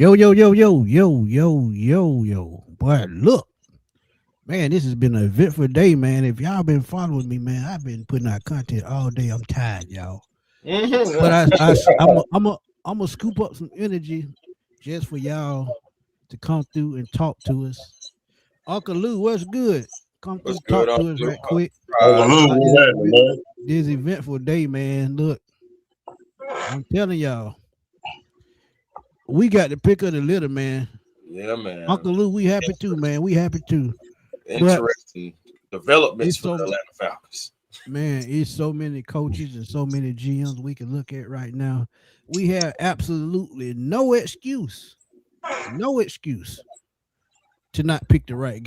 Yo, yo, yo, yo, yo, yo, yo, yo. Boy, look, man, this has been an eventful day, man. If y'all been following me, man, I've been putting out content all day. I'm tired, y'all. But I'm gonna scoop up some energy just for y'all to come through and talk to us. Uncle Lou, what's good? Come through, What's good talk on to us you? right quick Uncle Lou, about what's happening, man? this eventful day, man. Look, I'm telling y'all, we got the pick of the litter, man. Yeah, man. Uncle Lou, we happy too, man. We happy too. But Interesting developments it's for the so Atlanta Falcons. man, it's so many coaches and so many GMs we can look at right now. We have absolutely no excuse to not pick the right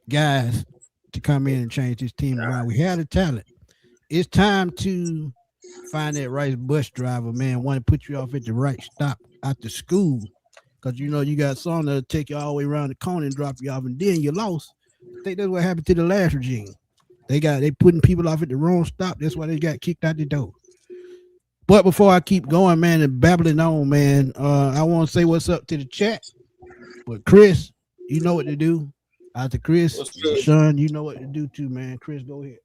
guys to come in and change this team around. We have the talent. It's time to find that right bus driver, man. Want to put you off at the right stop after school. Cause you know you got some that'll take you all the way around the corner and drop you off, and then you lost. I think that's what happened to the last regime. They putting people off at the wrong stop. That's why they got kicked out the door. But before I keep going, man, and babbling on, man, I want to say what's up to the chat. But Chris, you know what to do. After Chris, What's good? Sean, you know what to do too, man. Chris, go ahead.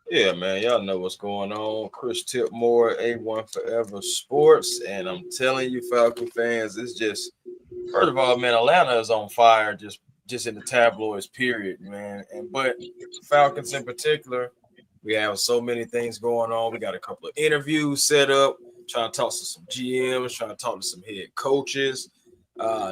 Yeah, man. Y'all know what's going on. Chris Tipmore, A1 Forever Sports. And I'm telling you, Falcon fans, it's just, first of all, man, Atlanta is on fire just in the tabloids, period, man. But Falcons in particular, we have so many things going on. We got a couple of interviews set up, trying to talk to some GMs, trying to talk to some head coaches.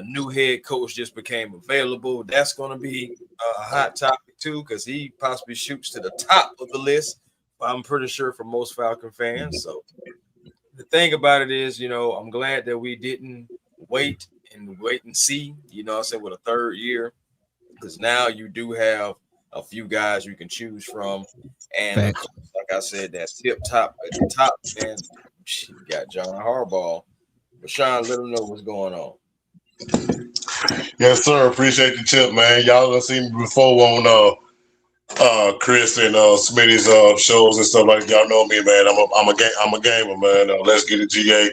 New head coach just became available. That's going to be a hot topic too, because he possibly shoots to the top of the list. I'm pretty sure for most Falcon fans. So the thing about it is, I'm glad that we didn't wait and see. I said with a third year, because now you do have a few guys you can choose from, and like I said, that tip top at the top, man. You got John Harbaugh. But Sean, let them know what's going on. Yes, sir. Appreciate the tip, man. Y'all done seen me before on Chris and Smitty's shows and stuff like that. Y'all know me, man. I'm a gamer, man. Let's get it, GA,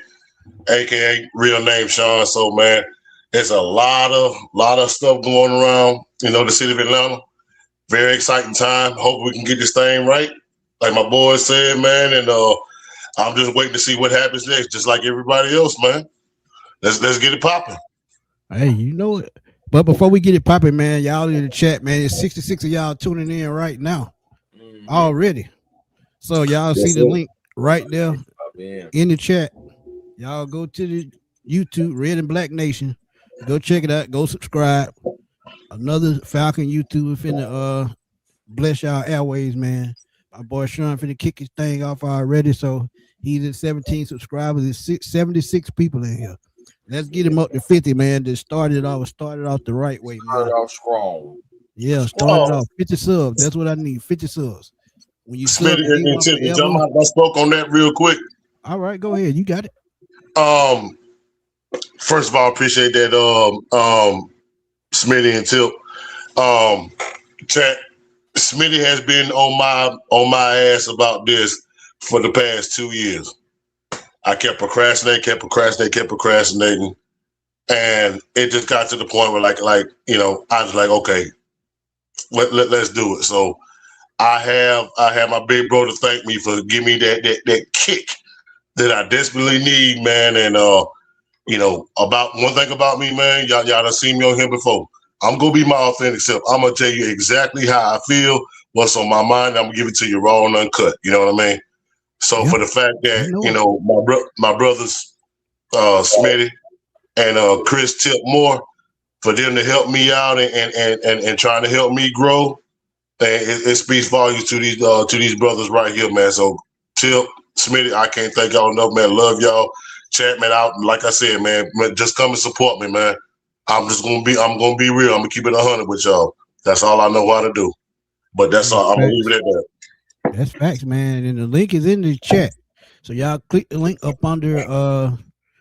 aka real name Sean. So, man, there's a lot of stuff going around. The city of Atlanta. Very exciting time. Hope we can get this thing right, like my boy said, man. And I'm just waiting to see what happens next, just like everybody else, man. Let's get it popping. Hey, you know it. But before we get it popping, man, y'all in the chat, man, it's 66 of y'all tuning in right now already. So y'all see the link right there in the chat. Y'all go to the YouTube, Red and Black Nation. Go check it out. Go subscribe. Another Falcon YouTuber finna bless y'all airways, man. My boy Sean finna kick his thing off already. So he's at 17 subscribers. There's 76 people in here. Let's get him up to 50, man. Just started off the right way, man. Started off strong. Yeah, started off 50 subs. That's what I need. 50 subs. When you sub, I spoke on that real quick. All right, go ahead. You got it. First of all, appreciate that. Smitty and Tip. Chat. Smitty has been on my ass about this for the past 2 years. I kept procrastinating, and it just got to the point where, I was like, okay, let's do it. So I have my big brother thank me for giving me that kick that I desperately need, man. And about one thing about me, man, y'all done seen me on here before. I'm gonna be my authentic self. I'm gonna tell you exactly how I feel, what's on my mind. I'm gonna give it to you raw and uncut. You know what I mean? So for the fact that my brothers Smitty and Chris Tipmore, for them to help me out and trying to help me grow, it speaks volumes to these brothers right here, man. So Tip, Smitty, I can't thank y'all enough, man. Love y'all. Chat, man, out. Like I said, man, just come and support me, man. I'm gonna be real. I'm gonna keep it 100 with y'all. That's all I know how to do. But that's all. I'm gonna leave it at that. That's facts, man. And the link is in the chat. So y'all click the link up under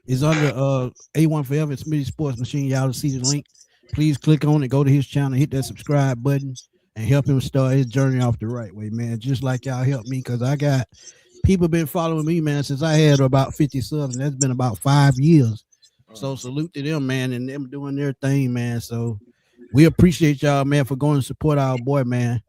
is under A1 Forever Smitty Sports Machine. Y'all see the link. Please click on it, go to his channel, hit that subscribe button, and help him start his journey off the right way, man. Just like y'all helped me, because I got people been following me, man, since I had about 50 subs, and that's been about 5 years. So salute to them, man, and them doing their thing, man. So we appreciate y'all, man, for going to support our boy, man.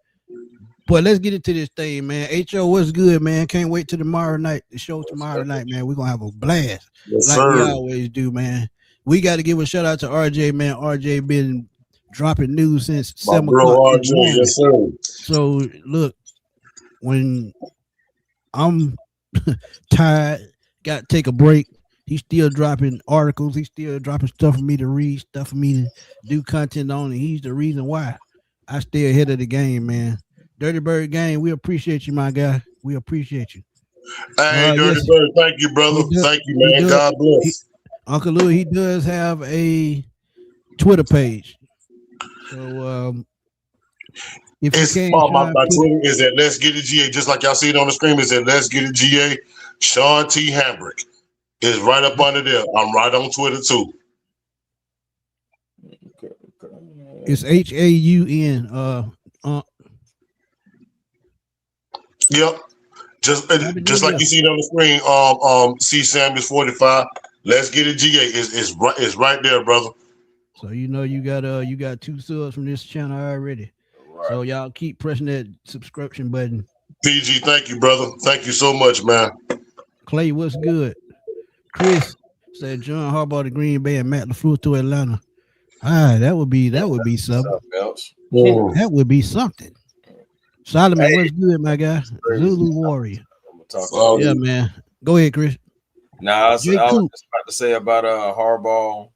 But let's get into this thing, man. HO, what's good, man? Can't wait till tomorrow night. The show tomorrow night, man. We're gonna have a blast, Yes, like we sir. always do, man. We got to give a shout out to RJ, man. RJ been dropping news since My 7 o'clock bro in the RJ, morning. yes, sir. So look, when I'm tired, got to take a break. He's still dropping articles. He's still dropping stuff for me to read, stuff for me to do content on. And he's the reason why I stay ahead of the game, man. Dirty Bird Gang, we appreciate you, my guy. We appreciate you. Hey, Dirty Yes, Bird, thank you, brother. Thank you, man. God bless. Uncle Louis, he does have a Twitter page. So if you It's can, my Sean, put it. Twitter is at Let's Get It GA. Just like y'all see it on the screen, it's at Let's Get It GA. Sean T. Hambrick is right up under there. I'm right on Twitter too. It's HAUN. Yep. Just like you see it on the screen. C Samuels 45. Let's Get It GA is right there, brother. So you know you got 2 subs from this channel already. Right. So y'all keep pressing that subscription button. PG, thank you, brother. Thank you so much, man. Clay, what's good? Chris said John Harbaugh to Green Bay and Matt LaFleur to Atlanta. That would be something. Something else. That would be something. Solomon, Hey. what's good, my guy? Crazy. Zulu Warrior. I'm gonna talk Yeah, man. Go ahead, Chris. Now, I was Jay just Coop. about to say about Harbaugh.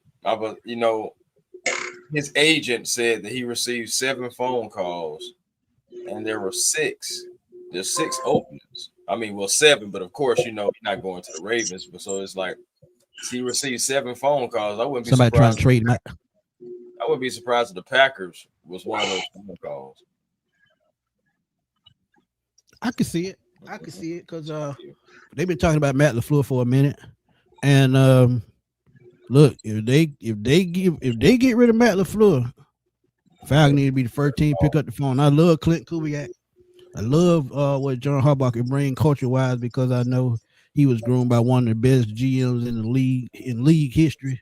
His agent said that he received 7 phone calls, and there were 6. There's 6 openings. I mean, well, 7, but of course, he's not going to the Ravens. But so it's like he received 7 phone calls. I wouldn't be Somebody trying surprised. to trade him out. I wouldn't be surprised if the Packers was one of those phone calls. I could see it. Because they've been talking about Matt LaFleur for a minute. And look, if they get rid of Matt LaFleur, Falcons need to be the first team to pick up the phone. I love Clint Kubiak. I love what John Harbaugh can bring culture-wise because I know he was groomed by one of the best GMs in the league in league history.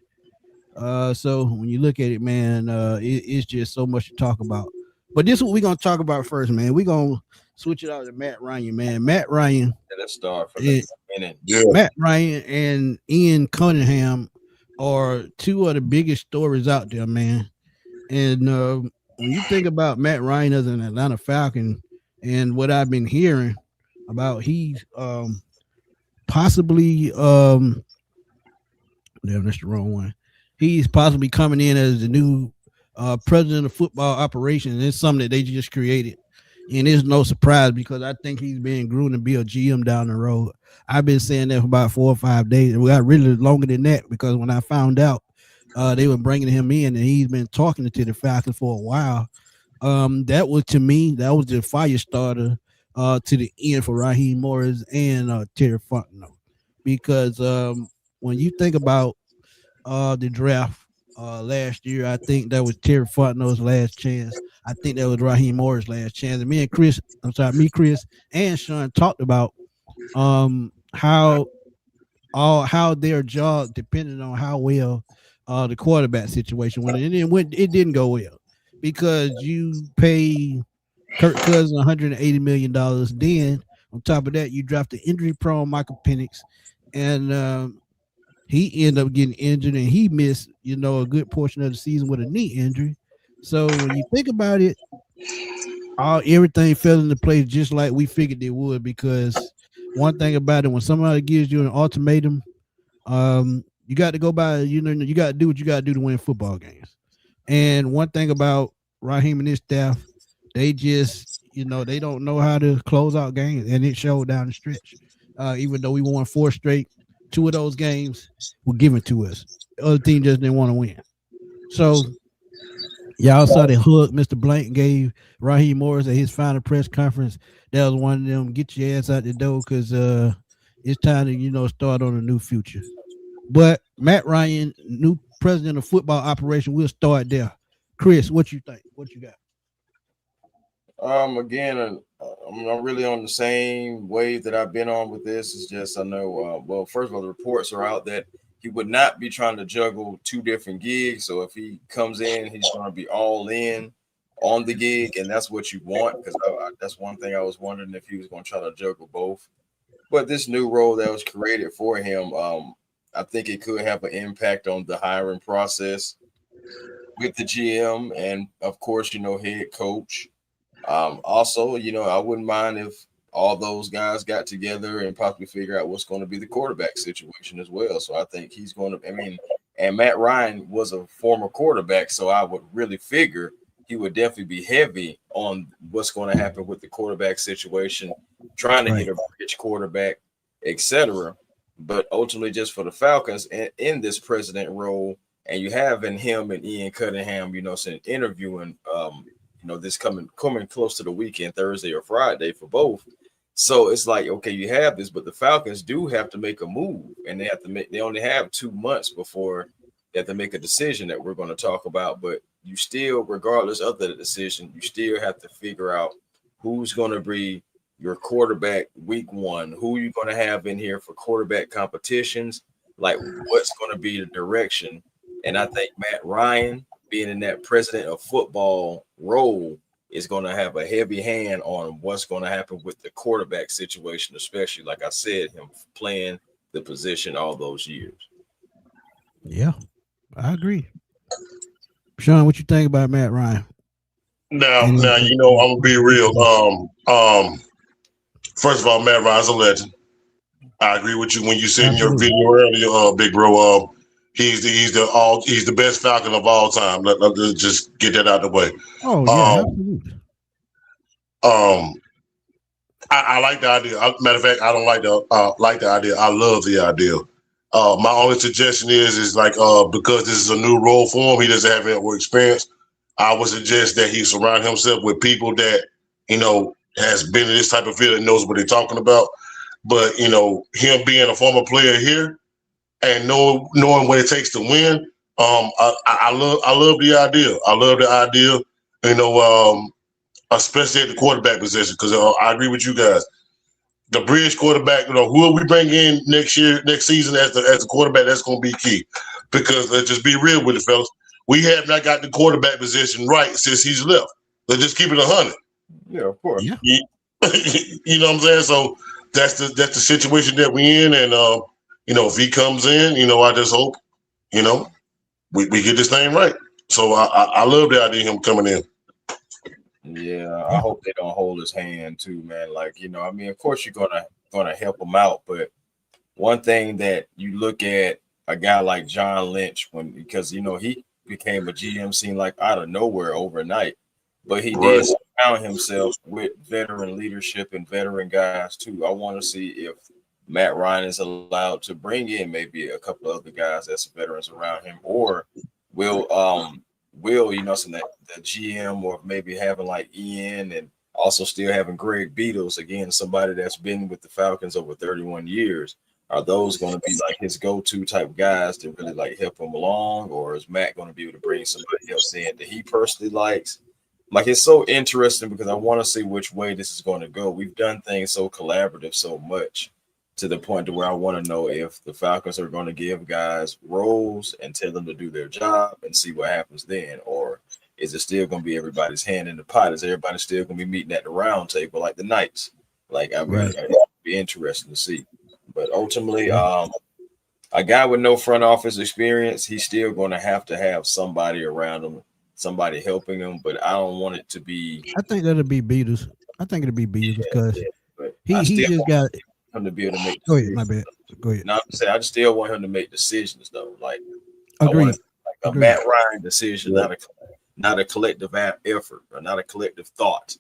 So when you look at it, man, it's just so much to talk about. But this is what we're gonna talk about first, man. We're gonna switch it out to Matt Ryan, man. Matt Ryan. Let's start from the beginning. Yeah. Matt Ryan and Ian Cunningham are 2 of the biggest stories out there, man. And when you think about Matt Ryan as an Atlanta Falcon and what I've been hearing about, he's possibly damn, that's the wrong one. He's possibly coming in as the new president of football operations. It's something that they just created. And it's no surprise because I think he's being groomed to be a GM down the road. I've been saying that for about 4 or 5 days. We got really longer than that because when I found out they were bringing him in and he's been talking to the Falcons for a while, that was to me, that was the fire starter to the end for Raheem Morris and Terry Fontenot. Because when you think about the draft last year, I think that was Terry Fontenot's last chance. I think that was Raheem Morris' last chance. And Chris, and Sean talked about how their job depended on how well the quarterback situation went. And it didn't go well because you pay Kirk Cousins $180 million. Then on top of that, you dropped the injury-prone Michael Penix, and he ended up getting injured, and he missed, a good portion of the season with a knee injury. So when you think about it, everything fell into place just like we figured it would. Because one thing about it, when somebody gives you an ultimatum, you got to go by. You got to do what you got to do to win football games. And one thing about Raheem and his staff, they just, they don't know how to close out games, and it showed down the stretch. Even though we won 4 straight, 2 of those games were given to us. The other team just didn't want to win. So y'all saw the hug Mr. Blank gave Raheem Morris at his final press conference. That was one of them, get your ass out the door because it's time to, start on a new future. But Matt Ryan, new president of football operation, we'll start there. Chris, what you think? What you got? Again, I'm really on the same wave that I've been on with this. It's just I know. Well, first of all, the reports are out that he would not be trying to juggle 2 different gigs. So if he comes in, he's going to be all in on the gig, and that's what you want, because that's one thing I was wondering if he was going to try to juggle both. But this new role that was created for him, I think it could have an impact on the hiring process with the GM and, of course, head coach. Also, I wouldn't mind if all those guys got together and possibly figure out what's going to be the quarterback situation as well. So I think he's going to, and Matt Ryan was a former quarterback, so I would really figure he would definitely be heavy on what's going to happen with the quarterback situation, trying to hit a bridge quarterback, etc. But ultimately, just for the Falcons in this president role, and you have in him and Ian Cunningham, interviewing, this coming close to the weekend, Thursday or Friday for both. So it's like, okay, you have this, but the Falcons do have to make a move, and they only have 2 months before they have to make a decision that we're going to talk about. But you still, regardless of the decision, you still have to figure out who's going to be your quarterback week 1, who you're going to have in here for quarterback competitions, like what's going to be the direction. And I think Matt Ryan, being in that president of football role, is going to have a heavy hand on what's going to happen with the quarterback situation, especially, like I said, him playing the position all those years. Yeah, I agree. Sean, what you think about Matt Ryan? Now, I'm gonna be real. First of all, Matt Ryan's a legend. I agree with you when you said in your video earlier, big bro. He's the best Falcon of all time. Let's just get that out of the way. Oh yeah, absolutely. I like the idea. Matter of fact, I don't like the idea. I love the idea. My only suggestion is like because this is a new role for him, he doesn't have any work experience. I would suggest that he surround himself with people that has been in this type of field and knows what they're talking about. But him being a former player here and knowing what it takes to win, I love the idea. I love the idea. Especially at the quarterback position, because I agree with you guys. The bridge quarterback, who we bring in next season as the quarterback, that's going to be key. Because let's just be real with it, fellas. We have not got the quarterback position right since he's left. Let's just keep it 100. Yeah, of course. Yeah. You know what I'm saying? So that's the situation that we're in, and if he comes in, I just hope, we get this thing right. So I love the idea of him coming in. Yeah, I hope they don't hold his hand too, man. Like, of course you're gonna help him out, but one thing that you look at a guy like John Lynch, because he became a GM, seemed like out of nowhere overnight, but he did surround himself with veteran leadership and veteran guys too. I want to see if Matt Ryan is allowed to bring in maybe a couple of other guys that's veterans around him, or will the GM, or maybe having like Ian and also still having Greg Beatles, again, somebody that's been with the Falcons over 31 years. Are those going to be like his go-to type guys to really like help him along, or is Matt going to be able to bring somebody else in that he personally likes? Like, it's so interesting because I want to see which way this is going to go. We've done things so collaborative so much to the point to where I want to know if the Falcons are going to give guys roles and tell them to do their job and see what happens then, or is it still going to be everybody's hand in the pot? Is everybody still going to be meeting at the round table like the Knights? Like, it'd be interesting to see. But ultimately, a guy with no front office experience, he's still going to have somebody around him, somebody helping him. But I don't want it to be. I think that'll be Beatles. I think it'll be Beatles because he just got him to be able to make. Go ahead, my bad. Go ahead. No, I'm saying I just still want him to make decisions though. Like, agreed. A Matt Ryan decision, not a collective effort or not a collective thought.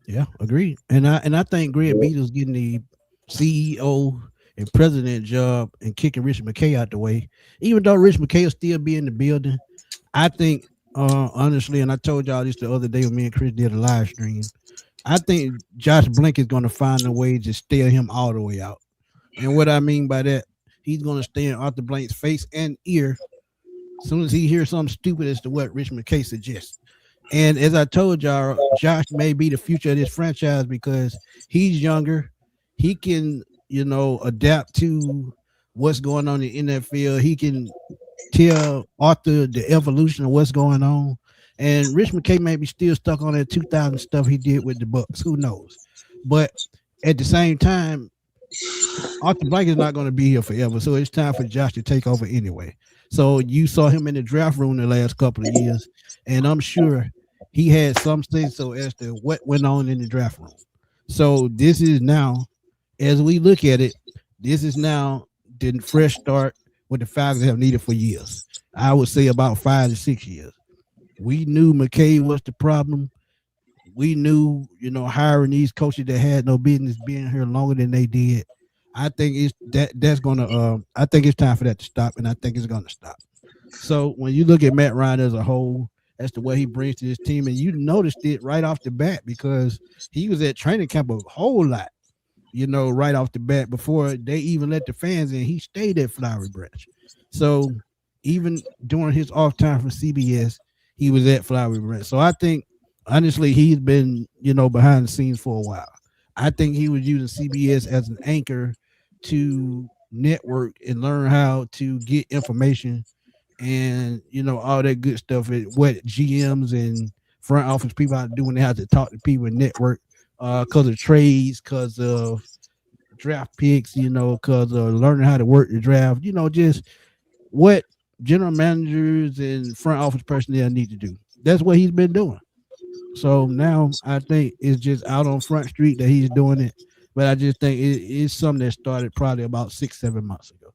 Yeah, agreed. And I think Greg Beatles getting the CEO and president job and kicking Rich McKay out the way, even though Rich McKay will still be in the building. I think honestly, and I told y'all this the other day when me and Chris did a live stream, I think Josh Blink is going to find a way to steer him all the way out. And what I mean by that, he's going to stay in Arthur Blank's face and ear as soon as he hears something stupid as to what Rich McKay suggests. And as I told y'all, Josh may be the future of this franchise because he's younger. He can, adapt to what's going on in the NFL. He can tell Arthur the evolution of what's going on. And Rich McKay may be still stuck on that 2000 stuff he did with the Bucks. Who knows? But at the same time, Arthur Blank is not going to be here forever. So it's time for Josh to take over anyway. So you saw him in the draft room the last couple of years, and I'm sure he had some say so as to what went on in the draft room. So this is now, as we look at it, this is now the fresh start what the Falcons have needed for years. I would say about 5 to 6 years. We knew McKay was the problem. We knew, hiring these coaches that had no business being here longer than they did. I think I think it's time for that to stop, and I think it's gonna stop. So when you look at Matt Ryan as a whole, that's the way he brings to his team, and you noticed it right off the bat because he was at training camp a whole lot, right off the bat before they even let the fans in. He stayed at Flowery Branch. So even during his off time from CBS, he was at Flowery Branch. So I think honestly he's been, behind the scenes for a while. I think he was using CBS as an anchor to network and learn how to get information and all that good stuff. What GMs and front office people have to do when they have to talk to people and network because of trades, because of draft picks, because of learning how to work the draft, just what general managers and front office personnel need to do. That's what he's been doing. So now I think it's just out on Front Street that he's doing it. But I just think it's something that started probably about 6-7 months ago.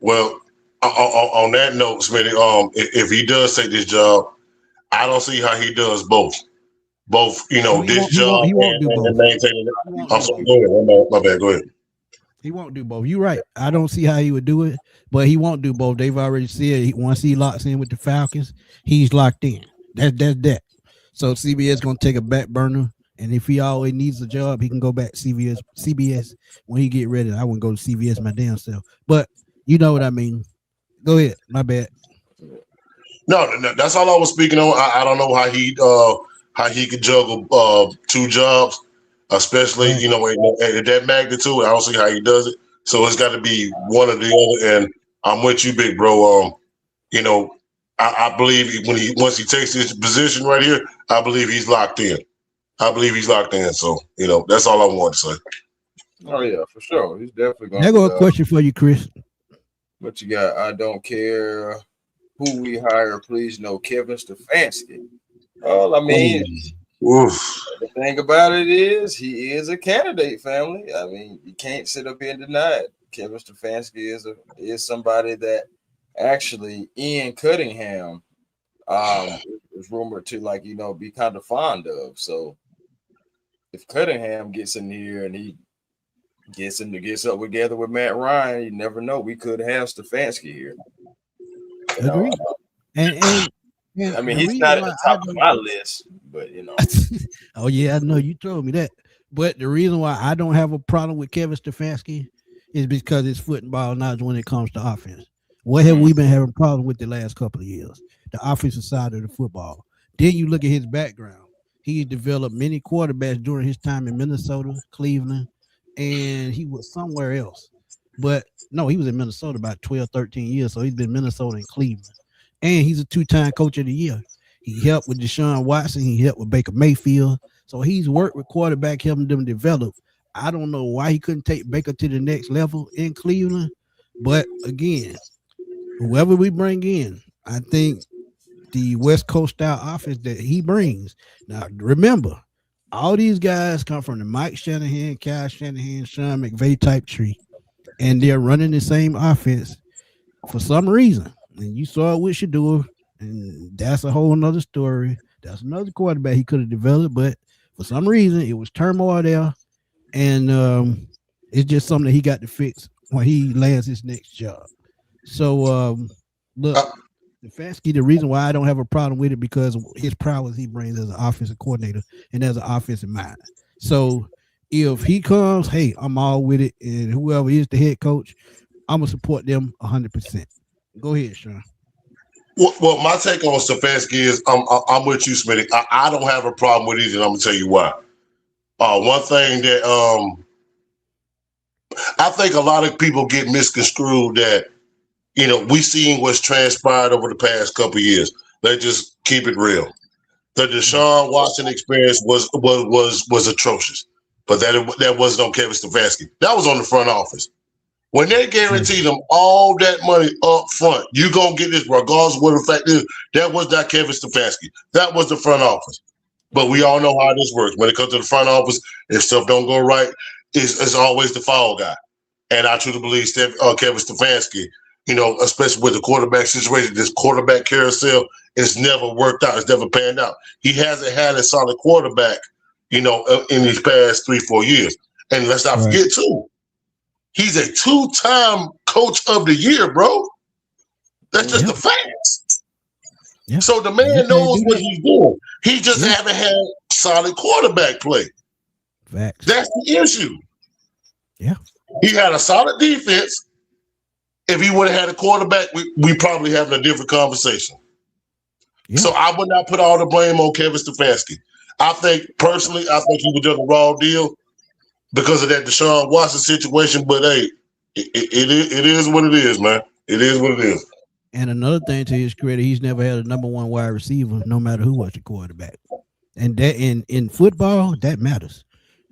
Well, on that note, Smitty, if he does take this job, I don't see how he does both. This job and maintaining it. I'm sorry, go ahead. My bad. Go ahead. He won't do both. You're right. I don't see how he would do it, but he won't do both. They've already said once he locks in with the Falcons, he's locked in. That's that. So CBS gonna take a back burner, and if he always needs a job, he can go back to CBS when he get ready. I wouldn't go to CBS my damn self, but you know what I mean. Go ahead. My bad. No, that's all I was speaking on. I don't know how he could juggle 2 jobs, especially at that magnitude. I don't see how he does it. So it's got to be one or the other. And I'm with you, big bro. I believe once he takes this position right here, I believe he's locked in. So, that's all I want to say. Oh, yeah, for sure. He's definitely going to. I got a question for you, Chris. What you got? I don't care who we hire. Please know Kevin Stefanski. Well, I mean, the thing about it is he is a candidate, family. I mean, you can't sit up here and deny it. Kevin Stefanski is somebody that actually Ian Cunningham is rumored to be kind of fond of. So if Cunningham gets in here and he gets up together with Matt Ryan, you never know. We could have Stefanski here. Agree. And I mean, he's not at the top of my list, but Oh yeah, I know you told me that. But the reason why I don't have a problem with Kevin Stefanski is because it's football knowledge when it comes to offense. What have we been having problems with the last couple of years? The offensive side of the football. Then you look at his background. He developed many quarterbacks during his time in Minnesota, Cleveland, and he was somewhere else. But no, he was in Minnesota about 12, 13 years. So he's been Minnesota and Cleveland. And he's a 2-time coach of the year. He helped with Deshaun Watson. He helped with Baker Mayfield. So he's worked with quarterback, helping them develop. I don't know why he couldn't take Baker to the next level in Cleveland. But again, whoever we bring in, I think the West Coast style offense that he brings. Now, remember, all these guys come from the Mike Shanahan, Kyle Shanahan, Sean McVay type tree, and they're running the same offense for some reason. And you saw it with Shador, and that's a whole nother story. That's another quarterback he could have developed, but for some reason, it was turmoil there, and it's just something that he got to fix when he lands his next job. So, look, Stefanski, the reason why I don't have a problem with it because his prowess he brings as an offensive coordinator and as an offensive mind. So, if he comes, hey, I'm all with it, and whoever is the head coach, I'm going to support them 100%. Go ahead, Sean. Well, my take on Stefanski is I'm with you, Smitty. I don't have a problem with it, and I'm going to tell you why. One thing that I think a lot of people get misconstrued that, we seen what's transpired over the past couple of years. Let's just keep it real. The Deshaun Watson experience was atrocious, but that wasn't on Kevin Stefanski. That was on the front office. When they guaranteed them all that money up front, you gonna get this regardless of what the fact is. That was not Kevin Stefanski. That was the front office. But we all know how this works. When it comes to the front office, if stuff don't go right, it's always the fall guy. And I truly believe Kevin Stefanski, especially with the quarterback situation, this quarterback carousel, it's never worked out. It's never panned out. He hasn't had a solid quarterback, in these past 3-4 years. And let's not forget, too, he's a 2-time coach of the year, bro. That's just the facts. Yeah. So the man knows what he's doing. He just haven't had solid quarterback play. Facts. That's the issue. Yeah. He had a solid defense. If he would have had a quarterback, we probably having a different conversation. Yeah. So I would not put all the blame on Kevin Stefanski. Personally, I think he was just a raw deal because of that Deshaun Watson situation. But hey, it is what it is, man. It is what it is. And another thing, to his credit, he's never had a number one wide receiver, no matter who was the quarterback. And that in football, that matters.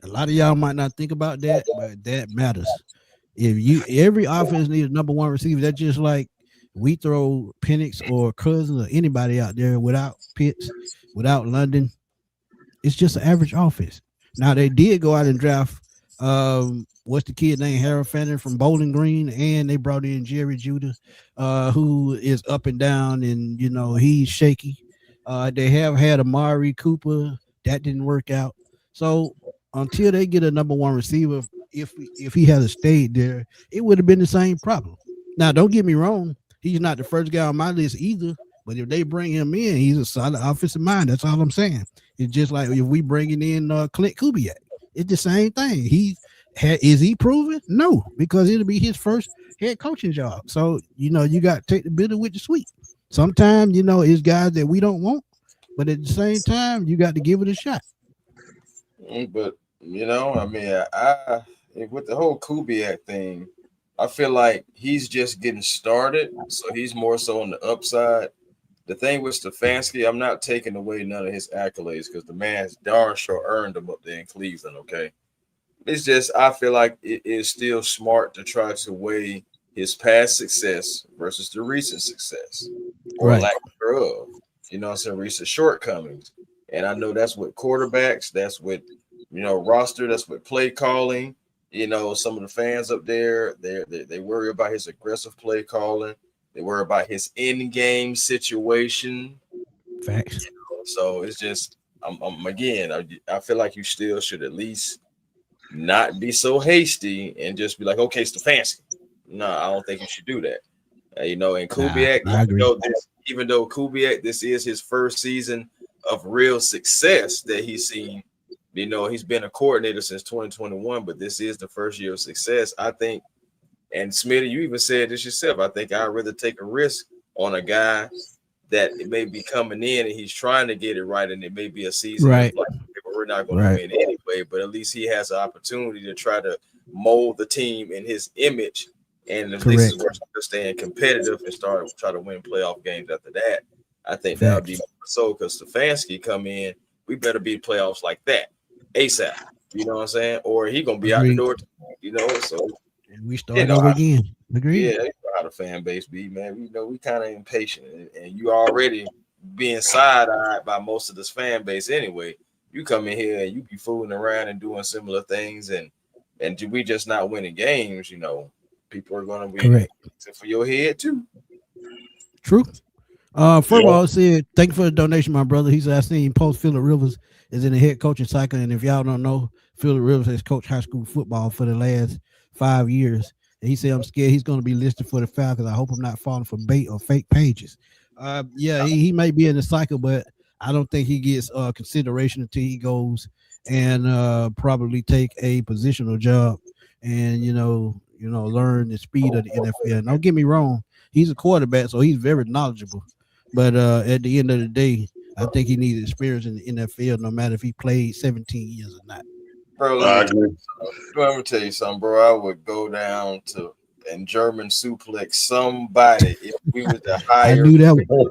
A lot of y'all might not think about that, but that matters. Every offense needs a number one receiver. That's just like we throw Penix or Cousins or anybody out there without Pitts, without London. It's just an average offense. Now they did go out and draft what's the kid named Harold Fannin from Bowling Green, and they brought in Jerry Judah, who is up and down, and he's shaky. They have had Amari Cooper, that didn't work out. So until they get a number one receiver, if he had stayed there, it would have been the same problem. Now, don't get me wrong, he's not the first guy on my list either. But if they bring him in, he's a solid offensive mind. That's all I'm saying. It's just like if we bringing in Clint Kubiak, it's the same thing. Is he proven? No, because it'll be his first head coaching job. So you got to take the bitter with the sweet. Sometimes it's guys that we don't want, but at the same time, you got to give it a shot. But I with the whole Kubiak thing, I feel like he's just getting started, so he's more so on the upside. The thing with Stefanski, I'm not taking away none of his accolades because the man's darn sure earned them up there in Cleveland, okay? It's just I feel like it is still smart to try to weigh his past success versus the recent success or lack thereof, recent shortcomings. And I know that's with quarterbacks, that's with, roster, that's with play calling. Some of the fans up there, they worry about his aggressive play calling. They worry about his in-game situation. Facts. So it's just, I feel like you still should at least not be so hasty and just be like, okay, Stefanski. No, I don't think you should do that. And Kubiak, even though Kubiak, this is his first season of real success that he's seen. He's been a coordinator since 2021, but this is the first year of success. I think, and Smitty, you even said this yourself, I think I'd rather take a risk on a guy that it may be coming in and he's trying to get it right, and it may be a season. Right. Like, we're not going to win anyway, but at least he has an opportunity to try to mold the team in his image. And if this is where we're staying competitive and try to win playoff games after that, I think that would be so, because Stefanski come in, we better be playoffs like that ASAP. You know what I'm saying? Or he gonna be out the door. So and we start over again. Agreed. Yeah, you know how the fan base be, man. We kind of impatient, and you already being side-eyed by most of this fan base anyway. You come in here and you be fooling around and doing similar things, and we just not winning games. People are gonna be for your head too. True. First of all, said thank you for the donation, my brother. He said I seen post Phillip Rivers is in the head coaching cycle, and if y'all don't know, Phillip Rivers has coached high school football for the last 5 years. And he said I'm scared he's going to be listed for the Falcons. I hope I'm not falling for bait or fake pages. He may be in the cycle, but I don't think he gets consideration until he goes and probably take a positional job and learn the speed of the NFL. And don't get me wrong, he's a quarterback, so he's very knowledgeable. But at the end of the day, I think he needs experience in the NFL, no matter if he played 17 years or not. Bro, I let me tell you something, bro. I would go down to and German suplex somebody if we was to I hire. knew that.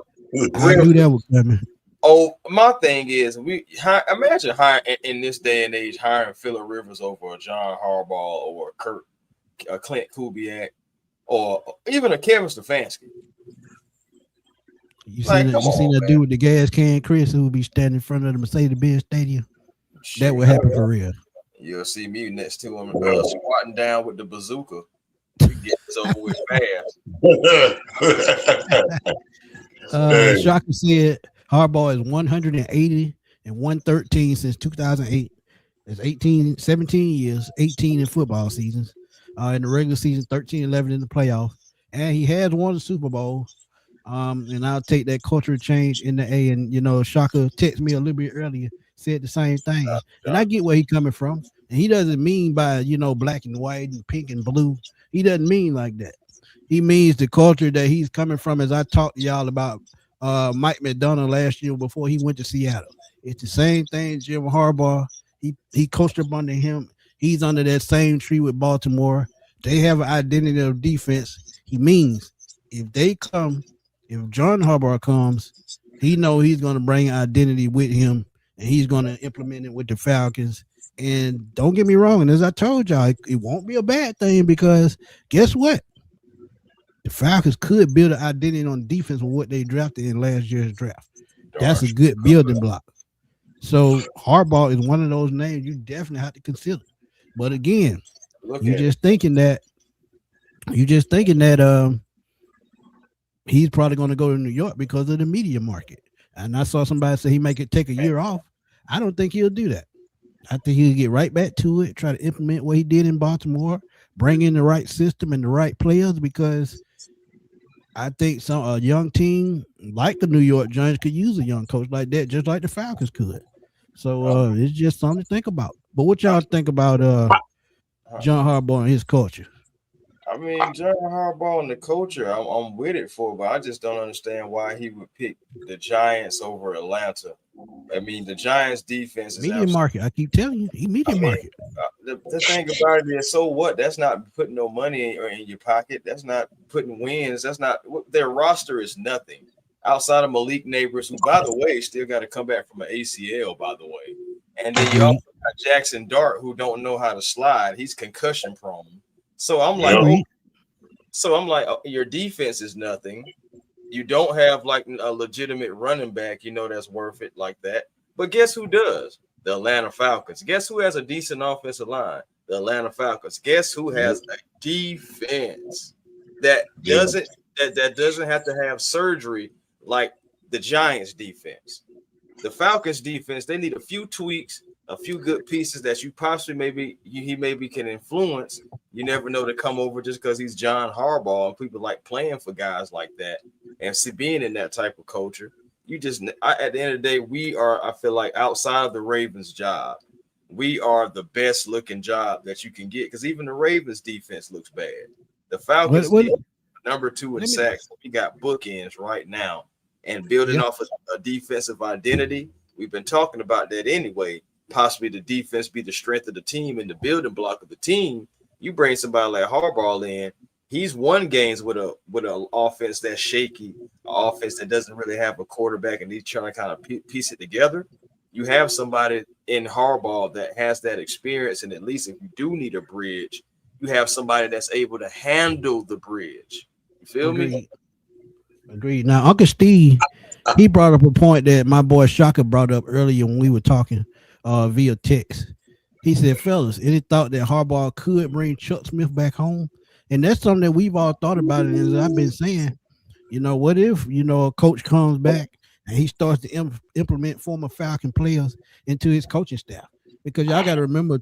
I Really? knew that was coming. Oh, my thing is, imagine hiring in this day and age hiring Phillip Rivers over a John Harbaugh or a Clint Kubiak or even a Kevin Stefanski. You seen that dude with the gas can, Chris, who would be standing in front of the Mercedes-Benz Stadium? Shit, that would happen for real. You'll see me next to him squatting down with the bazooka. We get this over with fast. Shaka said Harbaugh is 180 and 113 since 2008. That's 17 years, 18 in football seasons. In the regular season, 13-11 in the playoffs. And he has won the Super Bowl. And I'll take that cultural change in the A. And, Shaka texted me a little bit earlier, said the same thing. And I get where he's coming from. And he doesn't mean by, black and white and pink and blue. He doesn't mean like that. He means the culture that he's coming from, as I talked to y'all about Mike McDonald last year before he went to Seattle. It's the same thing, Jim Harbaugh. He coached up under him. He's under that same tree with Baltimore. They have an identity of defense. He means if John Harbaugh comes, he knows he's going to bring identity with him, and he's going to implement it with the Falcons. And don't get me wrong, and as I told y'all, it won't be a bad thing because guess what? The Falcons could build an identity on defense with what they drafted in last year's draft. That's a good building block. So Harbaugh is one of those names you definitely have to consider. But again, you're just thinking that he's probably going to go to New York because of the media market. And I saw somebody say he may take a year off. I don't think he'll do that. I think he'll get right back to it, try to implement what he did in Baltimore, bring in the right system and the right players, because I think a young team like the New York Giants could use a young coach like that, just like the Falcons could. So it's just something to think about. But what y'all think about John Harbaugh and his culture? I mean, John Harbaugh and the culture, I'm with it but I just don't understand why he would pick the Giants over Atlanta. I mean, the Giants' defense is media market. I keep telling you, he media market. The thing about it is, so what? That's not putting no money in your pocket. That's not putting wins. That's not their roster is nothing outside of Malik Neighbors, who, by the way, still got to come back from an ACL, by the way. And then you also got Jackson Dart, who don't know how to slide. He's concussion prone. So I'm like, your defense is nothing. You don't have like a legitimate running back, that's worth it like that. But guess who does? The Atlanta Falcons. Guess who has a decent offensive line? The Atlanta Falcons. Guess who has a defense that doesn't have to have surgery like the Giants defense? The Falcons defense, they need a few tweaks, a few good pieces that you possibly he maybe can influence. You never know to come over just because he's John Harbaugh and people like playing for guys like that. And being in that type of culture, at the end of the day, I feel like outside of the Ravens job, we are the best looking job that you can get, because even the Ravens defense looks bad. The Falcons number 2 in sacks. We got bookends right now, and building off of a defensive identity. We've been talking about that anyway. Possibly the defense be the strength of the team and the building block of the team. You bring somebody like Harbaugh in, he's won games with an offense that's shaky, an offense that doesn't really have a quarterback, and he's trying to kind of piece it together. You have somebody in Harbaugh that has that experience, and at least if you do need a bridge, you have somebody that's able to handle the bridge. You feel me? Agreed. Now, Uncle Steve, he brought up a point that my boy Shaka brought up earlier when we were talking via text. He said, fellas, any thought that Harbaugh could bring Chuck Smith back home? And that's something that we've all thought about. And as I've been saying, what if, a coach comes back and he starts to implement former Falcon players into his coaching staff? Because y'all got to remember,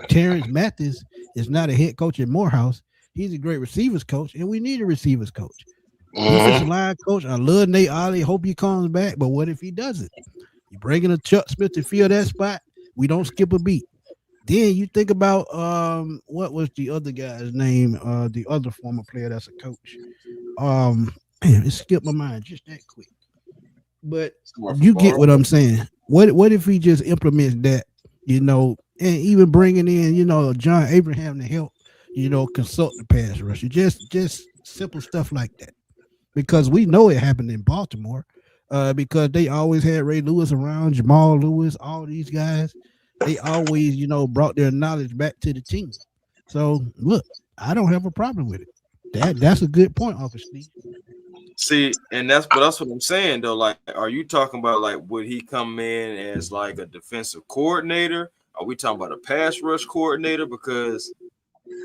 Terrence Mathis is not a head coach at Morehouse. He's a great receivers coach, and we need a receivers coach. Defensive line coach, I love Nate Ollie. Hope he comes back. But what if he doesn't? You bring in a Chuck Smith to fill that spot. We don't skip a beat. Then you think about what was the other guy's name? The other former player that's a coach. It skipped my mind just that quick. But you get what I'm saying. What if he just implements that, and even bringing in, John Abraham to help, consult the pass rusher. Just simple stuff like that. Because we know it happened in Baltimore, because they always had Ray Lewis around, Jamal Lewis, all these guys. They always, brought their knowledge back to the team. So look, I don't have a problem with it. That's a good point, Officer Steve. See, and that's what I'm saying though. Like, are you talking about like would he come in as like a defensive coordinator? Are we talking about a pass rush coordinator? Because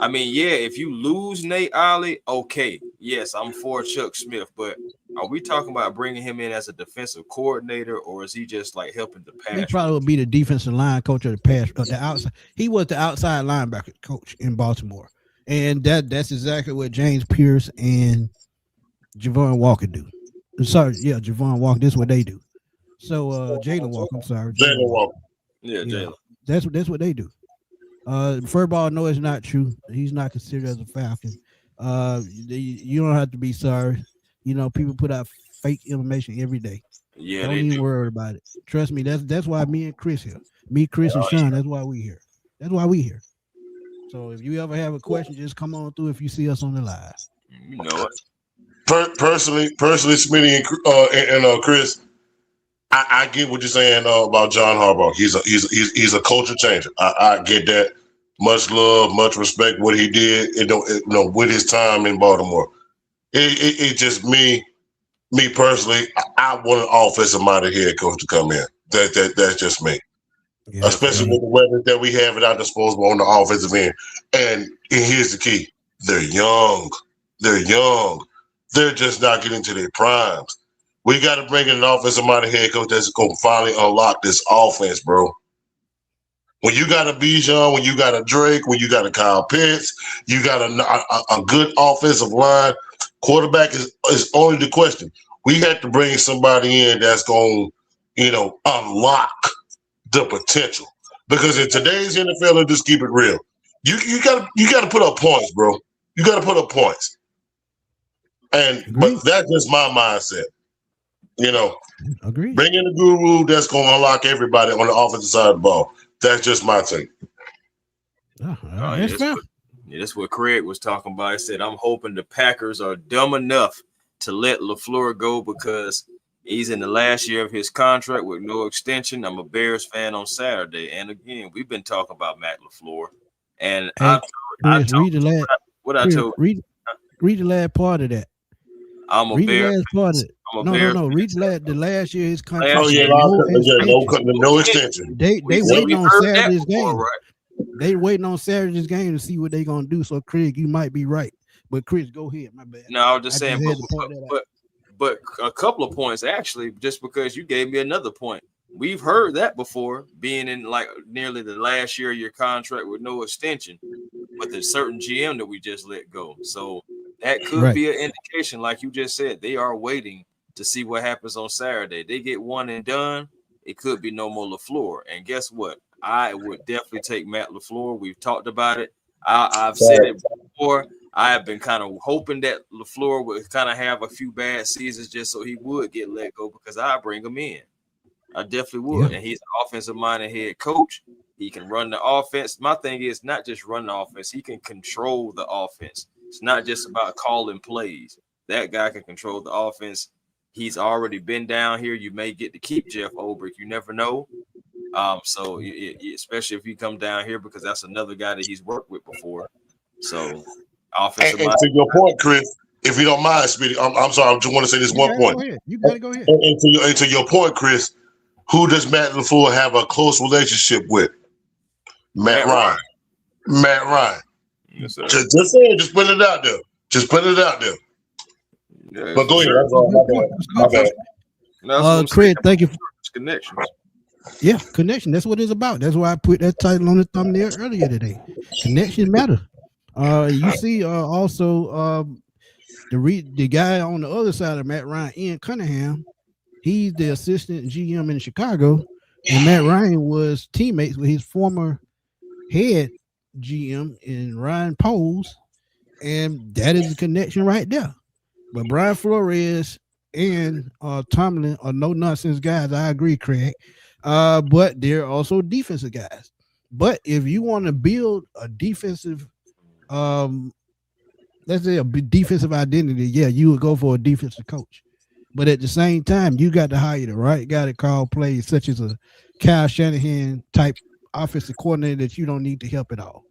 I mean, yeah, if you lose Nate Ollie, okay, yes, I'm for Chuck Smith. But are we talking about bringing him in as a defensive coordinator, or is he just like helping the pass? He probably would be the defensive line coach of the pass, the outside. He was the outside linebacker coach in Baltimore, and that's exactly what James Pierce and Javon Walker do. Sorry, yeah, Javon Walker. This is what they do. So Jalen Walker. I'm sorry, Jalen Walker. Yeah, Jalen. That's what they do. Furball, no, it's not true. He's not considered as a Falcon. You don't have to be sorry. People put out fake information every day. Yeah, don't they even do. worry about it. Trust me. That's why me and Chris here. Me, Chris, and Sean. That's why we here. That's why we here. So if you ever have a question, just come on through if you see us on the live. You know it. Personally, Smitty and Chris, I get what you're saying about John Harbaugh. He's a culture changer. I get that. Much love, much respect what he did. With his time in Baltimore. It just me personally. I want an offensive-minded head coach to come in. That's just me. Yeah, especially with the weapons that we have at our disposal on the offensive end. And here's the key: they're young. They're just not getting to their primes. We got to bring in an offensive-minded head coach that's going to finally unlock this offense, bro. When you got a Bijan, when you got a Drake, when you got a Kyle Pitts, you got a good offensive line. Quarterback is only the question. We have to bring somebody in that's going to, unlock the potential. Because in today's NFL, let's just keep it real. You got to put up points, bro. You got to put up points. But that's just my mindset. Agree. Bring in a guru that's going to unlock everybody on the offensive side of the ball. That's just my take. That's what Craig was talking about. He said, I'm hoping the Packers are dumb enough to let LaFleur go because he's in the last year of his contract with no extension. I'm a Bears fan on Saturday. And again, we've been talking about Matt LaFleur. And read the last part of that. I'm a Bears fan. No. Read the last year his contract. No extension. They waiting on Saturday's game. Right? They waiting on Saturday's game to see what they gonna do. So Craig, you might be right, but Chris, go ahead. My bad. No, I was just saying, but a couple of points actually, just because you gave me another point. We've heard that before, being in like nearly the last year of your contract with no extension, but there's certain GM that we just let go. So that could be an indication, like you just said, they are waiting to see what happens on Saturday. They get one and done, it could be no more LaFleur. And guess what? I would definitely take Matt LaFleur. We've talked about it. I've said it before. I have been kind of hoping that LaFleur would kind of have a few bad seasons just so he would get let go because I bring him in. I definitely would. Yeah. And he's an offensive-minded head coach. He can run the offense. My thing is not just run the offense. He can control the offense. It's not just about calling plays. That guy can control the offense. He's already been down here. You may get to keep Jeff Ulbrich. You never know. So especially if you come down here because that's another guy that he's worked with before. So offensive. And to your point, Chris, if you don't mind, Smitty, I'm sorry. I just want to say this one point. You gotta go ahead. And to your point, Chris, who does Matt LaFleur have a close relationship with? Matt Ryan. Matt Ryan. Yes, sir. Just saying, just put it out there. Yeah, but go ahead. That's all. My bad. Craig, thank you. Connections. Yeah, connection. That's what it's about. That's why I put that title on the thumbnail earlier today. Connection matter. You see, also the guy on the other side of Matt Ryan, Ian Cunningham. He's the assistant GM in Chicago, and Matt Ryan was teammates with his former head GM in Ryan Poles, and that is a connection right there. But Brian Flores and Tomlin are no nonsense guys. I agree, Craig. But they're also defensive guys. But if you want to build a defensive, let's say a defensive identity, yeah, you would go for a defensive coach. But at the same time, you got to hire the right guy to call plays, such as a Kyle Shanahan type offensive coordinator that you don't need to help at all.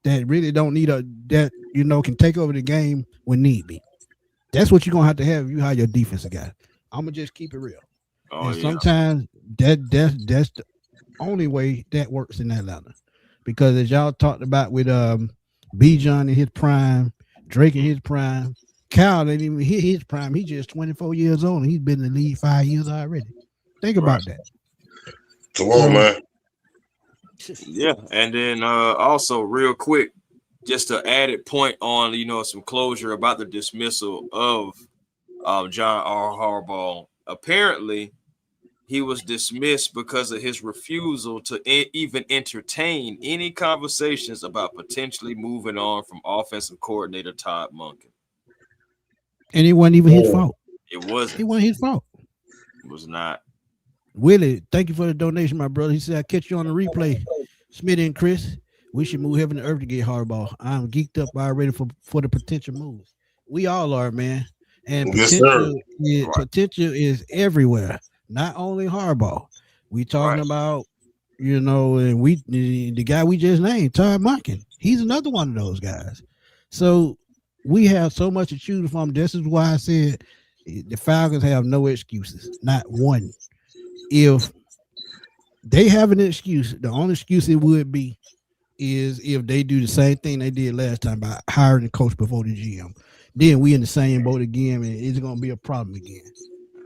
That really don't need that can take over the game when need be. That's what you're gonna have if you hire your defensive guy. I'm gonna just keep it real. Oh, and yeah. sometimes that's the only way that works in Atlanta. Because as y'all talked about with Bijan in his prime, Drake in his prime, Kyle ain't even hit his prime. He's just 24 years old and he's been in the league 5 years already. Think about that. Come on, man. Yeah, and then also real quick, just an added point on some closure about the dismissal of John R. Harbaugh. Apparently, he was dismissed because of his refusal to even entertain any conversations about potentially moving on from offensive coordinator Todd Monken. And it wasn't even his fault. It wasn't. It wasn't his fault. It was not. Willie, thank you for the donation, my brother. He said, I'll catch you on the replay. Smitty and Chris, we should move heaven and earth to get Harbaugh. I'm geeked up already for the potential moves. We all are, man. And potential is everywhere. Not only Harbaugh. We talking about, and the guy we just named, Todd Monken. He's another one of those guys. So we have so much to choose from. This is why I said the Falcons have no excuses. Not one. If they have an excuse, the only excuse it would be is if they do the same thing they did last time by hiring the coach before the GM. Then we in the same boat again, and it's going to be a problem again.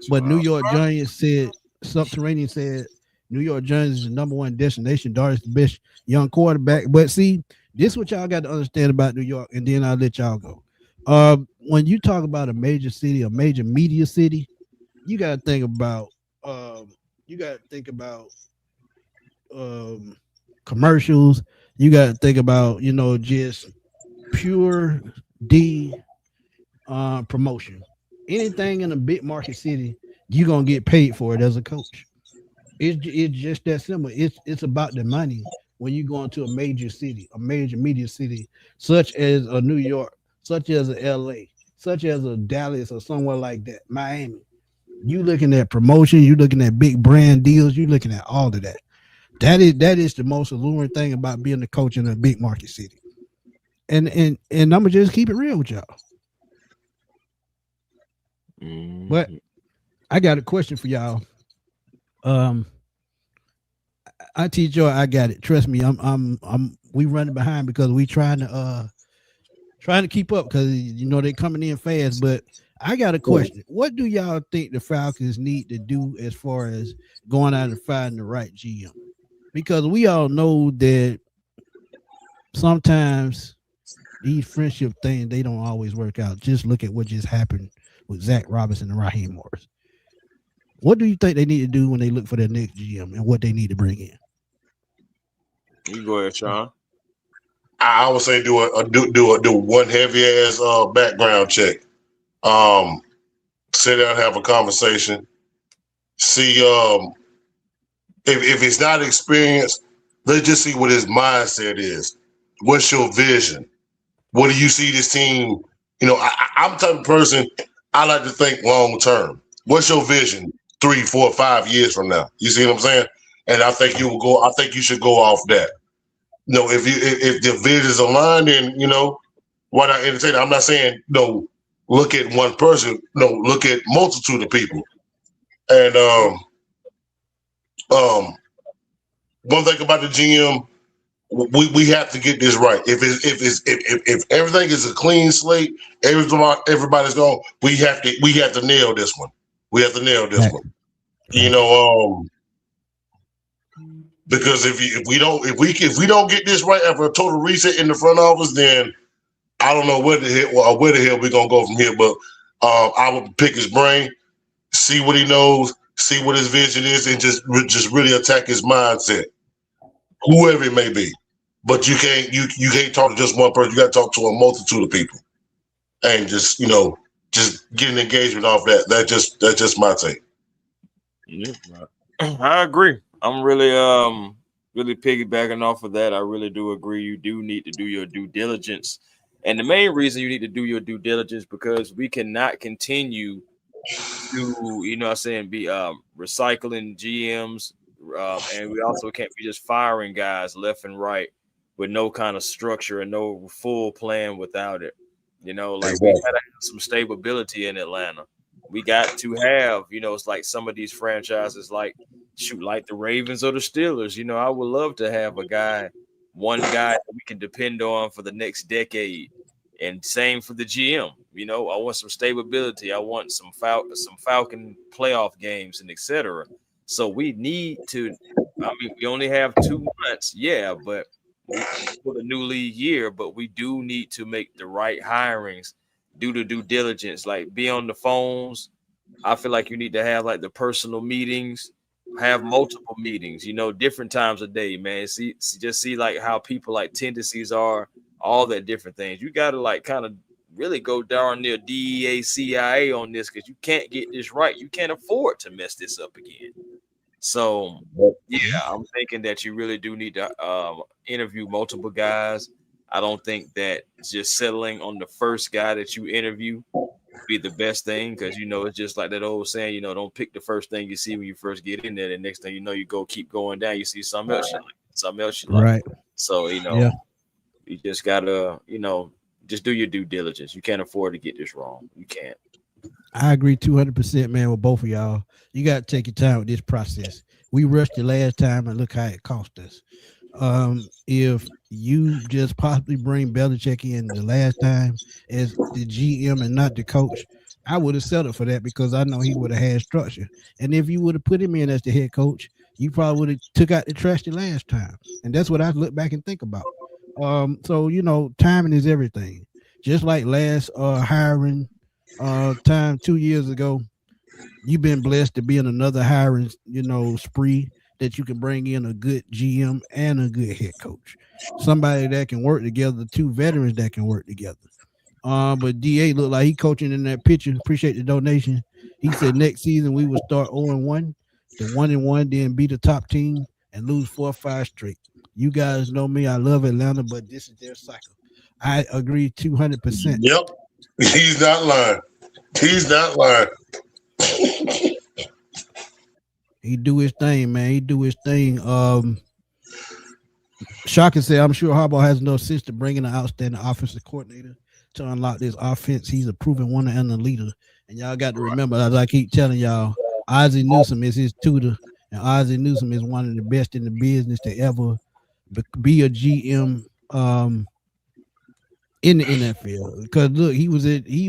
But New York Giants said, Subterranean said, New York Giants is the number one destination. Dart's the best young quarterback. But see, this is what y'all got to understand about New York, and then I'll let y'all go. When you talk about a major city, a major media city, you got to think about commercials. You got to think about, just pure promotion. Anything in a big market city, you're going to get paid for it as a coach. It's just that simple. It's about the money when you go into a major city, a major media city, such as a New York, such as a LA, such as a Dallas or somewhere like that, Miami. You looking at promotion, you looking at big brand deals, you looking at all of that. That is the most alluring thing about being a coach in a big market city. And I'm gonna just keep it real with y'all. But I got a question for y'all. I teach y'all, I got it. Trust me, we running behind because we trying to keep up because they coming in fast. But I got a question. What do y'all think the Falcons need to do as far as going out and finding the right GM? Because we all know that sometimes these friendship things, they don't always work out. Just look at what just happened with Zach Robinson and Raheem Morris. What do you think they need to do when they look for their next GM and what they need to bring in? You go ahead, Sean. I would say do one heavy ass background check. Sit down and have a conversation. See if it's not experience, let's just see what his mindset is. What's your vision? What do you see this team? I'm the type of person I like to think long term. What's your vision 3, 4, 5 years from now? You see what I'm saying? And I think you should go off that. If the vision is aligned, then why not entertain it? I'm not saying no. Look at one person. No, look at multitude of people. And one thing about the GM, we have to get this right. If everything is a clean slate, everybody's gone. We have to nail this one. We have to nail this one. Because if we don't get this right after a total reset in the front office, then I don't know where the hell we're gonna go from here. But I would pick his brain, see what he knows, see what his vision is, and just really attack his mindset, whoever it may be. But you can't talk to just one person. You got to talk to a multitude of people, and just get an engagement off that. That's just my take. Yeah, I agree. I'm really really piggybacking off of that, I really do agree. You do need to do your due diligence. And the main reason you need to do your due diligence because we cannot continue to, what I'm saying, be recycling GMs. And we also can't be just firing guys left and right with no kind of structure and no full plan without it. We gotta have some stability in Atlanta. We got to have, it's like some of these franchises like the Ravens or the Steelers. I would love to have one guy that we can depend on for the next decade. And same for the GM. I want some stability. I want some Falcon playoff games and etc. So we need to. We only have 2 months, but for the new league year. But we do need to make the right hirings, do the due diligence, like be on the phones. I feel like you need to have like the personal meetings, have multiple meetings. Different times of day, man. See like how people like tendencies are. All that different things. You got to like kind of really go down near DEA, CIA on this because you can't get this right. You can't afford to mess this up again. So, I'm thinking that you really do need to interview multiple guys. I don't think that just settling on the first guy that you interview would be the best thing because, it's just like that old saying, don't pick the first thing you see when you first get in there. The next thing you keep going down, you see something else you like, something else you like. Right. So, you just gotta, just do your due diligence. You can't afford to get this wrong. You can't. I agree 200%, man, with both of y'all. You got to take your time with this process. We rushed it last time, and look how it cost us. If you just possibly bring Belichick in the last time as the GM and not the coach, I would have settled for that because I know he would have had structure. And if you would have put him in as the head coach, you probably would have took out the trash the last time. And that's what I look back and think about. So timing is everything. Just like last hiring time 2 years ago, you've been blessed to be in another hiring spree that you can bring in a good GM and a good head coach, somebody that can work together, 2 veterans that can work together. But DA looked like he coaching in that picture. Appreciate the donation. He said next season we will start 0-1, the 1-1, then be the top team and lose 4 or 5 straight. You guys know me. I love Atlanta, but this is their cycle. I agree 200%. Yep. He's not lying. He do his thing, man. He do his thing. Shaka said, I'm sure Harbaugh has no sense to bring in an outstanding offensive coordinator to unlock this offense. He's a proven winner and a leader. And y'all got to remember, as I keep telling y'all, Ozzie Newsome is his tutor, and Ozzie Newsome is one of the best in the business to ever be a GM in the NFL. Because look, he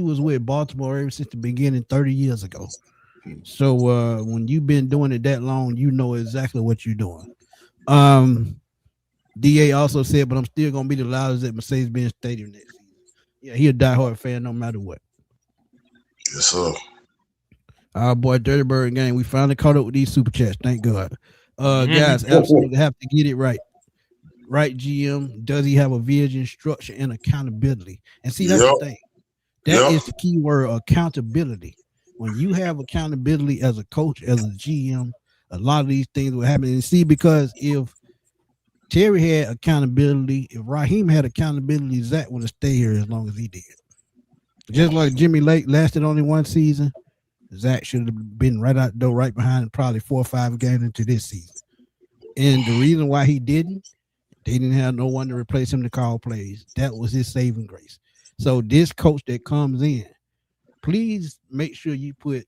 was with Baltimore ever since the beginning 30 years ago. So when you've been doing it that long, you know exactly what you're doing. DA also said, but I'm still gonna be the loudest at Mercedes-Benz Stadium next season. Yeah, he a diehard fan no matter what. Yes, sir. Our boy Dirty Bird Gang, we finally caught up with these super chats. Thank God. Guys, absolutely have to get it right. Right, GM, does he have a vision, structure, and accountability? And see, that's the thing. That is the key word, accountability. When you have accountability as a coach, as a GM, a lot of these things will happen. And see, because if Terry had accountability, if Raheem had accountability, Zach would have stayed here as long as he did. Just like Jimmy Lake lasted only 1 season, Zach should have been right out the door, right behind probably 4 or 5 games into this season. And the reason why he didn't, they didn't have no one to replace him to call plays. That was his saving grace. So this coach that comes in, please make sure you put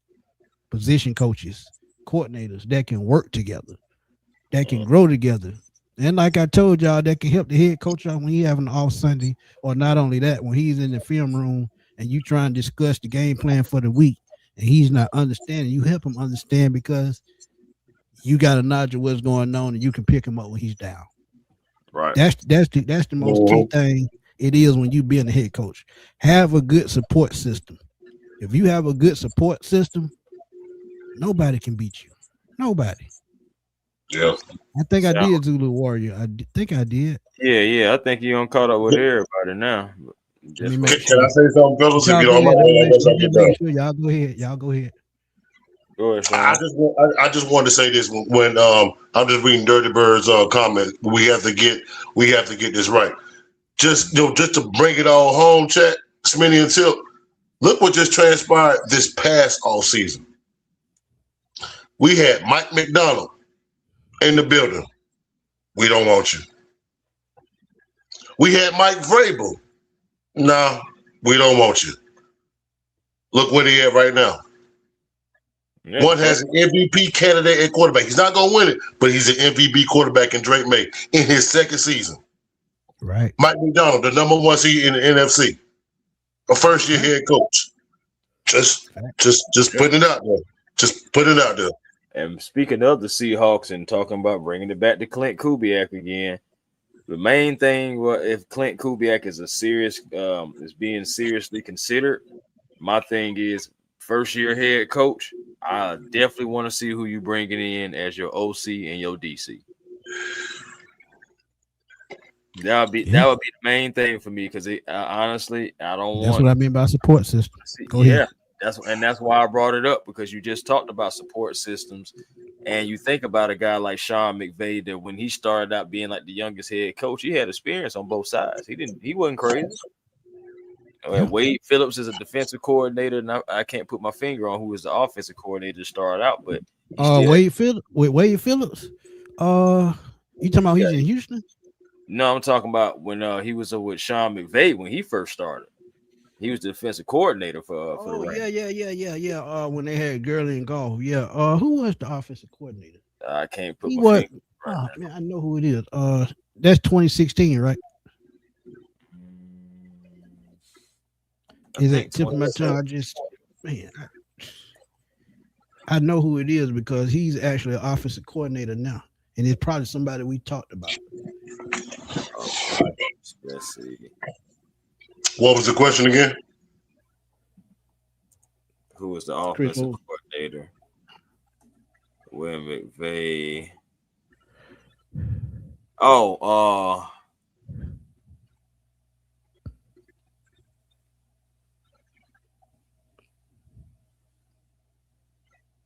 position coaches, coordinators that can work together, that can grow together. And like I told y'all, that can help the head coach out when he having an off Sunday, or not only that, when he's in the film room and you try and discuss the game plan for the week and he's not understanding, you help him understand because you got a knowledge of what's going on and you can pick him up when he's down. Right. That's the most key thing it is when you being a head coach. Have a good support system. If you have a good support system, nobody can beat you. Nobody. Yeah. I think I did Zulu Warrior. I think I did. Yeah. I think you on caught up with everybody now. Can I say something, fellas? If you don't mind, Y'all go ahead. Go ahead, Sean. I just wanted to say this when I'm just reading Dirty Bird's comment. We have to get this right. Just just to bring it all home, chat, Smitty and Tip. Look what just transpired this past off season. We had Mike McDonald in the building. We don't want you. We had Mike Vrabel. No, we don't want you. Look where he at right now. Yeah, one has an MVP candidate at quarterback. He's not going to win it, but he's an MVP quarterback in Drake May in his second season. Right. Mike McDonald, the number one seed in the NFC. A first-year head coach. Just putting it out there. Just put it out there. And speaking of the Seahawks and talking about bringing it back to Clint Kubiak again, the main thing, if Clint Kubiak is is being seriously considered, my thing is first-year head coach. I definitely want to see who you bringing in as your OC and your DC. That would be the main thing for me because honestly, I don't want. That's what I mean by support system. Go ahead. That's why I brought it up because you just talked about support systems, and you think about a guy like Sean McVay that when he started out being like the youngest head coach, he had experience on both sides. He wasn't crazy. Wade Phillips is a defensive coordinator, and I can't put my finger on who was the offensive coordinator to start out, but Wade Phillips. You talking about he's in Houston? No, I'm talking about when he was with Sean McVay when he first started. He was the defensive coordinator for the Rams. Yeah. When they had Gurley and Goff. Yeah. Who was the offensive coordinator? I can't put my finger right now. Man, I know who it is. That's 2016, right? Is it tip of my tongue? I know who it is because he's actually an offensive coordinator now, and it's probably somebody we talked about. Let's see. What was the question again? Who was the offensive coordinator when McVay?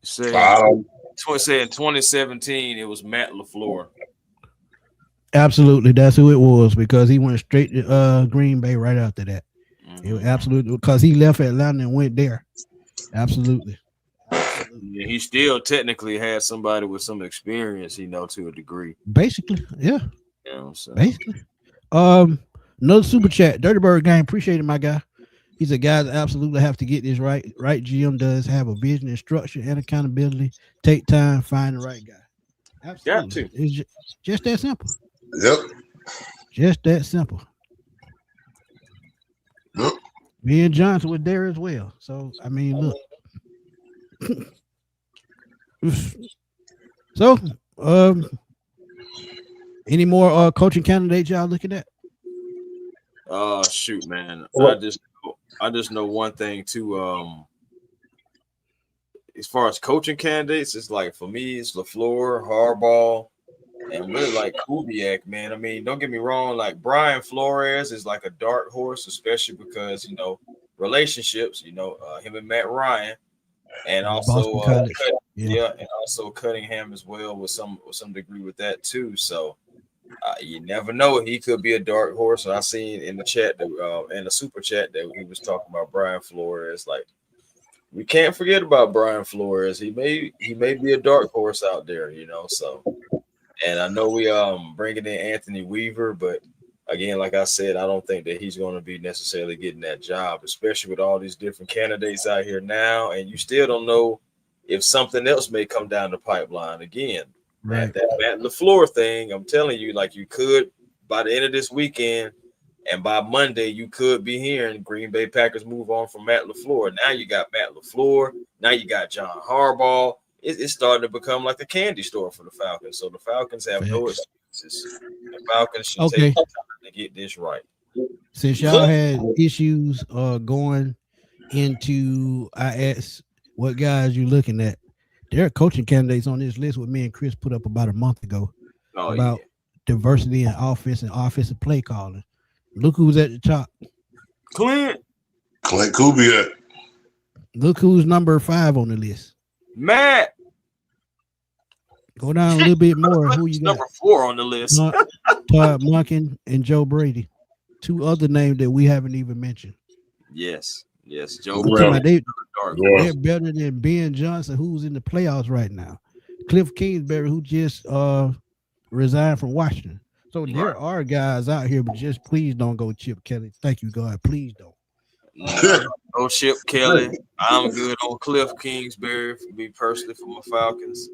Saying 2017, it was Matt LaFleur. Absolutely, that's who it was because he went straight to Green Bay right after that. It was absolutely because he left Atlanta and went there. Absolutely. Yeah, he still technically had somebody with some experience, to a degree. Basically, yeah. So. Basically. Another super chat, Dirty Bird Gang. Appreciate it, my guy. He said, guys, absolutely have to get this right. Right GM does have a vision and structure and accountability. Take time, find the right guy. Absolutely. Got to. It's just that simple. Yep. Just that simple. Yep. Me and Johnson were there as well. So, I mean, look. So, any more coaching candidates y'all looking at? Shoot, man. I just know one thing too. As far as coaching candidates, it's like for me, it's LaFleur, Harbaugh, and really like Kubiak, man. I mean, don't get me wrong, like Brian Flores is like a dark horse, especially because relationships, him and Matt Ryan, and also and also Cunningham as well with some degree with that too. So you never know, he could be a dark horse. And I seen in the chat in the super chat that he was talking about Brian Flores. Like, we can't forget about Brian Flores. He may be a dark horse out there, So, and I know we bringing in Anthony Weaver, but again, like I said, I don't think that he's going to be necessarily getting that job, especially with all these different candidates out here now. And you still don't know if something else may come down the pipeline again. Right. That Matt LaFleur thing, I'm telling you, like, you could by the end of this weekend and by Monday, you could be hearing Green Bay Packers move on from Matt LaFleur. Now you got Matt LaFleur. Now you got John Harbaugh. It's starting to become like a candy store for the Falcons. So the Falcons have no excuses. The Falcons should take time to get this right. Since y'all had issues going into, I asked what guys you looking at. There are coaching candidates on this list with me and Chris put up about a month ago about diversity in offense and offensive play calling. Look who's at the top. Clint Kubiak. Look who's number 5 on the list. Matt. Go down a little bit more. Who you got? Number 4 on the list. Todd Monken and Joe Brady. 2 other names that we haven't even mentioned. Yes. Joe Brady. They're They're better than Ben Johnson, who's in the playoffs right now. Cliff Kingsbury, who just resigned from Washington. So there are guys out here, but just please don't go Chip Kelly. Thank you, God. Please don't. No Chip Kelly. I'm good on Cliff Kingsbury for me personally for my Falcons.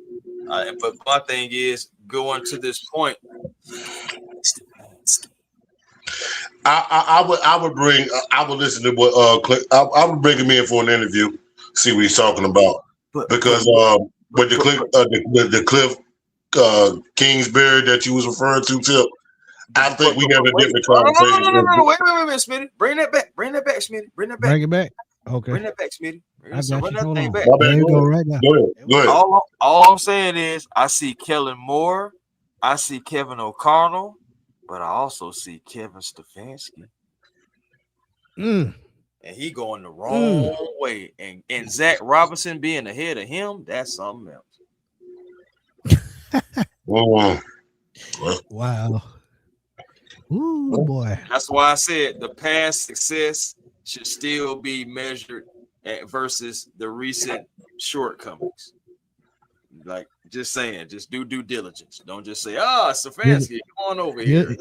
But my thing is going to this point. I would listen to what I would bring him in for an interview, see what he's talking about. Because with the Cliff Kingsbury that you was referring to, Tip, I think we have a different conversation. No, wait, Smitty. Bring that back, Smitty. Bring it back. Okay. Bring that back, Smitty. I got you. Hold on. Back. There you go right now. Go ahead. All I'm saying is I see Kellen Moore, I see Kevin O'Connell, but I also see Kevin Stefanski. And he going the wrong way. And Zach Robinson being ahead of him, that's something else. Wow. Ooh, boy. That's why I said the past success should still be measured versus the recent shortcomings. Like, just saying, just do due diligence. Don't just say, Stefanski, come on over here.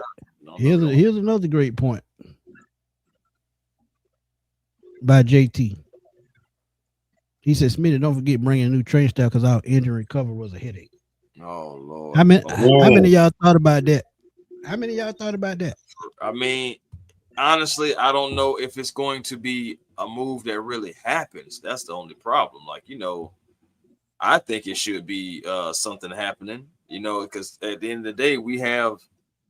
Here's another great point by JT. He said, Smitty, don't forget bringing a new training staff because our injury recovery was a headache. Oh, Lord. How many of y'all thought about that? I mean, honestly, I don't know if it's going to be a move that really happens. That's the only problem. Like, I think it should be something happening, because at the end of the day, we have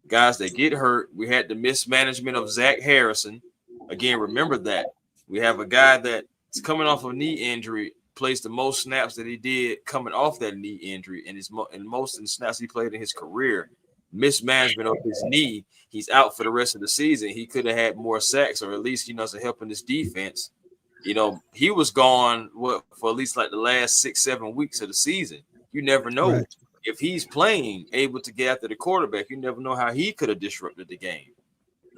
guys that get hurt. We had the mismanagement of Zach Harrison. Again, remember that. We have a guy that's coming off a knee injury, plays the most snaps that he did coming off that knee injury, and most of the snaps he played in his career. Mismanagement of his knee. He's out for the rest of the season. He could have had more sacks, or at least, to help in his defense. He was gone for at least like the last 6-7 weeks of the season. You never know if he's playing, able to get after the quarterback. You never know how he could have disrupted the game.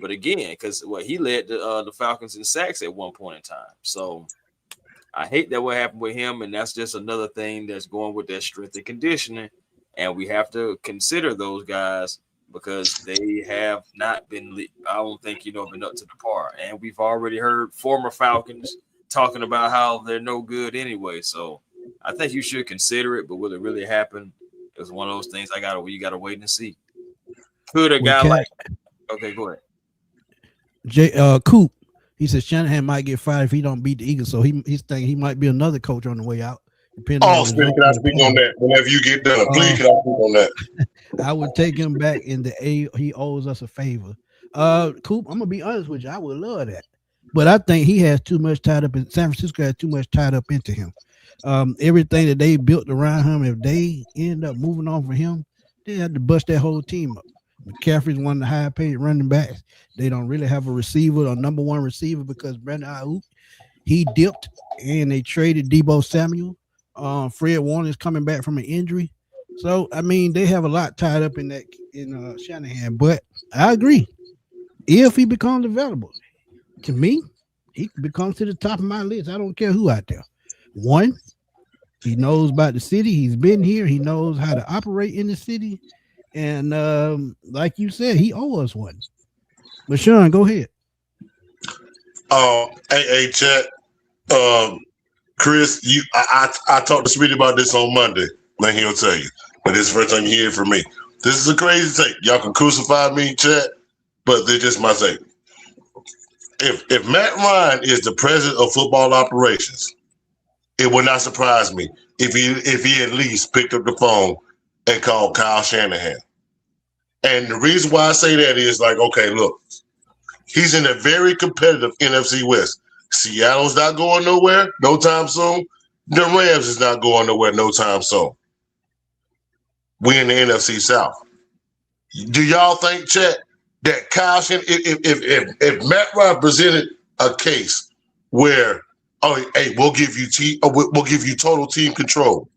But again, because he led the Falcons in sacks at one point in time. So I hate that what happened with him, and that's just another thing that's going with that strength and conditioning. And we have to consider those guys because they have not been, I don't think, been up to the par. And we've already heard former Falcons talking about how they're no good anyway. So I think you should consider it, but will it really happen? It's one of those things you got to wait and see. Could a guy okay, go ahead. Coop, he says Shanahan might get fired if he don't beat the Eagles. So he's thinking he might be another coach on the way out. Can I speak on that? Whenever you get done, please can I speak on that? I would take him back in the A. He owes us a favor. Coop, I'm gonna be honest with you. I would love that, but I think he has too much tied up in San Francisco. Has too much tied up into him. Everything that they built around him, if they end up moving on for him, they had to bust that whole team up. McCaffrey's one of the high paid running backs. They don't really have a receiver, a number one receiver, because Brandon Ayuk, he dipped, and they traded Deebo Samuel. Fred Warner is coming back from an injury. So, I mean, they have a lot tied up in Shanahan. But I agree. If he becomes available, to me, he becomes to the top of my list. I don't care who out there. One, he knows about the city. He's been here. He knows how to operate in the city. And like you said, he owes us one. But Sean, go ahead. Hey, Chet. Chris, I talked to Smitty about this on Monday, and he'll tell you. But this is the first time you hear it from me. This is a crazy take. Y'all can crucify me, Chet, but this is my take. If Matt Ryan is the president of football operations, it would not surprise me if he at least picked up the phone and called Kyle Shanahan. And the reason why I say that is okay, look, he's in a very competitive NFC West. Seattle's not going nowhere no time soon. The Rams is not going nowhere no time soon. We in the NFC South. Do y'all think, Chet, that Kyle Shanahan, if Matt Ryan presented a case where, oh, hey, we'll give you we'll give you total team control.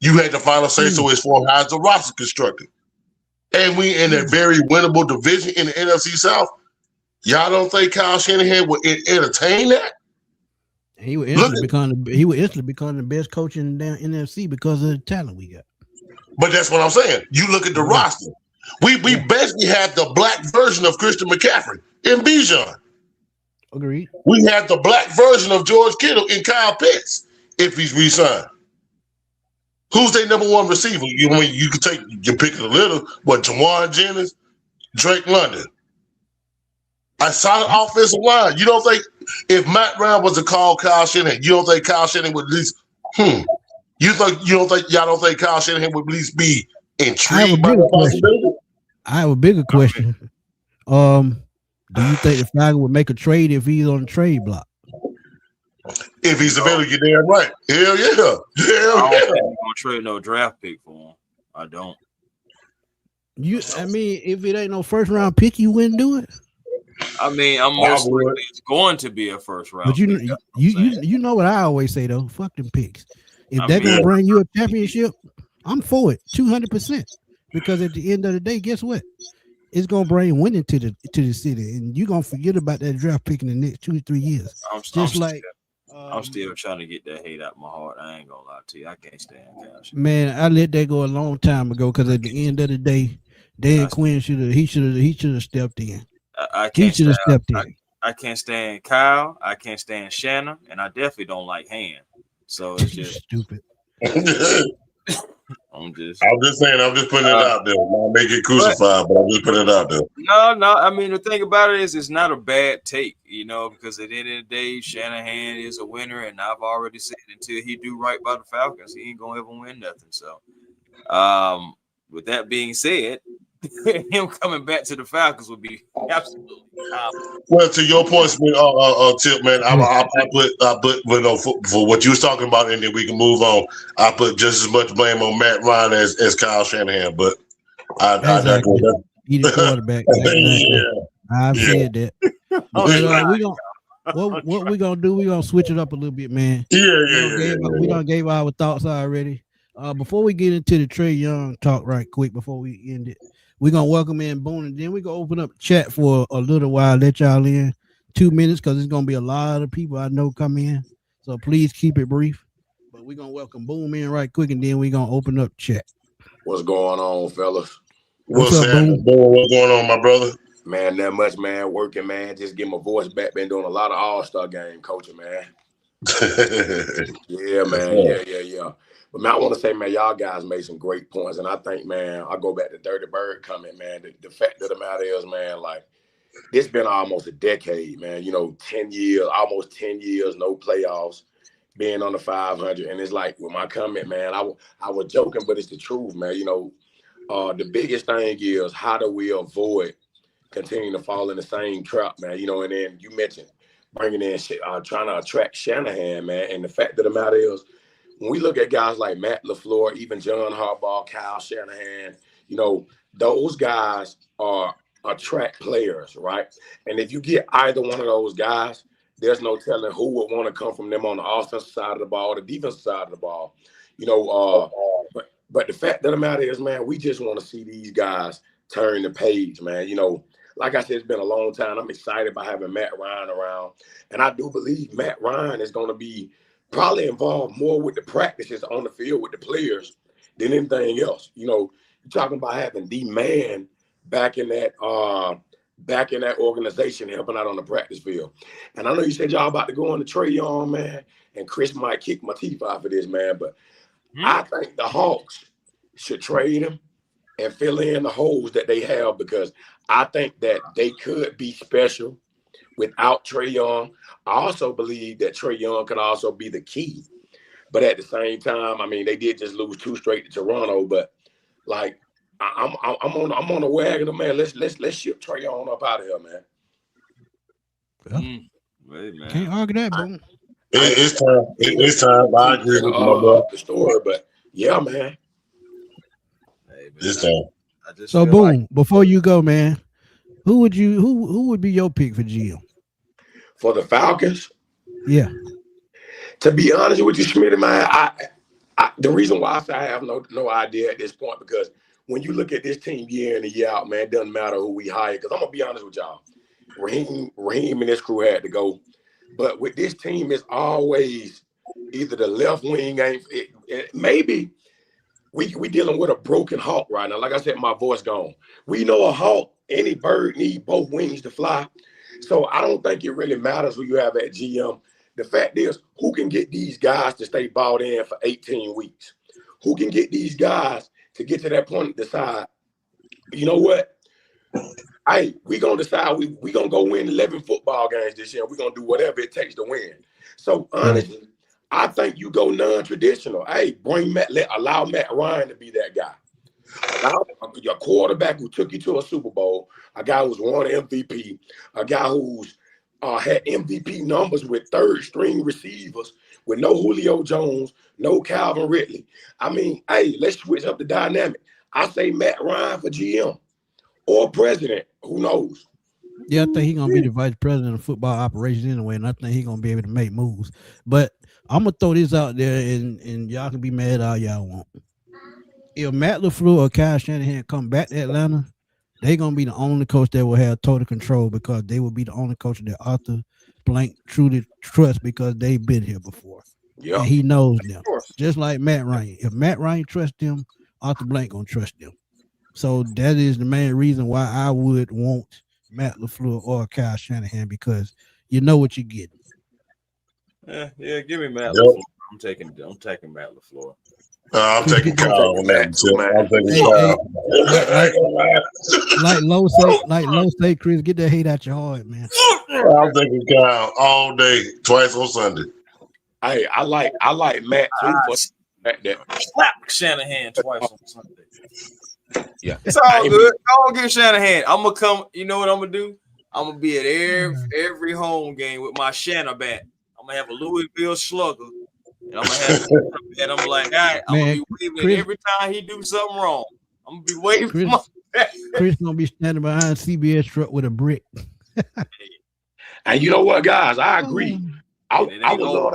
You had the final say so as far as the roster constructed. And we in a very winnable division in the NFC South. Y'all don't think Kyle Shanahan would entertain that? He would instantly become the best coach in the NFC because of the talent we got. But that's what I'm saying. You look at the roster. We basically have the black version of Christian McCaffrey in Bijan. Agreed. We have the black version of George Kittle in Kyle Pitts if he's re-signed. Who's their number one receiver? You can take your pick of the little, but Jawan Jennings, Drake London. A solid offensive line. You don't think if Matt Ryan was to call Kyle Shanahan, you don't think Kyle Shanahan would at least y'all don't think Kyle Shanahan would at least be intrigued by the possibility? I have a bigger question. Do you think the Falcons would make a trade if he's on the trade block? If he's available, you're damn right. Hell yeah. I don't think we're gonna trade no draft pick for him. I don't. I mean, if it ain't no first round pick, you wouldn't do it. I mean, I'm most likely it's going to be a first round. But you know what I always say though. Fuck them picks. If they're gonna bring you a championship, I'm for it 200%. Because at the end of the day, guess what? It's gonna bring winning to the city, and you're gonna forget about that draft pick in the next 2 or 3 years. I'm still trying to get that hate out my heart. I ain't gonna lie to you. I can't stand Cash. Man, I let that go a long time ago because at the end of the day, Dan Quinn should have stepped in. I can't stand Kyle. I can't stand Shanna, and I definitely don't like Han. So it's just stupid. I'm just putting it out there. I'm not making crucified, but I'm just putting it out there. No. I mean, the thing about it is, it's not a bad take, because at the end of the day, Shanahan is a winner, and I've already said until he do right by the Falcons, he ain't gonna ever win nothing. So, with that being said, him coming back to the Falcons would be absolutely well. To your point, Tip, man, I put for what you was talking about, and then we can move on. I put just as much blame on Matt Ryan as Kyle Shanahan, but exactly. He the quarterback. I've said that. What we gonna do? We gonna switch it up a little bit, man. We done gave our thoughts already. Before we get into the Trey Young talk, right quick, before we end it. We're going to welcome in Boone, and then we're going to open up chat for a little while, let y'all in 2 minutes, because there's going to be a lot of people I know come in. So please keep it brief. But we're going to welcome Boone in right quick, and then we're going to open up chat. What's going on, fellas? What's up, Boone? What's going on, my brother? Man, not much, man. Working, man. Just getting my voice back. Been doing a lot of all-star game coaching, man. Yeah, man. Yeah. But man, I want to say, man, y'all guys made some great points. And I think, man, I go back to Dirty Bird comment, man. The fact of the matter is, man, like, it's been almost a decade, man. 10 years, almost 10 years, no playoffs, being on the 500. And it's like, with my comment, man, I was joking, but it's the truth, man. The biggest thing is, how do we avoid continuing to fall in the same trap, man? And then you mentioned bringing in, trying to attract Shanahan, man. And the fact of the matter is, when we look at guys like Matt LaFleur, even John Harbaugh, Kyle Shanahan, those guys are attract players, right? And if you get either one of those guys, there's no telling who would want to come from them on the offensive side of the ball, the defensive side of the ball. But the fact of the matter is, man, we just want to see these guys turn the page, man. Like I said, it's been a long time. I'm excited by having Matt Ryan around. And I do believe Matt Ryan is going to be probably involved more with the practices on the field with the players than anything else. You're talking about having the man back in that organization helping out on the practice field. And I know you said y'all about to go on the Trae Young, man, and Chris might kick my teeth out for this, man, but I think the Hawks should trade him and fill in the holes that they have, because I think that they could be special without Trae Young. I also believe that Trae Young can also be the key. But at the same time, I mean, they did just lose 2 straight to Toronto. But like, I'm on the wagon, man. Let's ship Trae Young up out of here, man. Well, can't argue that, boom. It's time. It's time. I agree with the story, but yeah, man. It's time. So boom. Before you go, man, who would be your pick for GM? For the Falcons? Yeah. To be honest with you, Smitty, man, the reason why I say I have no idea at this point, because when you look at this team year in and year out, man, it doesn't matter who we hire. Because I'm going to be honest with y'all. Raheem and his crew had to go. But with this team, it's always either the left wing ain't maybe we dealing with a broken hawk right now. Like I said, my voice gone. We know a hawk, any bird need both wings to fly. So I don't think it really matters who you have at GM. The fact is, who can get these guys to stay bought in for 18 weeks? Who can get these guys to get to that point and decide, you know what? Hey, we're going to decide we're going to go win 11 football games this year. We're going to do whatever it takes to win. So, honestly, I think you go non-traditional. Hey, allow Matt Ryan to be that guy. Allow your quarterback who took you to a Super Bowl, a guy who's won MVP, a guy who's had MVP numbers with third-string receivers, with no Julio Jones, no Calvin Ridley. I mean, hey, let's switch up the dynamic. I say Matt Ryan for GM or president. Who knows? Yeah, I think he's gonna be the vice president of football operations anyway, and I think he's gonna be able to make moves. But I'm gonna throw this out there, and y'all can be mad all y'all want. If Matt LaFleur or Kyle Shanahan come back to Atlanta, they're gonna be the only coach that will have total control, because they will be the only coach that Arthur Blank truly trusts, because they've been here before. Yeah, and he knows them. Just like Matt Ryan. If Matt Ryan trusts them, Arthur Blank gonna trust them. So that is the main reason why I would want Matt LaFleur or Kyle Shanahan, because you know what you're getting. Yeah, give me Matt LaFleur. I'm taking Matt LaFleur. I'm taking Kyle on that too. I'm taking Kyle. Like low say, Chris, get that hate out your heart, man. I'm taking Kyle all day, twice on Sunday. Hey, I like Matt too. Slap Shanahan twice on Sunday. Yeah, it's all good. Don't give Shanahan. I'm gonna come. You know what I'm gonna do? I'm gonna be at every home game with my Shanna bat. I'm gonna have a Louisville Slugger, and I'm gonna have. And I'm like, all right, I'm gonna be waving every time he do something wrong. I'm gonna be waving. Chris gonna be standing behind CBS truck with a brick. And you know what, guys? I agree. I would love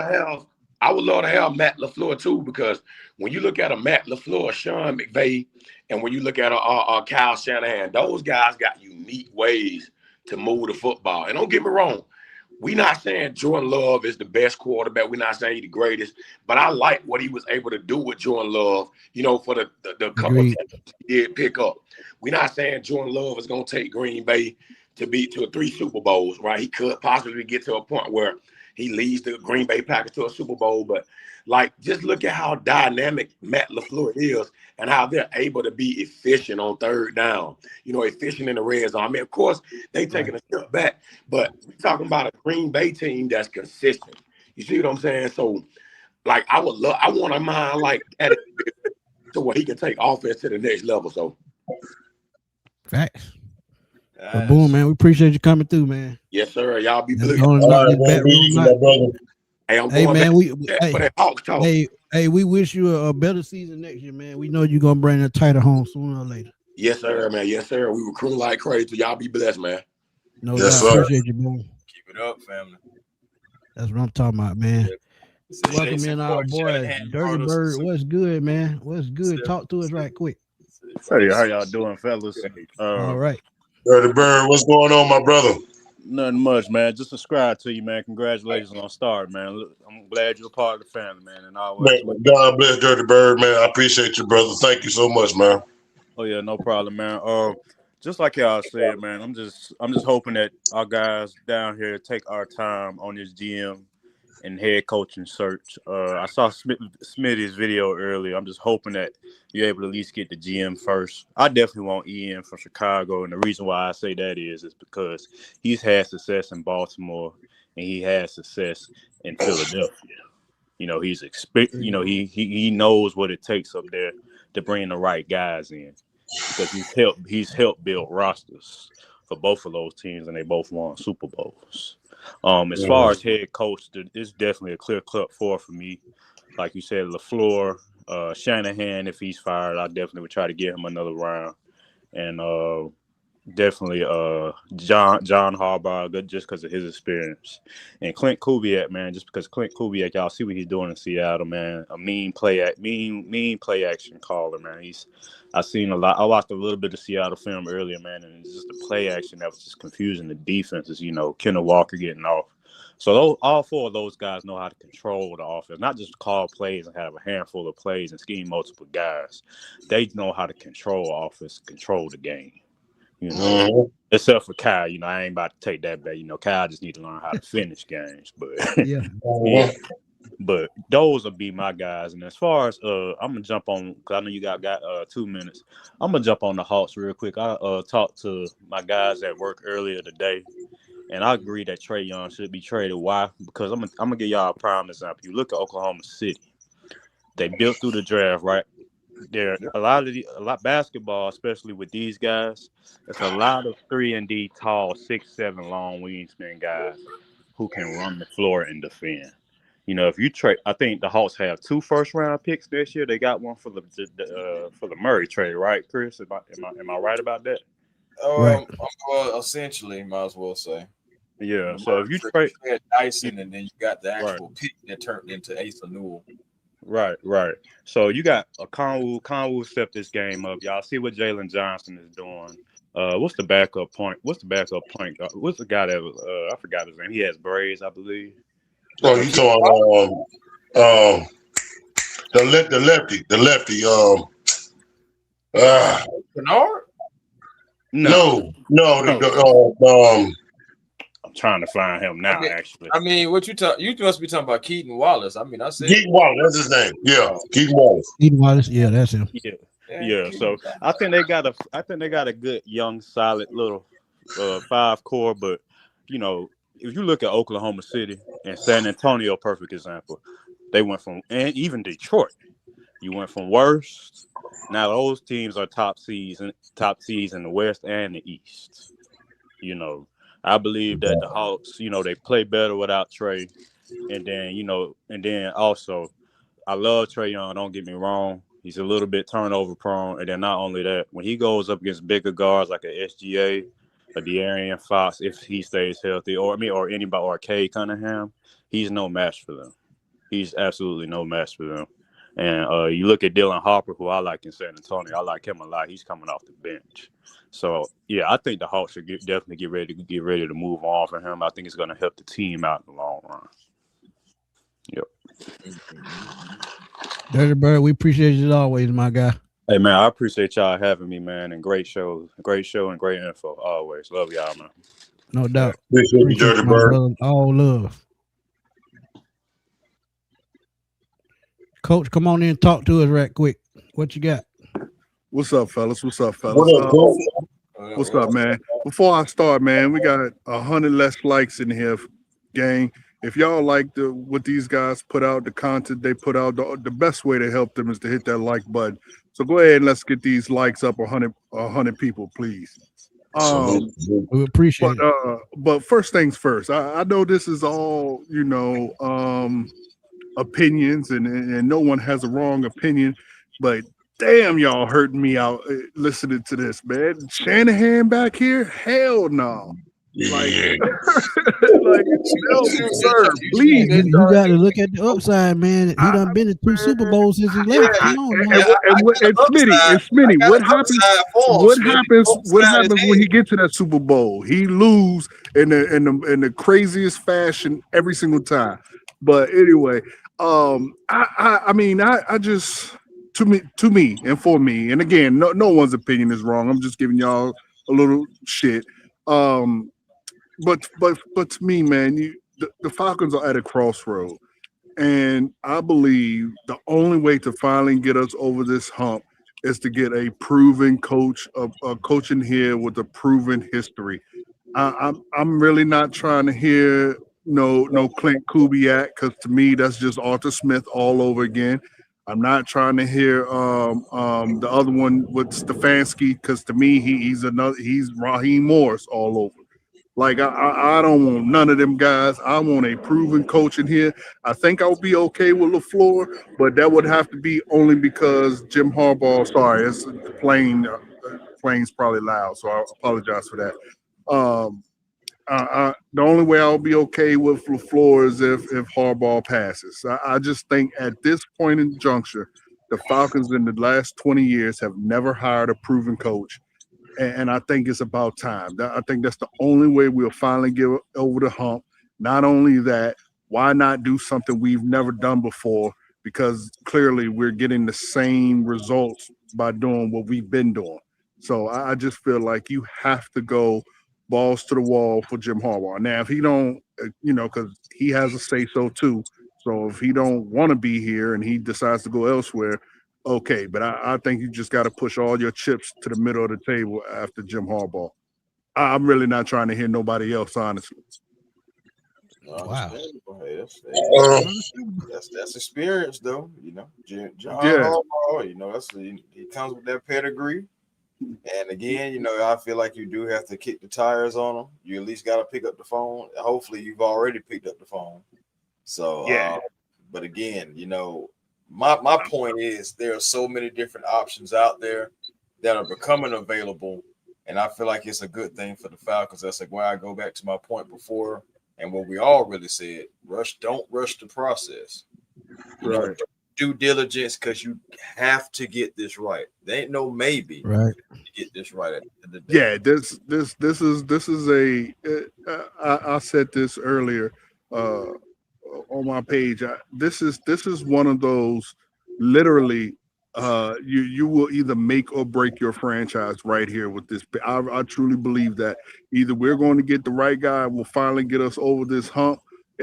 to have Matt LaFleur too, because when you look at a Matt LaFleur, Sean McVay, and when you look at a Kyle Shanahan, those guys got unique ways to move the football. And don't get me wrong, we're not saying Jordan Love is the best quarterback. We're not saying he's the greatest, but I like what he was able to do with Jordan Love, you know, for the couple of times he did pick up. We're not saying Jordan Love is going to take Green Bay to 3 Super Bowls, right? He could possibly get to a point where he leads the Green Bay Packers to a Super Bowl, but like, just look at how dynamic Matt LaFleur is and how they're able to be efficient on third down, you know, efficient in the red zone. I mean, of course, they taking a step back, but we're talking about a Green Bay team that's consistent. You see what I'm saying? So, like, I want a mind like that to where he can take offense to the next level. So, facts. But boom, man, we appreciate you coming through, man. Yes, sir. Y'all be blessed. Hey, man, we wish you a better season next year, man. We know you're gonna bring a title home sooner or later. Yes, sir, man. Yes, sir. We recruit like crazy. Y'all be blessed, man. No, yes, sir. Appreciate you, boom. Keep it up, family. That's what I'm talking about, man. Welcome in our boy, Dirty Bird. What's good, man? What's good? Talk to us right quick. Hey, how y'all doing, fellas? All right. Dirty Bird, what's going on, my brother? Nothing much, man. Just subscribe to you, man. Congratulations on start, man. I'm glad you're a part of the family, man. And God bless Dirty Bird, man. I appreciate you, brother. Thank you so much, man. Oh yeah, no problem, man. Just like y'all said, man. I'm just hoping that our guys down here take our time on this GM and head coaching search. I saw Smitty's video earlier. I'm just hoping that you're able to at least get the GM first. I definitely want Ian from Chicago, and the reason why I say that is because he's had success in Baltimore and he has success in Philadelphia. You know, he knows what it takes up there to bring the right guys in, because he's helped build rosters for both of those teams, and they both won Super Bowls. As far as head coach, it's definitely a clear-cut 4 for me. Like you said, LaFleur, Shanahan, if he's fired, I definitely would try to get him another round. And Definitely John Harbaugh, good just because of his experience. And Clint Kubiak, man, just because Clint Kubiak, y'all see what he's doing in Seattle, man. A mean play action caller, man. I've seen a lot. I watched a little bit of Seattle film earlier, man, and it's just the play action that was just confusing the defenses, Kenneth Walker getting off. So all four of those guys know how to control the offense, not just call plays and have a handful of plays and scheme multiple guys. They know how to control offense, control the game. Except for Kyle, I ain't about to take that back. Kyle just need to learn how to finish games. But yeah. But those will be my guys. And as far as I'm gonna jump on, because I know you got 2 minutes. I'm gonna jump on the Hawks real quick. I talked to my guys at work earlier today, and I agree that Trey Young should be traded. Why? Because I'm gonna give y'all a prime example. You look at Oklahoma City. They built through the draft, right? There a lot basketball, especially with these guys. It's a lot of 3-and-D tall, 6'7" long wingspan guys who can run the floor and defend. If you trade, I think the Hawks have 2 first-round picks this year. They got one for the Murray trade, right, Chris? Am I right about that? Right. Well, essentially, might as well say. Yeah. So if you trade Dyson, and then you got the actual pick that turned into Asa Newell. Right. So you got a Conwoo step this game up. Y'all see what Jalen Johnson is doing. What's the backup point? What's the guy that was? I forgot his name. He has braids, I believe. Oh, you talking the lefty. Bernard? No. I'm trying to find him now. Actually, I mean, what you must be talking about Keaton Wallace. I mean, I said Keaton Wallace. That's his name. Yeah, Keaton Wallace. Keaton Wallace. Yeah, that's him. Yeah. So I think they got a good young, solid little 5 core. But if you look at Oklahoma City and San Antonio, perfect example, they went from, and even Detroit, you went from worst. Now those teams are top seeds in the West and the East. I believe that the Hawks, they play better without Trae, and then also, I love Trey Young. Don't get me wrong; he's a little bit turnover prone, and then not only that, when he goes up against bigger guards like a SGA, a De'Aaron Fox, if he stays healthy, or anybody, or Cade Cunningham, he's no match for them. He's absolutely no match for them. And you look at Dylan Harper, who I like in San Antonio. I like him a lot. He's coming off the bench. So, yeah, I think the Hawks should definitely get ready to move on for him. I think it's going to help the team out in the long run. Yep. Dirty Bird, we appreciate you as always, my guy. Hey, man, I appreciate y'all having me, man, and great show and great info. Always. Love y'all, man. No doubt. Appreciate you, Dirty Bird. Brother. All love. Coach, come on in and talk to us right quick. What you got? What's up, fellas? What up, Coach? What's up, man? Before I start, man, we got 100 less likes in here, gang. If y'all like what these guys put out, the content they put out, the best way to help them is to hit that like button. So go ahead and let's get these likes up 100 people, please. We appreciate it. But first things first, I know this is all, opinions, and no one has a wrong opinion, but damn, y'all hurting me out listening to this, man. Shanahan back here? Hell no. Like, no, sir, please. You got to look at the upside, man. He done been to 2 Super Bowls since he left. Come on, man. And Smitty, what happens when he gets to that Super Bowl? He lose in the craziest fashion every single time. But anyway, I just, to me and for me, and again, no one's opinion is wrong. I'm just giving y'all a little shit. But to me, man, the Falcons are at a crossroad, and I believe the only way to finally get us over this hump is to get a proven coach, a coach in here with a proven history. I'm really not trying to hear no Clint Kubiak, because to me that's just Arthur Smith all over again. I'm not trying to hear the other one with Stefanski, because to me he's Raheem Morris all over. Like I don't want none of them guys. I want a proven coach in here. I think I'll be okay with LaFleur, but that would have to be only because Jim Harbaugh. Sorry, it's plain plane's probably loud, so I apologize for that. The only way I'll be okay with LaFleur is if Harbaugh passes. I just think at this point in juncture, the Falcons in the last 20 years have never hired a proven coach. And I think it's about time. I think that's the only way we'll finally get over the hump. Not only that, why not do something we've never done before? Because clearly we're getting the same results by doing what we've been doing. So I just feel like you have to go balls to the wall for Jim Harbaugh. Now, if he don't, because he has a say-so too. So if he don't want to be here and he decides to go elsewhere, okay. But I think you just got to push all your chips to the middle of the table after Jim Harbaugh. I'm really not trying to hear nobody else, honestly. Wow. Hey, that's experience, though. John Harbaugh. He comes with that pedigree. And again, I feel like you do have to kick the tires on him. You at least got to pick up the phone. Hopefully, you've already picked up the phone. So, but again, my point is there are so many different options out there that are becoming available, and I feel like it's a good thing for the Falcons. That's like why I go back to my point before. And what we all really said, don't rush the process. Right. Due diligence, because you have to get this right. There ain't no maybe. Right. To get this right at the end of the Yeah, day. this is I said this earlier on my page. This is one of those literally you will either make or break your franchise right here with this. I truly believe that either we're going to get the right guy, will finally get us over this hump.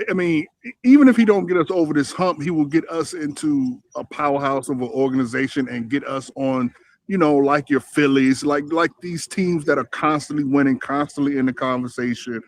I mean, even if he don't get us over this hump, he will get us into a powerhouse of an organization and get us on, like your Phillies, like these teams that are constantly winning, constantly in the conversation.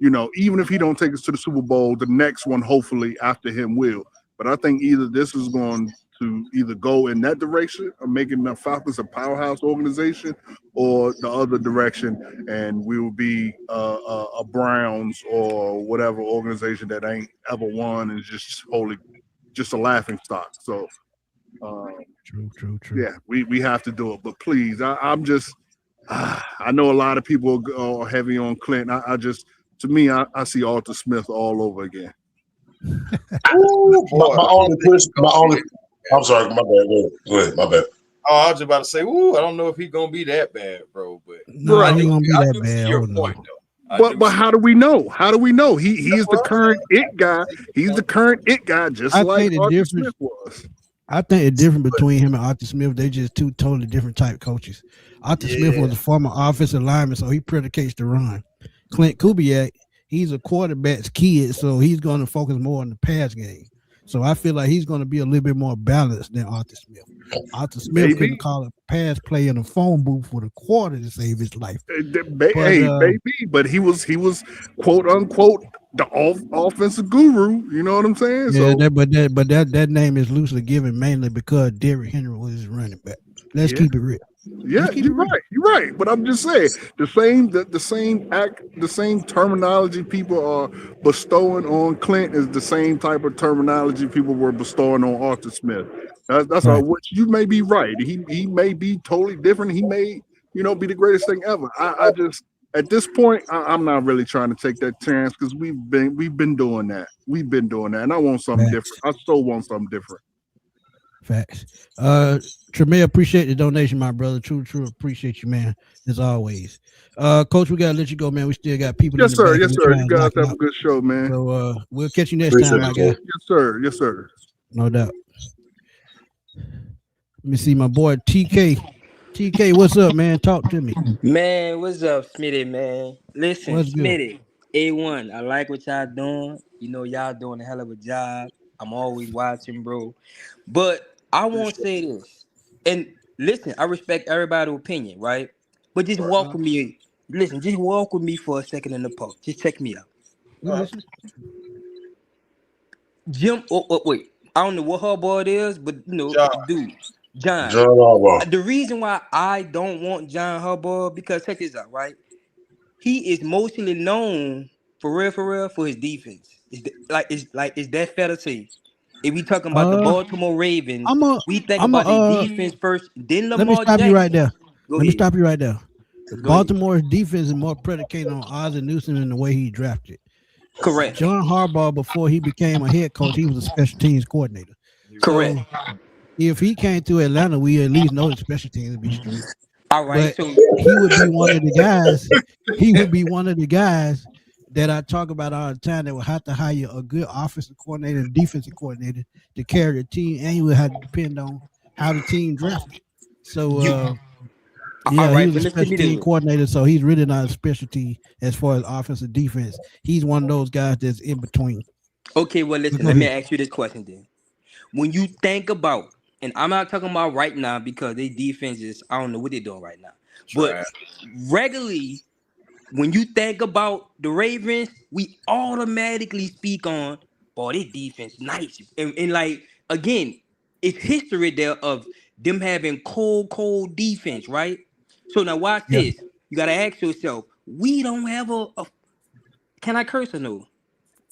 Even if he don't take us to the Super Bowl, the next one, hopefully after him will. But I think either this is going to either go in that direction of making the Falcons a powerhouse organization, or the other direction, and we will be a Browns or whatever organization that ain't ever won and is just a laughing stock. So, True. yeah, we have to do it. But please, I'm just I know a lot of people are heavy on Clint. To me, I see Arthur Smith all over again. I'm sorry, my bad. Go ahead, my bad. Oh, I was just about to say, I don't know if he's gonna be that bad, bro. But no, right. he won't be that bad. Your point, though. But how do we know? How do we know? He is the current it guy. He's the current it guy, just like Arthur Smith was. I think the difference between him and Arthur Smith, they just two totally different type coaches. Arthur Smith was a former offensive lineman, so he predicates the run. Clint Kubiak, he's a quarterback's kid, so he's going to focus more on the pass game. So I feel like he's going to be a little bit more balanced than Arthur Smith. Arthur Smith couldn't call a pass play in a phone booth with a quarter to save his life. But he was quote unquote the offensive guru. You know what I'm saying? Yeah, that name is loosely given mainly because Derrick Henry was his running back. Let's keep it real. Yeah, you're right. But I'm just saying the same terminology people are bestowing on Clint is the same type of terminology people were bestowing on Arthur Smith. That's right. Which you may be right. He may be totally different. He may, be the greatest thing ever. I just at this point, I'm not really trying to take that chance because we've been doing that. And I want something different. I still want something different. Facts. Tremay, appreciate the donation, my brother. True, appreciate you, man, as always. Coach, we gotta let you go, man. We still got people. Yes, sir. You guys have a good show, man. So we'll catch you next time, my guy. Yes, sir. No doubt. Let me see my boy TK. TK, what's up, man? Talk to me. Man, what's up, Smitty, man? Listen, Smitty, A1, I like what y'all doing. Y'all doing a hell of a job. I'm always watching, bro. But I won't say this. And listen, I respect everybody's opinion, right? But just walk with me. Listen, just walk with me for a second in the park. Just check me out. Jim, wait. I don't know what Harbaugh it is, but dude, John Harbaugh. The reason why I don't want John Harbaugh, because check this out, right? He is mostly known for real for his defense. Is that fair to say? If we talking about the Baltimore Ravens, we think about the defense first, then Lamar Jackson. Let me stop you right there. Let me stop you right there. Go Baltimore's defense is more predicated on Ozzie Newsome and the way he drafted. Correct. John Harbaugh, before he became a head coach, he was a special teams coordinator. Correct. So if he came to Atlanta, we at least know the special teams would be straight. All right. But So he would be one of the guys. He would be one of the guys that I talk about all the time that would have to hire a good offensive coordinator and defensive coordinator to carry the team, and you would have to depend on how the team drafted. So yeah, right, he was a special team coordinator, so he's really not a specialty as far as offensive defense. He's one of those guys that's in between. Okay, well, listen, let me ask you this question then. When you think about, and I'm not talking about right now because their defense is, I don't know what they're doing right now. But regularly, when you think about the Ravens, we automatically speak on, boy, their defense nice. And like, again, it's history there of them having cold defense, right? So now watch this. You got to ask yourself, we don't have a can I curse or no?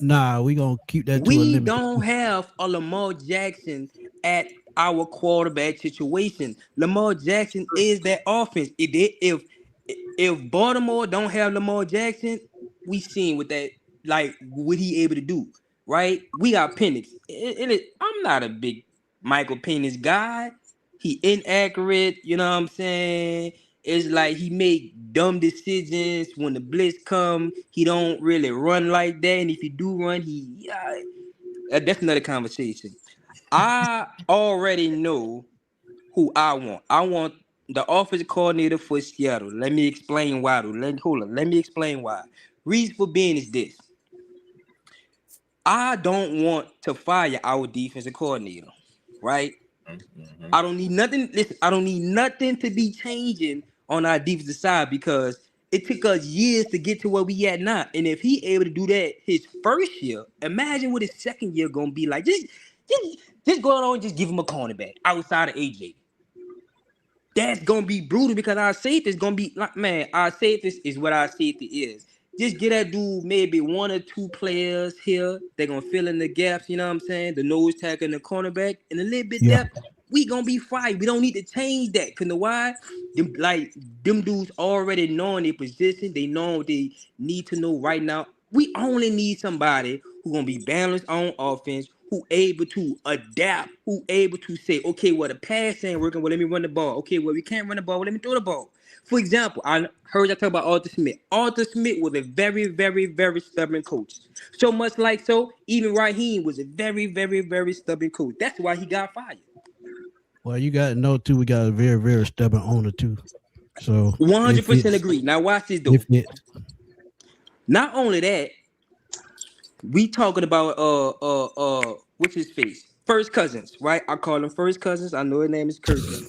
Nah, we gonna keep that to a We limit. don't have a Lamar Jackson at our quarterback situation. Lamar Jackson is that offense. If Baltimore don't have Lamar Jackson, we seen what that like what he able to do, right? We got Penix. I'm not a big Michael Penix guy. He inaccurate, you know what I'm saying? It's like he make dumb decisions when the blitz come. He don't really run like that, and if he do run, that's another conversation. I already know who I want. I want the offensive coordinator for Seattle. Let me explain why. Let me explain why. Reason for being is this. I don't want to fire our defensive coordinator, right? Mm-hmm. I don't need nothing. Listen, I don't need nothing to be changing on our defensive side because it took us years to get to where we at now. And if he able to do that his first year, imagine what his second year gonna be like. Just go on and just give him a cornerback outside of AJ. That's gonna be brutal because our safety is gonna be like, man, our safety is what our safety is. Just get that dude maybe one or two players here. They're gonna fill in the gaps, you know what I'm saying? The nose tackle and the cornerback and a little bit depth. We gonna be fine. We don't need to change that. Cause the why? Them dudes already knowing their position. They know what they need to know right now. We only need somebody who gonna be balanced on offense, who able to adapt, who able to say, okay, well, the pass ain't working, well, let me run the ball. Okay, well, we can't run the ball, well, let me throw the ball. For example, I heard y'all talk about Arthur Smith. Arthur Smith was a very, very, very stubborn coach. So much like so, even Raheem was a very, very, very stubborn coach. That's why he got fired. Well, you got to know, too, we got a very, very stubborn owner, too. So 100% agree. Now, watch this, though. Not only that, we talking about what's his face? First Cousins, right? I call him First Cousins. I know his name is Kirsten.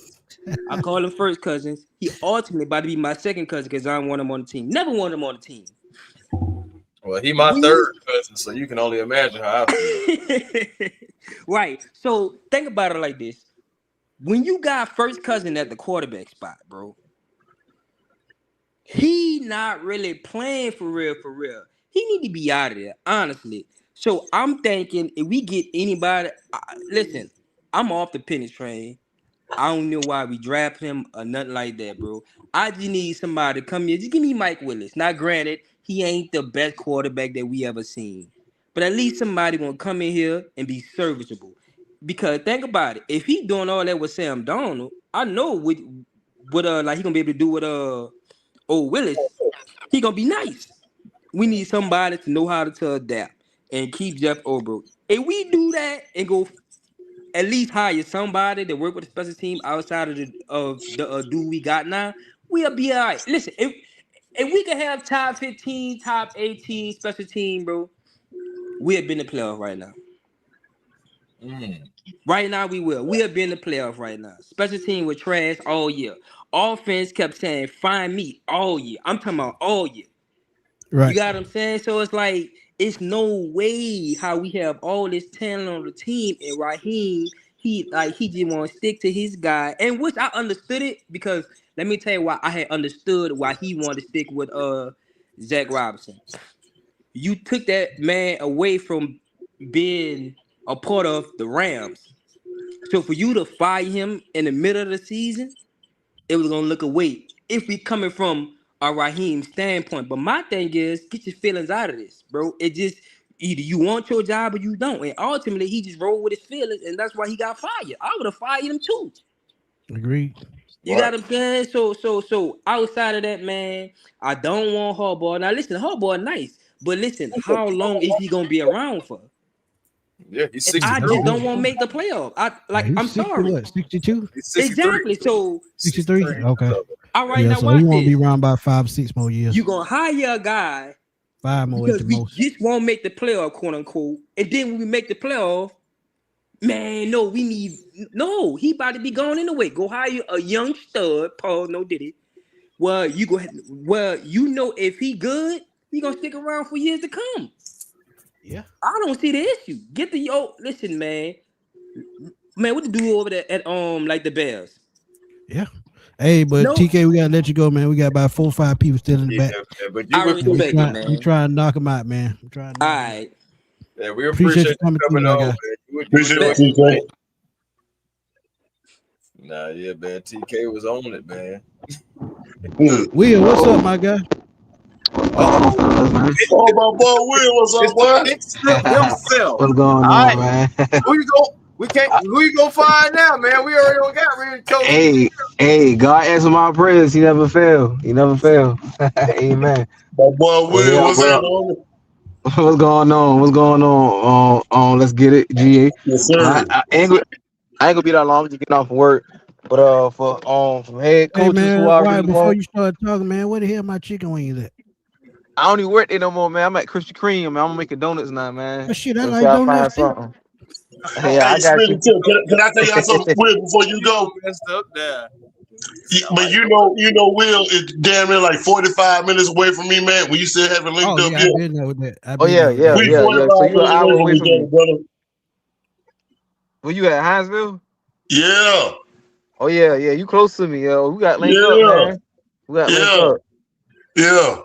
I call him First Cousins. He ultimately about to be my second cousin because I don't want him on the team. Never want him on the team. Well, he my third cousin, so you can only imagine how I feel. Right. So think about it like this. When you got First Cousin at the quarterback spot, bro, he not really playing for real, for real. He need to be out of there, honestly. So I'm thinking if we get anybody, listen, I'm off the Penix train. I don't know why we draft him or nothing like that, bro. I just need somebody to come here. Just give me Mike Willis. Now, granted, he ain't the best quarterback that we ever seen. But at least somebody gonna come in here and be serviceable. Because think about it. If he doing all that with Sam Darnold, I know what like he gonna be able to do with old Willis. He gonna be nice. We need somebody to know how to adapt and keep Jeff Obro. If we do that and go at least hire somebody that work with the special team outside of the dude we got now, we'll be all right. Listen, if we could have top 15, top 18 special team, bro, we'll be in the playoff right now. Right now, we will. We'll be in the playoff right now. Special team was trash all year. Offense kept saying, find me all year. I'm talking about all year. Right. You got what I'm saying? So it's like, it's no way how we have all this talent on the team and Raheem, he just want to stick to his guy. And which I understood it because let me tell you why I had understood why he wanted to stick with Zach Robinson. You took that man away from being a part of the Rams. So for you to fire him in the middle of the season, it was gonna look away if we coming from a Raheem standpoint. But my thing is, get your feelings out of this, bro. It just either you want your job or you don't. And ultimately, he just rolled with his feelings, and that's why he got fired. I would have fired him too. Agreed. You got what I'm saying? So outside of that, man, I don't want Harbaugh. Now listen, Harbaugh nice, but listen, how long is he gonna be around for? Yeah, he's And I 63. just don't want to make the playoff. I'm 60, sorry. what, 62? He's 63. Exactly. So 63? Okay. all right, Yeah, now so watch he won't this. be around by 5-6 more years. You gonna hire a guy 5 more because at the we most. just won't make the playoff, quote unquote. And then when we make the playoff, man, no, he about to be gone anyway. Go hire a young stud, Paul. No, did it? Well, if he good, he gonna stick around for years to come. Yeah, I don't see the issue. Listen, man, what to do over there at like the Bears? Yeah. Hey, but TK, we gotta let you go, man. We got about 4 or 5 people still in the back. But I respect it, man. We try and knock them out, man. All right. Yeah, we appreciate you coming on, man. Appreciate it, TK. Nah, yeah, man. TK was on it, man. Will, what's up, my guy? Oh, my boy, Will, what's up, boy? Himself. What's going on, man? Who you gonna find now, man? We already got rid of Coach. Hey, God answer my prayers. He never fail. Amen. My boy, Will, what's up, man? What's going on? Let's get it, GA. Yes, sir. I ain't gonna be that long. Just getting off of work. But from head coaches man, who already before you start talking, man, where the hell my chicken wings at? I don't even work there no more, man. I'm at Krispy Kreme, man. I'm gonna make donuts now, man. Oh, shit, I like donuts. Yeah, hey, I got you. Can I tell y'all something, Will, before you go? But you know, Will is damn near like 45 minutes away from me, man. We still haven't linked up yet. I've been there with that. Yeah. We 45 So you an hour away from me, brother. Were you at Hinesville? Yeah. Oh yeah. You close to me, yo. We got linked up, man. Linked up. Yeah.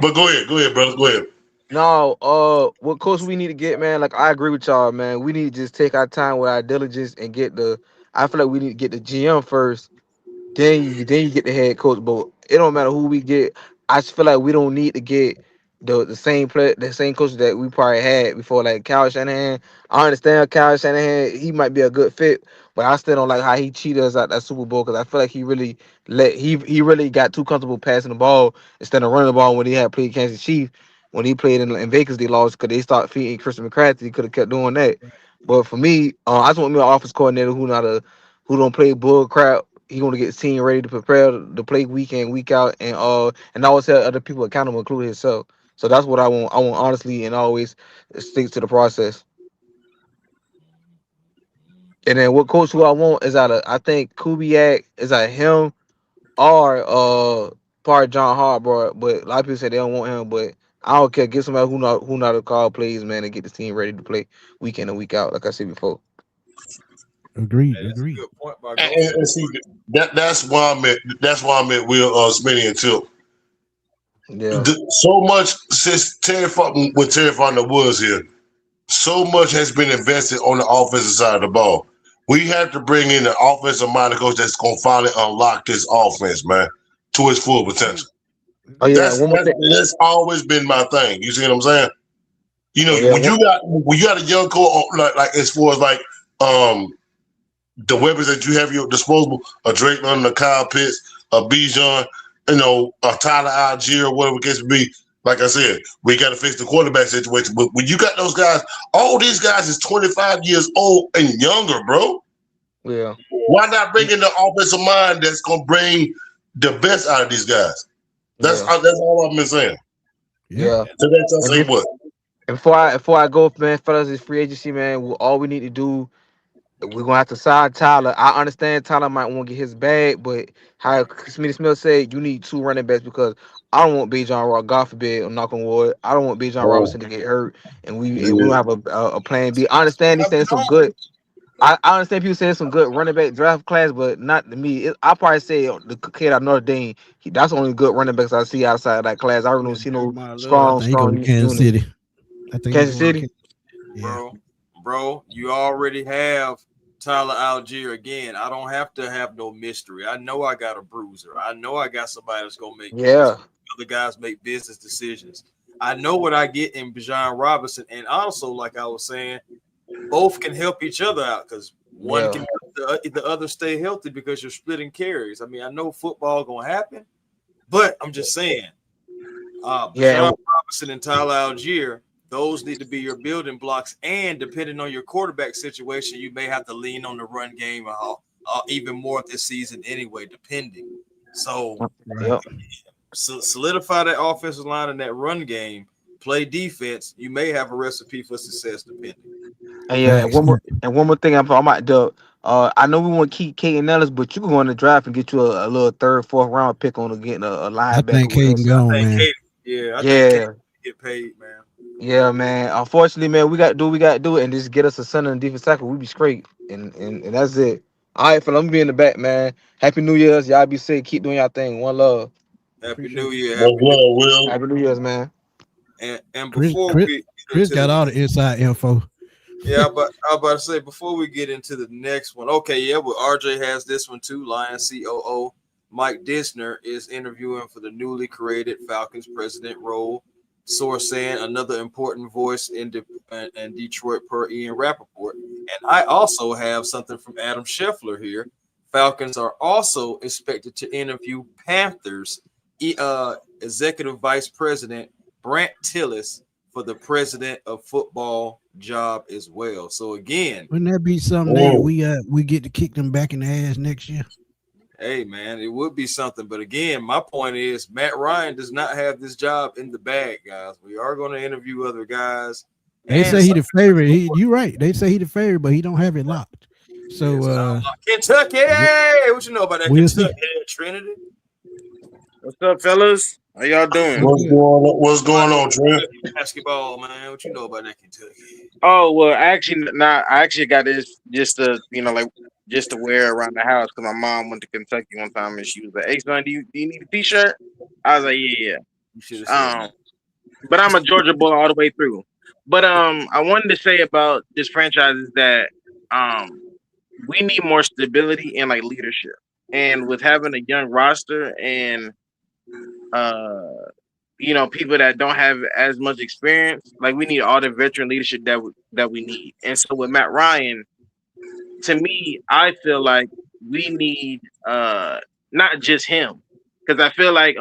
But go ahead, brother. Go ahead. No, what coach we need to get, man? Like I agree with y'all, man. We need to just take our time with our diligence and I feel like we need to get the GM first. Then you get the head coach, but it don't matter who we get. I just feel like we don't need to get the same coach that we probably had before, like Kyle Shanahan. I understand Kyle Shanahan; he might be a good fit, but I still don't like how he cheated us out that Super Bowl because I feel like he really really got too comfortable passing the ball instead of running the ball when he had played Kansas Chiefs. When he played in Vegas, they lost because they started feeding Christian McCaffrey. He could have kept doing that. But for me, I just want me an offense coordinator who don't play bull crap. He want to get his team ready to prepare to play week in, week out, and always have other people accountable, including himself. So that's what I want. I want honestly and always stick to the process. And then what coach who I want is I think Kubiak is him or part John Harbaugh. But a lot of people say they don't want him, but I don't care. Get somebody who know to call plays, man, and get the team ready to play week in and week out, like I said before. Agreed. And see, that's why I met Will Smitty and Tip. Yeah. So much since Terry Fontenot was here, so much has been invested on the offensive side of the ball. We have to bring in an offensive-minded coach that's going to finally unlock this offense, man, to its full potential. Oh yeah, that's always been my thing. You see what I'm saying? You know, when you got a young coach, like as far as like the weapons that you have at your disposal, a Drake London, a Kyle Pitts, a Bijan, a Tyler Algier, whatever the case may be. Like I said, we got to fix the quarterback situation. But when you got those guys, all these guys is 25 years old and younger, bro. Yeah. Why not bring in the offensive mind that's going to bring the best out of these guys? That's all I've been saying. Yeah. So that's say what. And before I go, man, fellas, it's free agency, man. All we need to do, we're gonna have to sign Tyler. I understand Tyler might want to get his bag, but how Smitty Smith said, you need 2 running backs because I don't want Bijan Ross, God forbid, I'm knock on wood. I don't want Bijan Robinson to get hurt, and we don't have a plan B. I understand he's saying some good. I understand people saying some good running back draft class, but not to me. I probably say the kid out of Notre Dame. That's the only good running backs I see outside of that class. I really don't see no strong Kansas City. Kansas City. Bro, you already have Tyler Algier again. I don't have to have no mystery. I know I got a bruiser. I know I got somebody that's gonna make other guys make business decisions. I know what I get in Bijan Robinson, and also, like I was saying, both can help each other out because one can help the other stay healthy because you're splitting carries. I mean, I know football gonna happen, but I'm just saying, Bijan Robinson and Tyler Algier, those need to be your building blocks. And depending on your quarterback situation, you may have to lean on the run game even more this season anyway, depending. So, solidify that offensive line and that run game, play defense. You may have a recipe for success depending. And one more thing, I might do. I know we want to keep Caden Ellis, but you can go in the draft and get you a little third, fourth round pick on getting a linebacker. I think Caden gone, man. I think Caden get paid, man. Yeah, man. Unfortunately, man, we got to do what we got to do and just get us a center and defense tackle. We be straight, and that's it. All right, fellas, I'm be in the back, man. Happy New Year's. Y'all be safe. Keep doing y'all thing. One love. Happy New Year. Happy New Year's, man. And before Chris got all the inside info. Yeah, but I was about to say before we get into the next one. Okay, yeah, well, RJ has this one too. Lions COO Mike Disner is interviewing for the newly created Falcons president role. Source saying another important voice in Detroit per Ian Rappaport. And I also have something from Adam Scheffler here. Falcons are also expected to interview Panthers executive vice president Brant Tillis for the president of football job as well. So again, wouldn't that be something we get to kick them back in the ass next year? Hey, man, it would be something. But again, my point is Matt Ryan does not have this job in the bag, guys. We are going to interview other guys. They say he the favorite. You're right. They say he the favorite, but he don't have it locked. So Kentucky, what you know about that Kentucky Trinity? What's up, fellas? How y'all doing? What's going on, Trey? Basketball, man. What you know about that Kentucky? Oh well, I actually got this just to just to wear around the house because my mom went to Kentucky one time and she was like, "Hey son, do you need a t-shirt?" I was like, "Yeah." But I'm a Georgia boy all the way through. But I wanted to say about this franchise is that we need more stability and like leadership. And with having a young roster and people that don't have as much experience, like we need all the veteran leadership that we need. And so with Matt Ryan, to me, I feel like we need not just him, because I feel like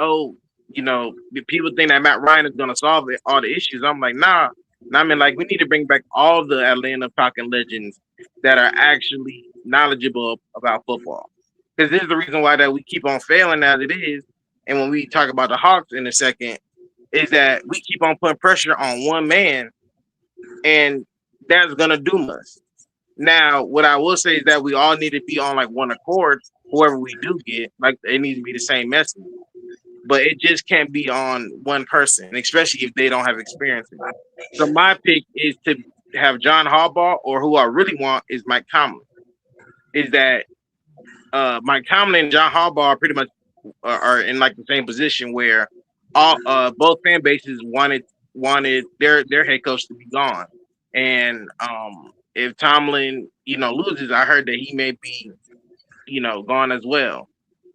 people think that Matt Ryan is going to solve all the issues. I'm like, nah. I mean, like we need to bring back all the Atlanta Falcons legends that are actually knowledgeable about football. Because this is the reason why that we keep on failing as it is. And when we talk about the Hawks in a second, is that we keep on putting pressure on one man, and that's gonna doom us. Now, what I will say is that we all need to be on like one accord. Whoever we do get, like it needs to be the same message, but it just can't be on one person, especially if they don't have experience in it. So my pick is to have John Harbaugh, or who I really want is Mike Tomlin. Is that Mike Tomlin and John Harbaugh pretty much are in like the same position where all both fan bases wanted their head coach to be gone, and if Tomlin loses, I heard that he may be gone as well.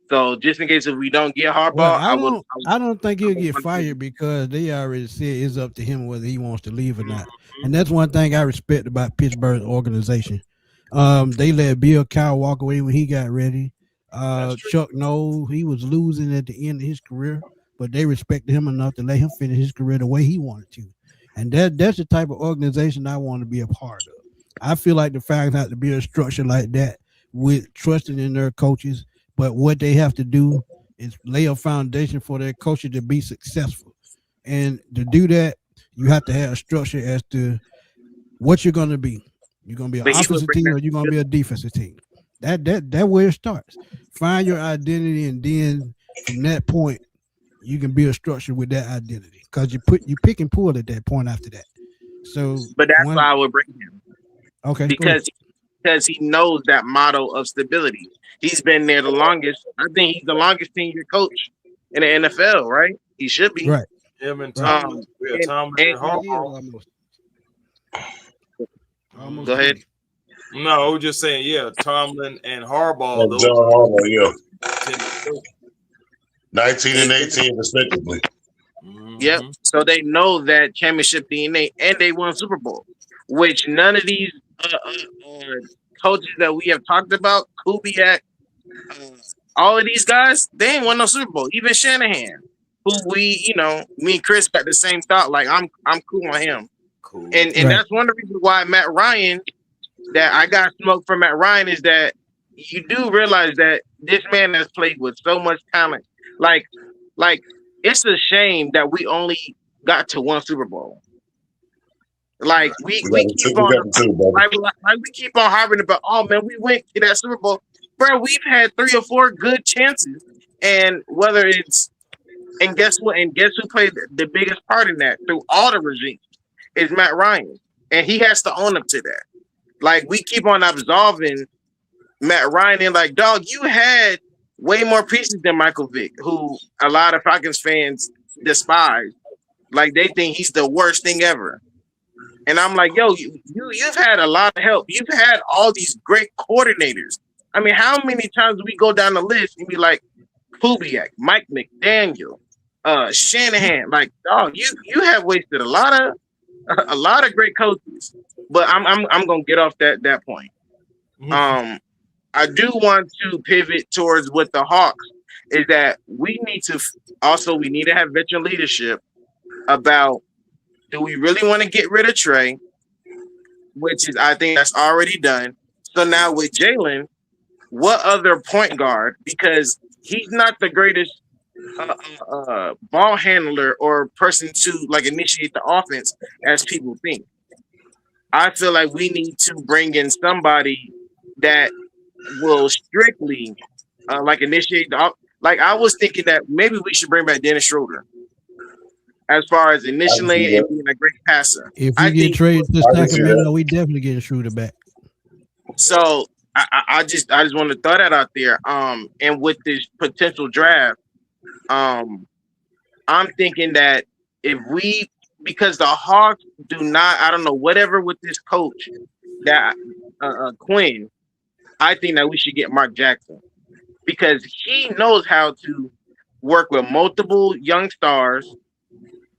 So just in case if we don't get Harbaugh, I don't think he'll get fired because they already said it's up to him whether he wants to leave or not. And that's one thing I respect about Pittsburgh's organization. They let Bill Cowher walk away when he got ready. Chuck Noll, he was losing at the end of his career, but they respected him enough to let him finish his career the way he wanted to. And that's the type of organization I want to be a part of. I feel like the Falcons have to be a structure like that with trusting in their coaches, but what they have to do is lay a foundation for their coaches to be successful. And to do that, you have to have a structure as to what you're going to be. You're going to be an offensive team or you're going to be a defensive team. That's where it starts. Find your identity, and then from that point, you can build a structure with that identity. Because you pick and pull at that point after that. So, but that's why I would bring him. Okay. Because he knows that model of stability. He's been there the longest. I think he's the longest tenured coach in the NFL, right? He should be. Right. Him and Tomlin. Go ahead. No, we're just saying, yeah, Tomlin and Harbaugh. And Those John Harbaugh, yeah. 19 and 18 respectively. Yep. So they know that championship DNA, and they won Super Bowl, which none of these coaches that we have talked about, Kubiak, all of these guys, they ain't won no Super Bowl. Even Shanahan, who me and Chris got the same thought. Like I'm cool on him, cool. And that's one of the reasons why Matt Ryan, that I got smoked for Matt Ryan, is that you do realize that this man has played with so much talent. Like it's a shame that we only got to one Super Bowl. Like we keep on harping about, oh man, we went to that Super Bowl. Bro, we've had 3 or 4 good chances. And whether it's, and guess what? And guess who played the biggest part in that through all the regimes is Matt Ryan. And he has to own up to that. Like, we keep on absolving Matt Ryan and like, dog, you had way more pieces than Michael Vick, who a lot of Falcons fans despise. Like, they think he's the worst thing ever. And I'm like, yo, you've had a lot of help. You've had all these great coordinators. I mean, how many times do we go down the list and be like, Kubiak, Mike McDaniel, Shanahan? Like, dog, you have wasted a lot of great coaches. But I'm gonna get off that point. I do want to pivot towards what the Hawks is, that we need to have veteran leadership about, do we really want to get rid of Trae, which is, I think that's already done. So now with Jalen, what other point guard, because he's not the greatest ball handler or person to like initiate the offense as people think. I feel like we need to bring in somebody that will strictly like initiate the like, I was thinking that maybe we should bring back Dennis Schroeder as far as initially and being a great passer. If we get traded to Sacramento, we definitely get Schroeder back. So I just want to throw that out there. And with this potential draft, I'm thinking that because the Hawks do not, I don't know, whatever with this coach that Quinn, I think that we should get Mark Jackson, because he knows how to work with multiple young stars,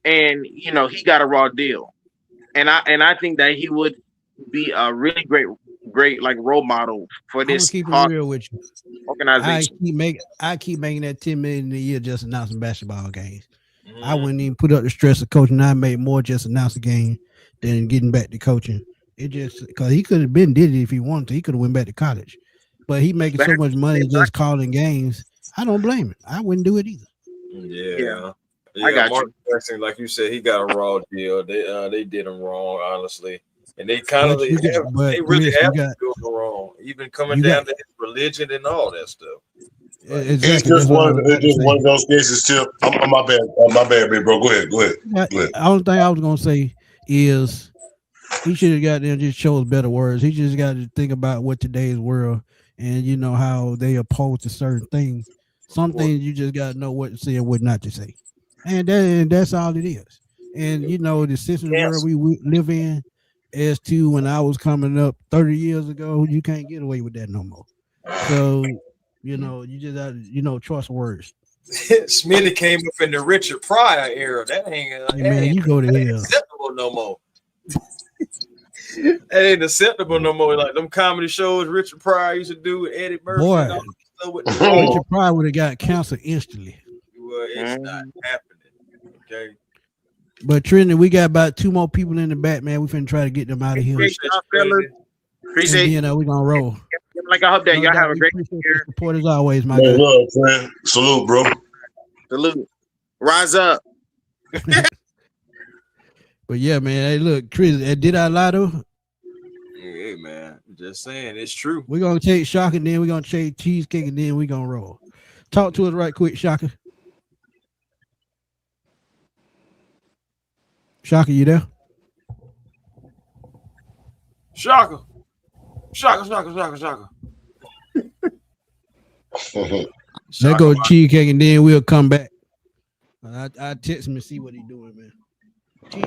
and he got a raw deal, and I think that he would be a really great like role model for this. I'm gonna keep it real with you. Organization. I keep making that $10 million a year just announcing basketball games. I wouldn't even put up the stress of coaching. I made more just announce a game than getting back to coaching. It just, because he could have did it if he wanted to. He could have went back to college, but he making so much money just calling games. I don't blame him. I wouldn't do it either. Yeah. I got Mark Jackson, like you said, he got a raw deal. They did him wrong, honestly, and they kind of they really have to do him wrong, even coming down to his religion and all that stuff. Exactly. It's just one of those cases. Too. My bad, big bro. Go ahead. The only thing I was gonna say is he should have got there and just chose better words. He just got to think about what today's world, and how they oppose to certain things. Some things you just got to know what to say and what not to say, and that's all it is. And the system world we live in, as to when I was coming up 30 years ago, you can't get away with that no more. So. You just got to, trust words. Smitty came up in the Richard Pryor era. That ain't you go to hell. Acceptable no more. That ain't acceptable no more. Like them comedy shows Richard Pryor used to do with Eddie Murphy. Boy, Richard Pryor would have got cancer instantly. Well, it's not happening. Okay. But Trinity, we got about 2 more people in the back, man. We finna try to get them out of here. Appreciate we're gonna roll. Like, I hope that y'all have a great year. Support as always, my guy. Love, friend. Salute, bro. Salute. Rise up. But yeah, man. Hey, look, Chris, did I lie though? Hey, man. Just saying, it's true. We're gonna take Shaka, and then we're gonna take Cheesecake, and then we're gonna roll. Talk to us right quick, Shaka. Shaka, you there? Shaka. Let's go Cheesecake, and then we'll come back. I text him and see what he's doing, man.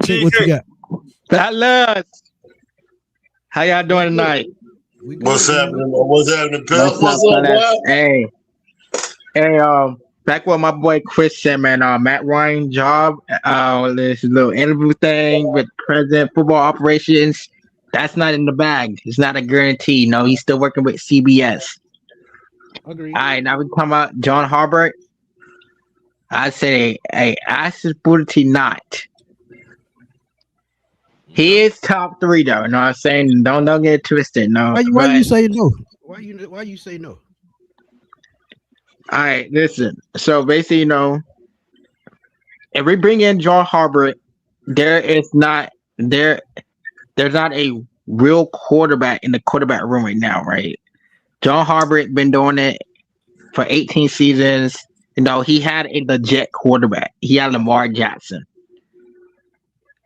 Cheesecake, what you got? Fellas, how y'all doing tonight? What's happening? What's happening, Pep? What's up, fellas? Hey, back what my boy Chris said, man. Matt Ryan job, this little interview thing with President Football Operations. That's not in the bag. It's not a guarantee. No, he's still working with CBS. Agreed. All right, now we talking about John Harbaugh. I say, hey, absolutely not. He is top 3 though. You know what I'm saying? Don't get it twisted. No. Why you say no? Why you say no? All right, listen. So basically, if we bring in John Harbaugh, there's not a real quarterback in the quarterback room right now, right? John Harbaugh been doing it for 18 seasons. He had a legit quarterback. He had Lamar Jackson.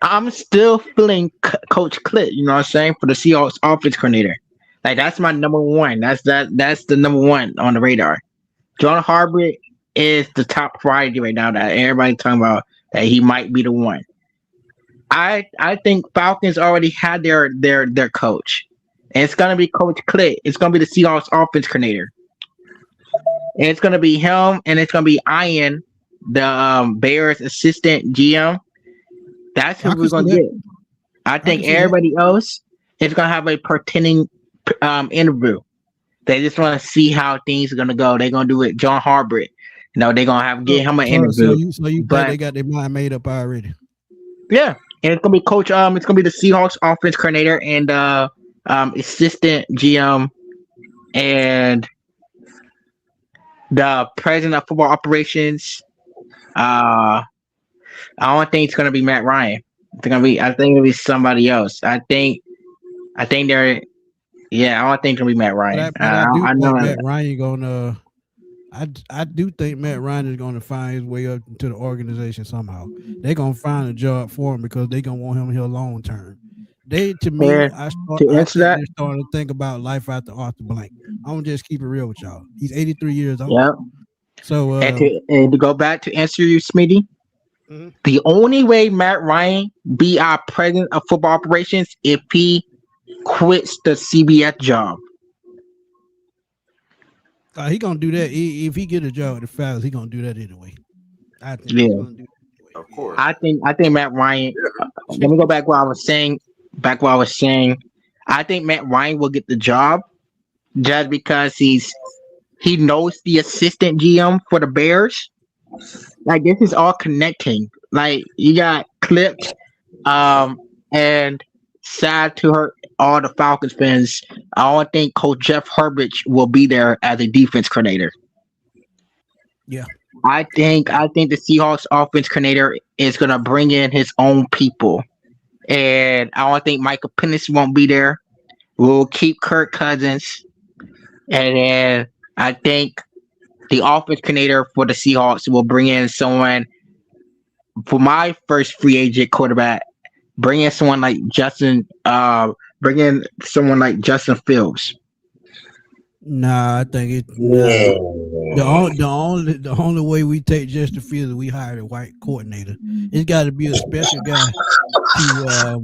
I'm still feeling Coach Cliff, you know what I'm saying, for the Seahawks offense coordinator. Like, that's my number one. That's the number one on the radar. John Harbaugh is the top priority right now that everybody's talking about, that he might be the one. I think Falcons already had their coach. And it's gonna be Coach Cliff. It's gonna be the Seahawks offense coordinator. And it's gonna be him, and it's gonna be Ian, the Bears assistant GM. That's who we're gonna get. I think everybody else is gonna have a pretending interview. They just want to see how things are gonna go. They're gonna do it. John Harbaugh. They're gonna get him an interview. So you think they got their mind made up already? Yeah, and it's gonna be Coach. It's gonna be the Seahawks offense coordinator and assistant GM and the president of football operations. I don't think it's gonna be Matt Ryan. I think it'll be somebody else. I think they're. Yeah, I don't think it'll be Matt Ryan. I know Matt Ryan gonna. I do think Matt Ryan is going to find his way up into the organization somehow. They're going to find a job for him because they're going to want him here long term. I started to think about life after Arthur Blank. I'm going to just keep it real with y'all. He's 83 years old. Yep. So, and to go back to answer you, Smitty, the only way Matt Ryan be our president of football operations if he quits the CBS job. He gonna do that if he get a job with the Falcons. He gonna do that anyway. I think. Yeah. He's gonna do that anyway. Of course. I think Matt Ryan. Let me go back what I was saying. I think Matt Ryan will get the job just because he knows the assistant GM for the Bears. Like, this is all connecting. Like, you got clips, and sad to hurt all the Falcons fans. I don't think Coach Jeff Herbert will be there as a defense coordinator. Yeah. I think the Seahawks offense coordinator is gonna bring in his own people. And I don't think Michael Penix won't be there. We'll keep Kirk Cousins. And then I think the offense coordinator for the Seahawks will bring in someone for my first free agent quarterback. Bring in someone like Justin Fields. Nah, I think it. The only way we take Justin Fields is we hire a white coordinator. It's got to be a special guy to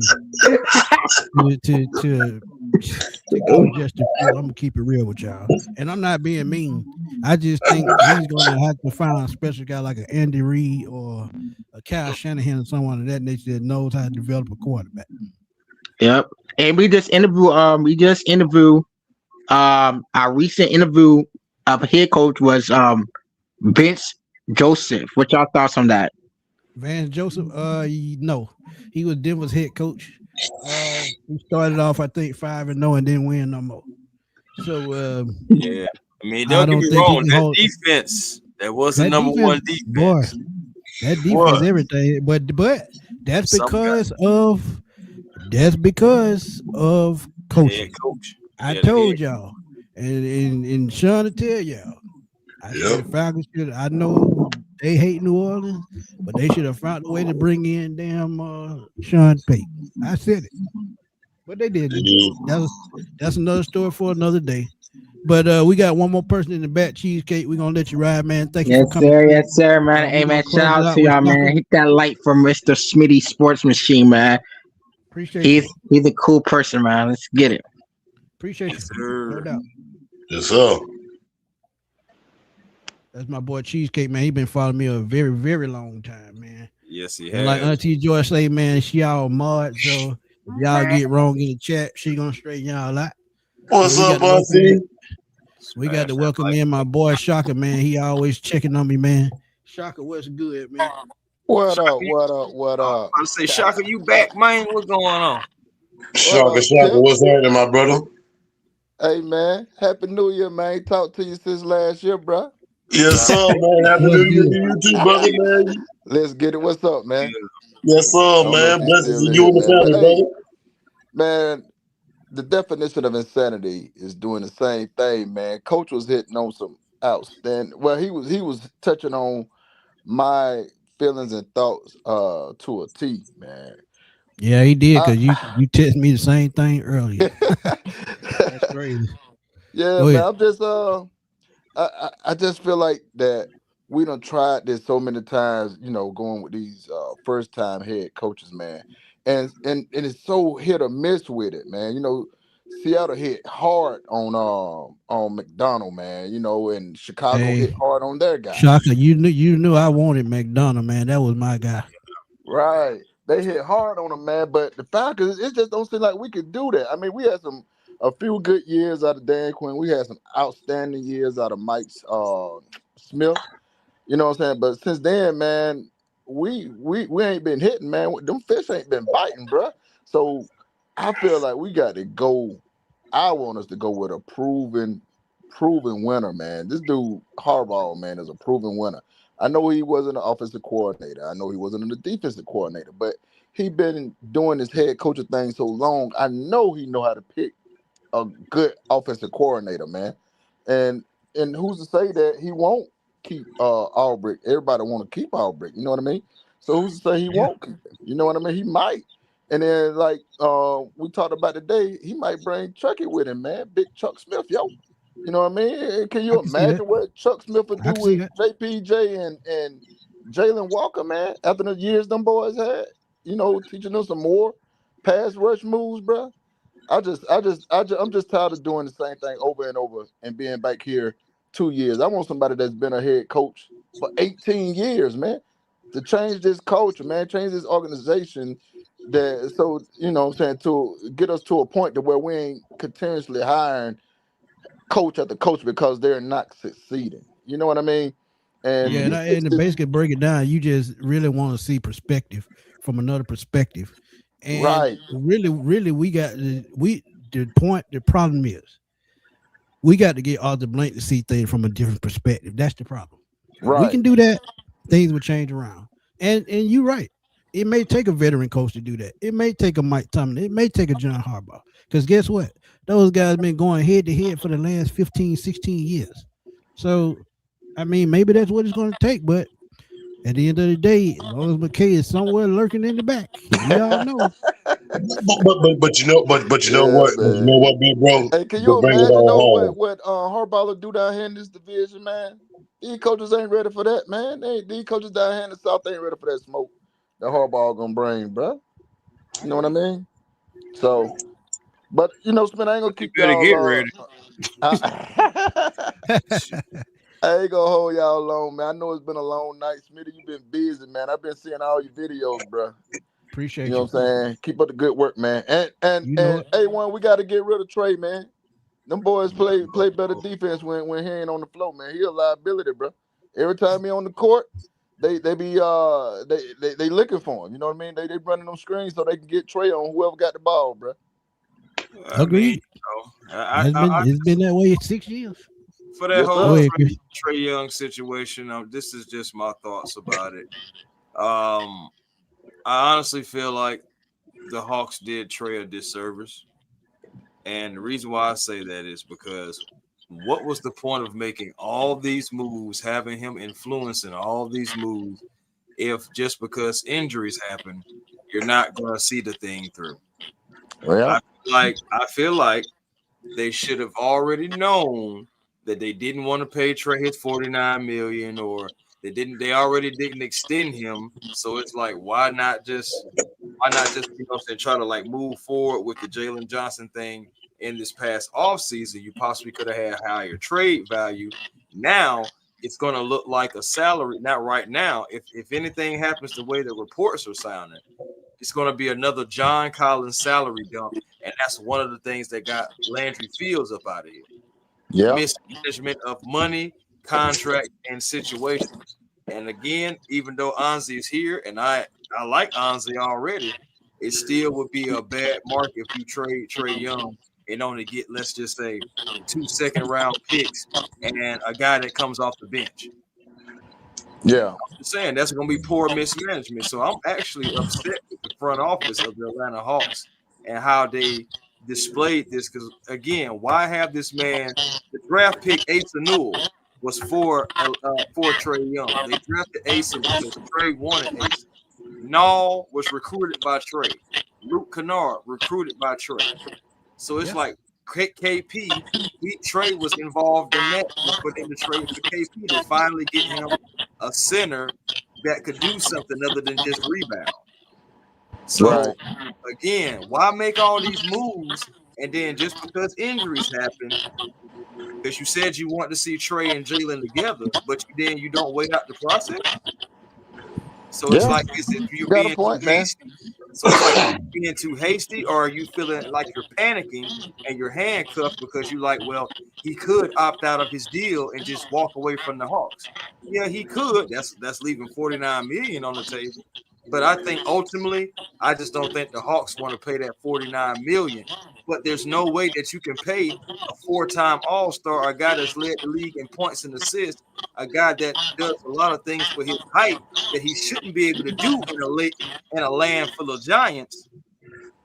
go Justin Fields. I'm gonna keep it real with y'all, and I'm not being mean. I just think he's gonna have to find a special guy like an Andy Reid or a Kyle Shanahan or someone of that nature that knows how to develop a quarterback. Yep, and we just interviewed. Our recent interview of head coach was Vince Joseph. What y'all thoughts on that? Vance Joseph, no, he was Denver's head coach. He started off, I think, 5-0 and didn't win no more. So, yeah, I mean, don't get me wrong. That defense, that was the number one defense. Boy, that defense, everything. But that's because of coaching. Head coach. I told y'all, and Sean to tell y'all, I said the Falcons should. I know they hate New Orleans, but they should have found a way to bring in damn Sean Payton. I said it, but they didn't. That's another story for another day. But we got one more person in the back, Cheesecake. We're gonna let you ride, man. Thank you for coming. Yes, sir, man. Hey, man, shout out to y'all, man. Hit that light from Mr. Smitty Sports Machine, man. Appreciate it. He's a cool person, man. Let's get it. Appreciate Yes, you. No sir. doubt. Yes, sir. That's my boy Cheesecake, man. He been following me a very, very long time, man. Yes, he And like has. Auntie Joy say, man, she all mod. So if y'all get wrong in the chat, she gonna straighten y'all out. What's So we up, got to welcome Auntie? in, we got Smash to that welcome like. in my boy Shaka, man. He always checking on me, man. Shaka, what's good, man? What Shaka, up? What up? What I up? was say, Shaka, you back, man? What's going on? What Shaka, up, Shaka, Tip? what's happening, my brother? Hey man, Happy New Year, man. Talked to you since last year, bro. Yes, sir, man. Happy What's New Year good? to you too, brother, man. Let's get it. What's up, man? Yes, sir, I don't know if man. he's Blessings still to in you here, and the man. But family, hey, brother. man, the definition of insanity is doing the same thing, man. Coach was hitting on some outstanding. Well, he was touching on my feelings and thoughts to a T, man. Yeah, he did I, because you texted me the same thing earlier. That's crazy. yeah, Go man. ahead. I'm just I just feel like that we done tried this so many times, going with these first time head coaches, man. And it's so hit or miss with it, man. Seattle hit hard on McDonald, man, and Chicago hit Hey, hard on their guy. Shaka, you knew I wanted McDonough, man. That was my guy. Right. They hit hard on him, man. But the Falcons, it just don't seem like we could do that. I mean, we had a few good years out of Dan Quinn. We had some outstanding years out of Mike Smith. You know what I'm saying? But since then, man, we ain't been hitting, man. Them fish ain't been biting, bruh. So I feel like we got to go. I want us to go with a proven winner, man. This dude Harbaugh, man, is a proven winner. I know he wasn't an offensive coordinator. I know he wasn't a defensive coordinator, but he been doing this head coaching thing so long. I know he know how to pick a good offensive coordinator, man. And and who's to say that he won't keep Albrecht? Everybody want to keep Albrecht, you know what I mean? So who's to say he Yeah, won't keep him? You know what I mean? He might. And then like we talked about today, he might bring Chucky with him, man. Big Chuck Smith, yo. You know what I mean? Can I you can see that. imagine what Chuck Smith would I do can see with that. JPJ and Jalen Walker, man, after the years them boys had? Teaching them some more pass rush moves, bro. I'm just tired of doing the same thing over and over and being back here 2 years. I want somebody that's been a head coach for 18 years, man, to change this culture, man, change this organization. That so what I'm saying, to get us to a point to where we ain't continuously hiring coach after coach because they're not succeeding. You know what I mean? And Yeah, he and fixed to this basically break it down, you just really want to see perspective from another perspective, and right, really, we got the problem is we got to get Arthur Blank to see things from a different perspective. That's the problem. If we right, can do that, things will change around. And you're right. It may take a veteran coach to do that. It may take a Mike Tomlin. It may take a John Harbaugh. Because guess what? Those guys been going head to head for the last 15, 16 years. So, I mean, maybe that's what it's going to take. But at the end of the day, as long as McKay is somewhere lurking in the back, we all know. But you know yeah, what? But you know man. what, big bro? Hey, can To you bring it imagine all though home. what Harbaugh will do down here in this division, man? These coaches ain't ready for that, man. These coaches down here in the South ain't ready for that smoke that Harbaugh gonna bring, bro. I You know what I agree. mean? I agree. So, but Smith, I ain't gonna You keep better get y'all. ready. I, I ain't gonna hold y'all long, man. I know it's been a long night, Smitty. You been busy, man. I've been seeing all your videos, bro. You Appreciate know you. what I'm saying? Keep up the good work, man. And and You know and it. A1, we got to get rid of Trey, man. Them boys play better defense when he ain't on the floor, man. He a liability, bro. Every time he on the court, they be they looking for him. You know what I mean? They running them screens so they can get Trey on whoever got the ball, bro. I mean, Agreed. I, I, I It's been that way 6 years. for that Yes, whole Go sir. ahead, Chris. Trey Young situation, this is just my thoughts about it. I honestly feel like the Hawks did Trey a disservice. And the reason why I say that is because what was the point of making all these moves, having him influencing all these moves, if just because injuries happen, you're not going to see the thing through? Well, I feel like they should have already known that they didn't want to pay Trey his $49 million, or they already didn't extend him. So it's like, why not just try to like move forward with the Jalen Johnson thing in this past offseason, you possibly could have had higher trade value. Now it's going to look like a salary. Not right now. If anything happens the way the reports are sounding, it's going to be another John Collins salary dump. And that's one of the things that got Landry Fields up out of here. Yeah. Mismanagement of money, contract, and situations. And again, even though Anzi is here, and I like Anzi already, it still would be a bad mark if you trade Trae Young and only get, let's just say, 2 second-round picks and a guy that comes off the bench. Yeah. I'm saying that's going to be poor mismanagement. So I'm actually upset with the front office of the Atlanta Hawks and how they displayed this. Because, again, why have this man – the draft pick Asa Newell was for Trae Young. They drafted Asa because Trae wanted Asa. Nall was recruited by Trae. Luke Kennard recruited by Trae. So it's like KP, Trae was involved in that for them to trade for KP to finally get him a center that could do something other than just rebound. So again, why make all these moves and then just because injuries happen, because you said you want to see Trae and Jalen together, but then you don't wait out the process? So it's like, is it you being too hasty? So it's like being too hasty, or are you feeling like you're panicking and you're handcuffed because you like, well, he could opt out of his deal and just walk away from the Hawks. Yeah, he could. That's leaving $49 million on the table. But I think ultimately, I just don't think the Hawks want to pay that $49 million. But there's no way that you can pay a 4-time All-Star, a guy that's led the league in points and assists, a guy that does a lot of things for his height that he shouldn't be able to do in a land full of giants.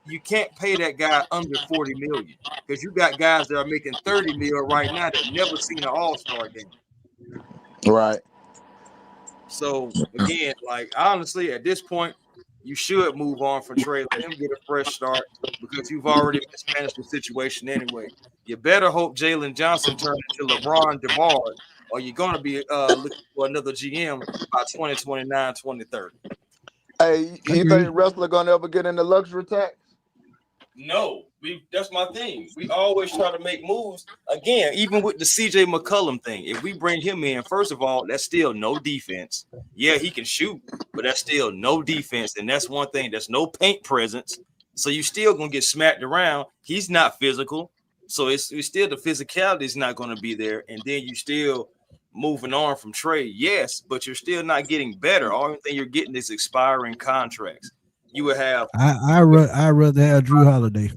You can't pay that guy under $40 million because you got guys that are making $30 million right now that never seen an All-Star game. Right. So again, like honestly, at this point, you should move on from Trae. Let him get a fresh start because you've already mismanaged the situation anyway. You better hope Jalen Johnson turns into LeBron DeBar, or you're going to be looking for another GM by 2029, 2030. Hey, you think wrestler gonna ever get into luxury tax? No, that's my thing. We always try to make moves. Again, even with the CJ McCollum thing, if we bring him in, first of all, that's still no defense. Yeah, he can shoot, but that's still no defense. And that's one thing. That's no paint presence. So you still going to get smacked around. He's not physical. So it's still the physicality is not going to be there. And then you still moving on from Trae. Yes, but you're still not getting better. All thing you're getting is expiring contracts. You would have. I rather have Drew Holiday.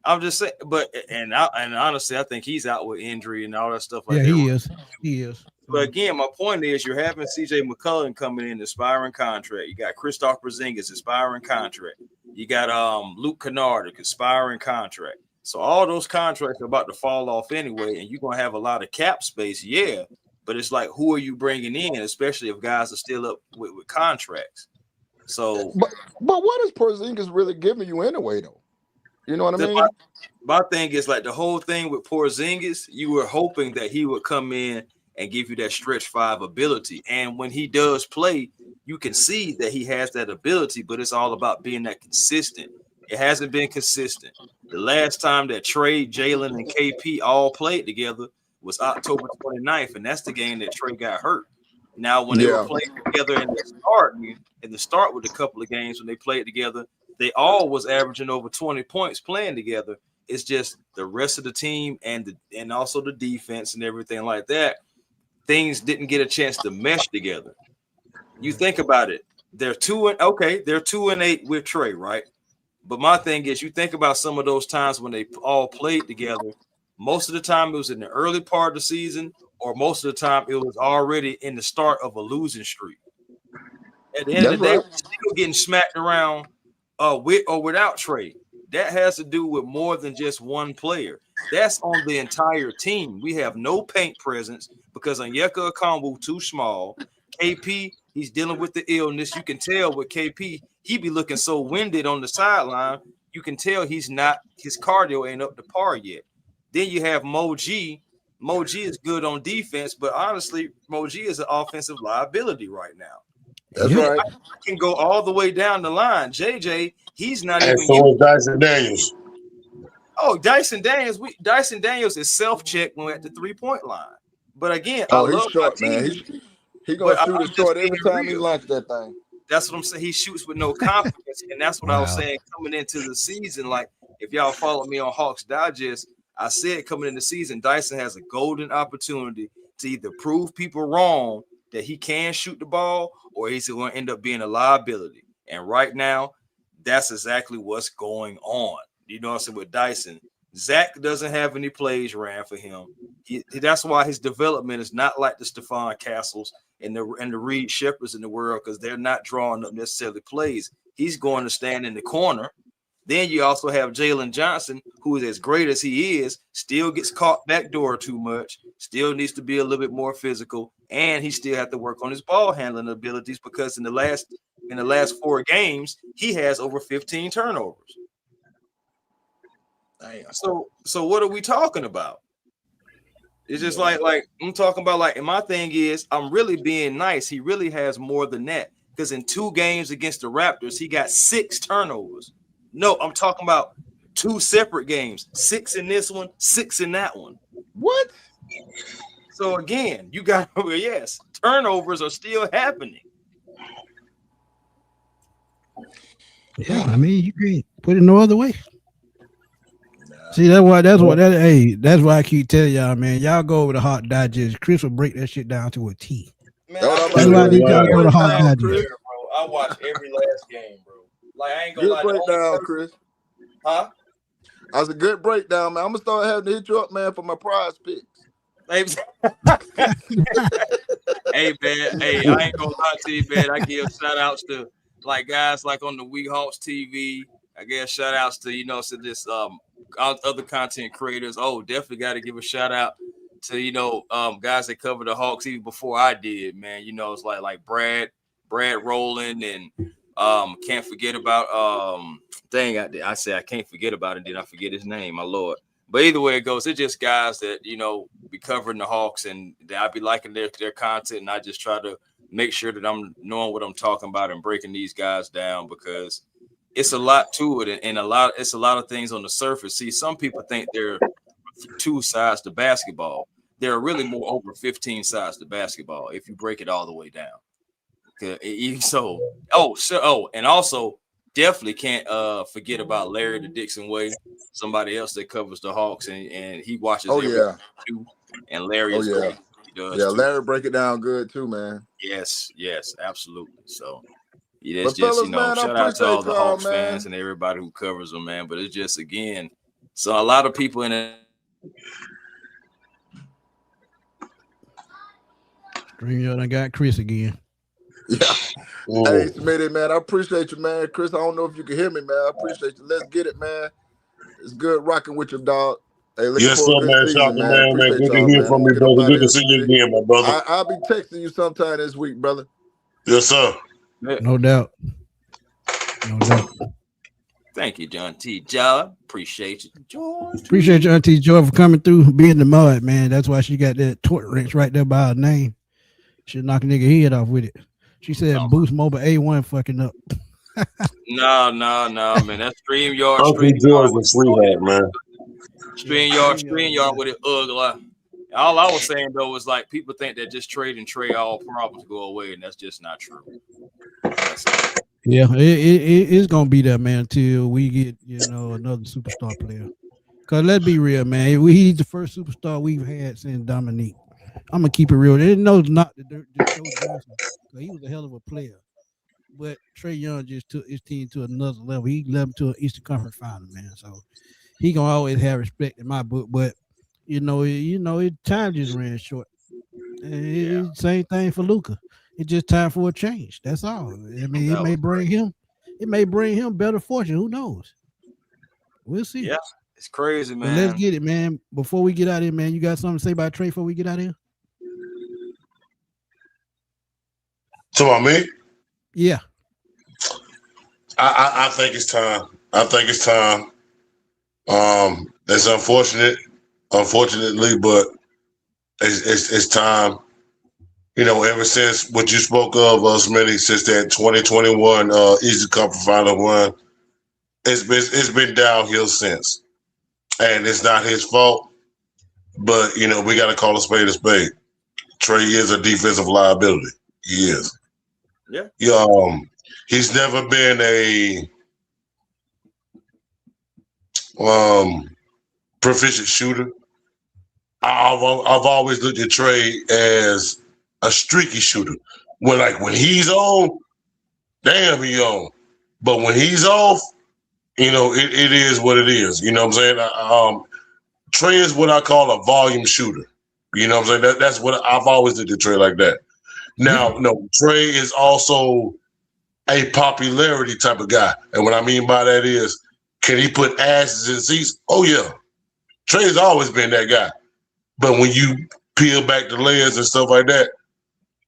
I'm just saying, but and honestly, I think he's out with injury and all that stuff like that. He is. But again, my point is, you're having CJ McCollum coming in, expiring contract. You got Kristaps Porzingis, expiring contract. You got Luke Kennard, expiring contract. So all those contracts are about to fall off anyway, and you're gonna have a lot of cap space. Yeah, but it's like, who are you bringing in, especially if guys are still up with contracts? So, but what is Porzingis really giving you anyway, though? You know what I mean? My thing is like the whole thing with Porzingis, you were hoping that he would come in and give you that stretch five ability. And when he does play, you can see that he has that ability, but it's all about being that consistent. It hasn't been consistent. The last time that Trae, Jalen, and KP all played together was October 29th, and that's the game that Trae got hurt. Now, when they were playing together in the start with a couple of games when they played together, they all was averaging over 20 points playing together. It's just the rest of the team and also the defense and everything like that. Things didn't get a chance to mesh together. You think about it. They're 2-8 with Trae, right? But my thing is, you think about some of those times when they all played together. Most of the time, it was in the early part of the season, or most of the time, it was already in the start of a losing streak. At the end of the day, we're still getting smacked around with or without Trae. That has to do with more than just one player. That's on the entire team. We have no paint presence because Onyeka Okongwu too small. KP, he's dealing with the illness. You can tell with KP, he be looking so winded on the sideline. You can tell his cardio ain't up to par yet. Then you have Mo G. Mo G is good on defense, but honestly, Mo G is an offensive liability right now. That's right. I can go all the way down the line. JJ, he's not and even. So is Dyson Daniels. Oh, Dyson Daniels is self-check when at the 3-point line. But again, I he's love short, my team. man. He gonna shoot it short every time he real. launches that thing. That's what I'm saying. He shoots with no confidence, and that's what I was saying coming into the season. Like, if y'all follow me on Hawks Digest, I said coming into the season, Dyson has a golden opportunity to either prove people wrong that he can shoot the ball, or he's going to end up being a liability. And right now, that's exactly what's going on. You know what I'm saying with Dyson. Zach doesn't have any plays ran for him. That's why his development is not like the Stephon Castles and the Reed Shepherds in the world, because they're not drawing up necessarily plays. He's going to stand in the corner. Then you also have Jalen Johnson, who is as great as he is, still gets caught backdoor too much, still needs to be a little bit more physical, and he still has to work on his ball handling abilities, because in the last 4 games, he has over 15 turnovers. Damn. So what are we talking about? It's just like I'm talking about, like, and my thing is, I'm really being nice. He really has more than that, because in 2 games against the Raptors, he got 6 turnovers. No, I'm talking about 2 separate games, 6 in this one, 6 in that one. What? So again, you got, yes, turnovers are still happening. Yeah, I mean, you can't put it no other way. See, that's why I keep telling y'all, man. Y'all go over the Hot Digest. Chris will break that shit down to a T. Man, that's why I need y'all to go to Hot Digest. Bro, I watch every last game, bro. Like, I ain't gonna lie. Good breakdown, Chris. Huh? That was a good breakdown, man. I'm gonna start having to hit you up, man, for my prize picks. Hey, man. Hey, I ain't gonna lie to you, man. I give shout outs to like guys like on the We Hawks TV. I give shout outs to, you know, to this other content creators. Oh, definitely got to give a shout out to, you know, guys that cover the Hawks even before I did, man. You know, it's like Brad Rowland, and can't forget about I say I can't forget about it, did I forget his name, my Lord. But either way it goes, it's just guys that, you know, be covering the Hawks, and I be liking their content, and I just try to make sure that I'm knowing what I'm talking about and breaking these guys down, because it's a lot to it, and it's a lot of things on the surface. See, some people think there are 2 sides to basketball. There are really more over 15 sides to basketball if you break it all the way down. And also definitely can't forget about Larry the Dixon Way, somebody else that covers the Hawks, and he watches everything too. And Larry is great. He does too. Larry break it down good too, man. Yes, absolutely. So it's just, fellas, you know, man, shout out to all the Hawks fans and everybody who covers them, man. But it's just, again, so a lot of people in it. I got Chris again. Yeah. Hey, Smitty, man, I appreciate you, man. Chris, I don't know if you can hear me, man. I appreciate you. Let's get it, man. It's good rocking with your dog. Hey, yes, sir, man. Shaka, man. Good to hear from you, brother. Good to see you again, my brother. I'll be texting you sometime this week, brother. Yes, sir. No doubt. Thank you, John T. Job. Appreciate you, George. Appreciate you, Auntie Joy, for coming through, being the mud, man. That's why she got that torch wrench right there by her name. She'll knock a nigga head off with it. She said Boost Mobile A1 fucking up. No, man. That's StreamYard. Uncle George was sweetheart, man. StreamYard with it ugly. All I was saying though was, like, people think that just trading Trey all problems go away, and that's just not true. Yeah, it's gonna be there, man, until we get, you know, another superstar player. Cause let's be real, man. He's the first superstar we've had since Dominique. I'm gonna keep it real. They know not the Joe Johnson. He was a hell of a player, but Trey Young just took his team to another level. He led them to an Eastern Conference Final, man. So he gonna always have respect in my book. But you know, time just ran short. And same thing for Luka. It's just time for a change. That's all. I mean, it may bring him better fortune. Who knows? We'll see. Yeah, it's crazy, man. But let's get it, man. Before we get out of here, man, you got something to say about Trey before we get out of here? So about me? Yeah. I think it's time. It's unfortunately, but it's time. You know, ever since what you spoke of, Smitty, since that 2021 Eastern Conference Final run, it's been downhill since. and it's not his fault. But we got to call a spade a spade. Trae is a defensive liability. He is. Yeah. He's never been a proficient shooter. I've always looked at Trae as a streaky shooter. When he's on, damn, he on. But when he's off, it is what it is. You know what I'm saying? Trae is what I call a volume shooter. You know what I'm saying? That's what I've always looked at Trae like that. Now, no, Trae is also a popularity type of guy. And what I mean by that is, can he put asses in seats? Oh, yeah. Trae's always been that guy. But when you peel back the layers and stuff like that,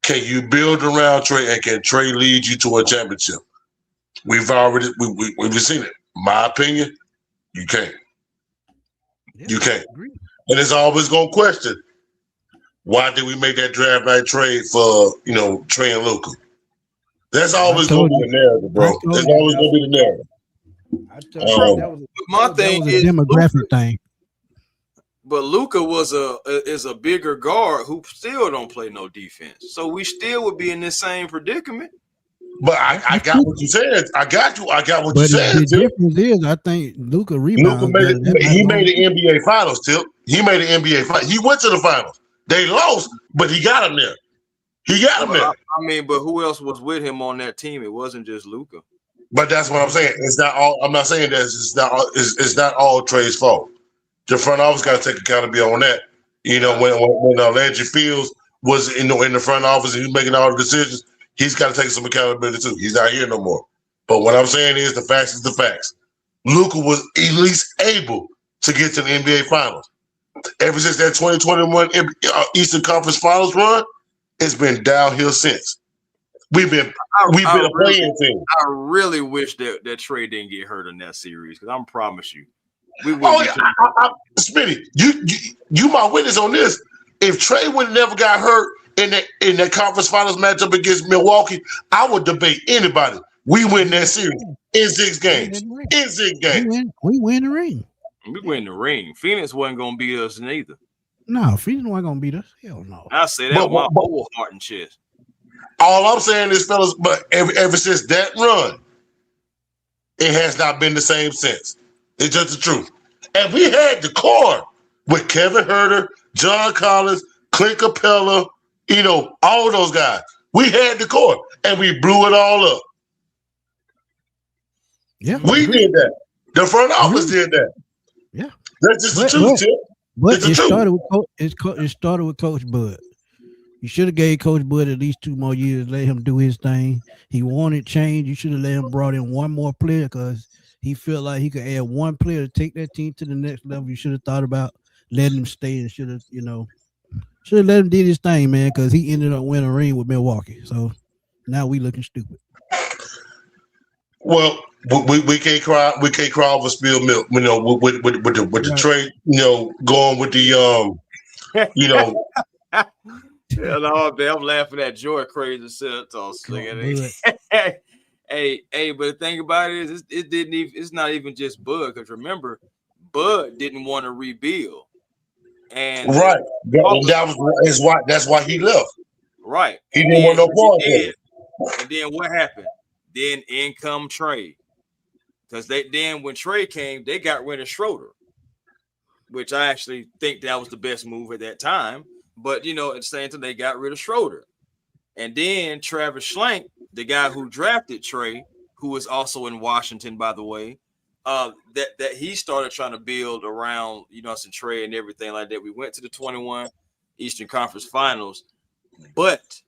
can you build around Trae and can Trae lead you to a championship? We've seen it. My opinion, you can't. Yeah, you can't. And it's always going to question, why did we make that draft night trade for, Trae and Luka? That's always going to be the narrative, bro. That's always going to be the narrative. My thing is a demographic thing. But Luka is a bigger guard who still don't play no defense. So we still would be in this same predicament. But I got what you said. I got what you said. The difference is, I think Luka rebounds. He made the NBA Finals, Tip. He made the NBA Finals. He went to the Finals. They lost, but he got him there. But who else was with him on that team? It wasn't just Luka. But that's what I'm saying. It's not all. I'm not saying that it's not all Trae's fault. The front office got to take accountability on that. When Landry Fields was in the front office and he was making all the decisions, he's got to take some accountability too. He's not here no more. But what I'm saying is, the facts is the facts. Luka was at least able to get to the NBA Finals. Ever since that 2021 Eastern Conference Finals run, it's been downhill since. We've been a playing team. I really wish that Trae didn't get hurt in that series, because I promise you, we would. Smitty, you my witness on this. If Trae would have never got hurt in that conference finals matchup against Milwaukee, I would debate anybody. We win that series in 6 games. We win the ring. We win the ring. Phoenix wasn't gonna beat us neither. No, Phoenix wasn't gonna beat us. Hell no. I say that with my whole heart and chest. All I'm saying is, fellas, but ever since that run, it has not been the same since. It's just the truth. And we had the core with Kevin Huerter, John Collins, Clint Capella, all those guys. We had the core, and we blew it all up. Yeah, we did that. The front office did that. Yeah, that's just the truth, Tip. But it started with Coach Bud. You should have gave Coach Bud at least 2 more years, let him do his thing. He wanted change. You should have let him brought in one more player, because he felt like he could add one player to take that team to the next level. You should have thought about letting him stay, and should have let him do his thing, man, because he ended up winning a ring with Milwaukee. So now we looking stupid. Well, we can't cry. We can't cry over spilled milk. With the trade, going with the Yeah, no, I'm laughing at Joy Crazy Celtics singing. Hey, but the thing about it is, it's not even just Bud, because remember, Bud didn't want to rebuild, and right, that's why he left. Right, he didn't want no part of it. And then what happened? Then in come Trae, because when Trae came, they got rid of Schroeder, which I actually think that was the best move at that time. But at the same time, they got rid of Schroeder. And then Travis Schlenk, the guy who drafted Trae, who was also in Washington, by the way, that he started trying to build around, some Trae and everything like that. We went to the 21 Eastern Conference Finals, but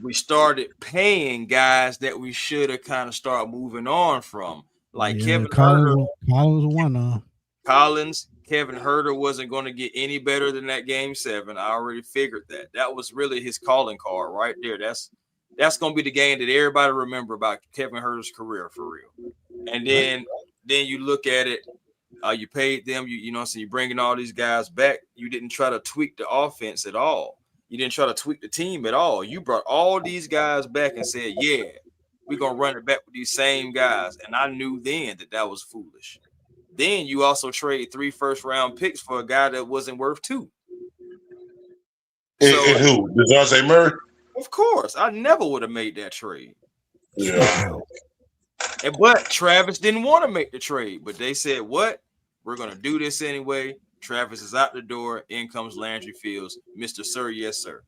we started paying guys that we should have kind of started moving on from, like Kevin Huerter. Kevin Huerter wasn't going to get any better than that Game 7. I already figured that. That was really his calling card right there. That's going to be the game that everybody remember about Kevin Huerter's career, for real. And then you look at it, you paid them, so you're bringing all these guys back. You didn't try to tweak the offense at all. You didn't try to tweak the team at all. You brought all these guys back and said, yeah, we're going to run it back with these same guys. And I knew then that was foolish. Then you also trade 3 first-round picks for a guy that wasn't worth 2. And who? DeJounte Murray? Of course, I never would have made that trade. Yeah. But Travis didn't want to make the trade, but they said, "What? We're gonna do this anyway." Travis is out the door. In comes Landry Fields, Mr. Sir, yes sir.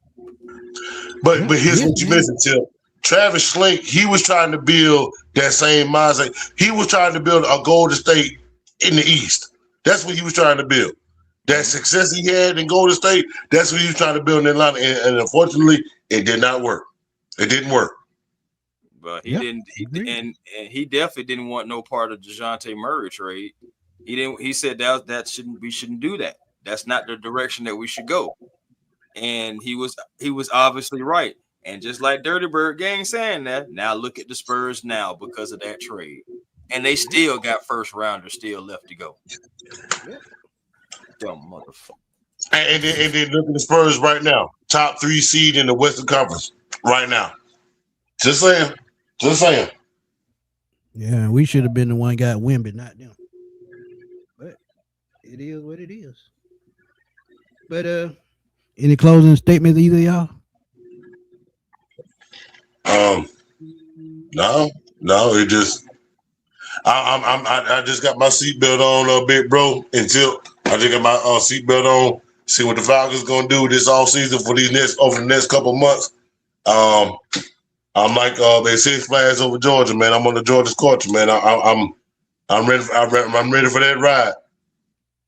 But here's what you missing, Tim. Travis Slink, he was trying to build that same mindset. He was trying to build a Golden State in the East. That's what he was trying to build. That success he had in Golden State, that's what he was trying to build in Atlanta. And unfortunately, it did not work. It didn't work. But he didn't, and he definitely didn't want no part of DeJounte Murray trade. He didn't. He said we shouldn't do that. That's not the direction that we should go. And he was obviously right. And just like Dirty Bird Gang saying that, now look at the Spurs now because of that trade. And they still got first rounders still left to go. Dumb motherfucker. And then look at the Spurs right now. Top 3 seed in the Western Conference right now. Just saying. Yeah, we should have been the one got Wemby, not them. But it is what it is. But any closing statements, either of y'all? No. It just I just got my seatbelt on, big bro. Until I just got my seatbelt on. See what the Falcons gonna do this all season for over the next couple months. I'm like they Six Flags over Georgia, man. I'm on the Georgia culture, man. I'm ready. I'm ready for that ride.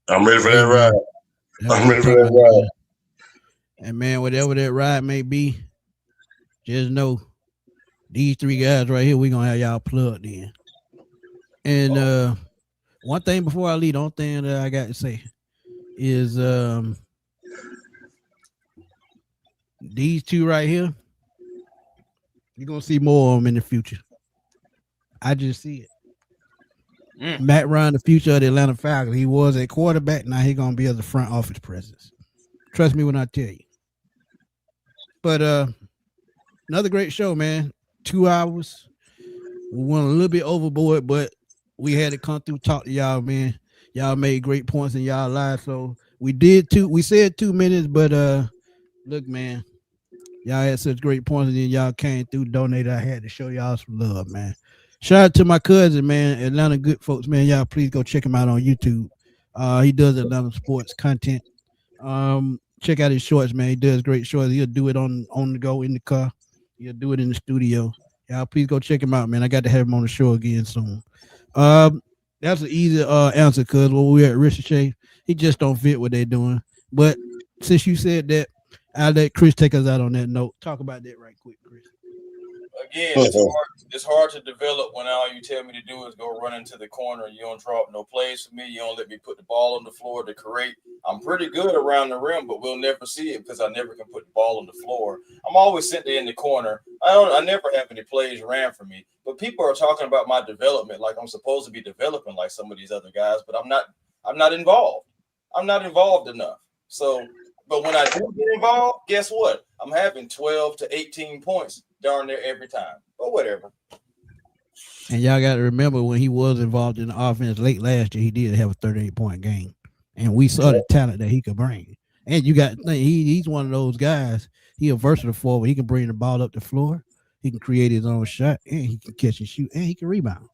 I'm ready for that ride. And man, whatever that ride may be, just know these 3 guys right here, we're gonna have y'all plugged in. And one thing before I leave, the only thing that I got to say is these 2 right here, you're gonna see more of them in the future. I just see it. Matt Ryan, the future of the Atlanta Falcons. He was a quarterback. Now he's gonna be as a front office presence. Trust me when I tell you. But another great show, man. 2 hours. We went a little bit overboard, but we had to come through, talk to y'all, man. Y'all made great points in y'all lives. So we said 2 minutes, but look, man, y'all had such great points, and then y'all came through, donated. I had to show y'all some love, man. Shout out to my cousin, man, Atlanta Good Folks, man. Y'all please go check him out on YouTube. He does Atlanta sports content. Check out his shorts, man. He does great shorts. He'll do it on the go in the car. He'll do it in the studio. Y'all please go check him out, man. I got to have him on the show again soon. That's an easy answer, because when we're at Ricochet, he just don't fit what they're doing. But since you said that, I'll let Chris take us out on that note. Talk about that right quick, Chris. Again, it's hard to develop when all you tell me to do is go run into the corner. You don't draw up no plays for me. You don't let me put the ball on the floor to create. I'm pretty good around the rim, but we'll never see it because I never can put the ball on the floor. I'm always sitting there in the corner. I never have any plays ran for me. But people are talking about my development like I'm supposed to be developing like some of these other guys, but I'm not involved. I'm not involved enough. So, but when I do get involved, guess what? I'm having 12 to 18 points darn near every time. But whatever. And y'all got to remember, when he was involved in the offense late last year, he did have a 38-point game. And we saw the talent that he could bring. And you got to think, he's one of those guys. He a versatile forward. He can bring the ball up the floor. He can create his own shot, and he can catch and shoot, and he can rebound.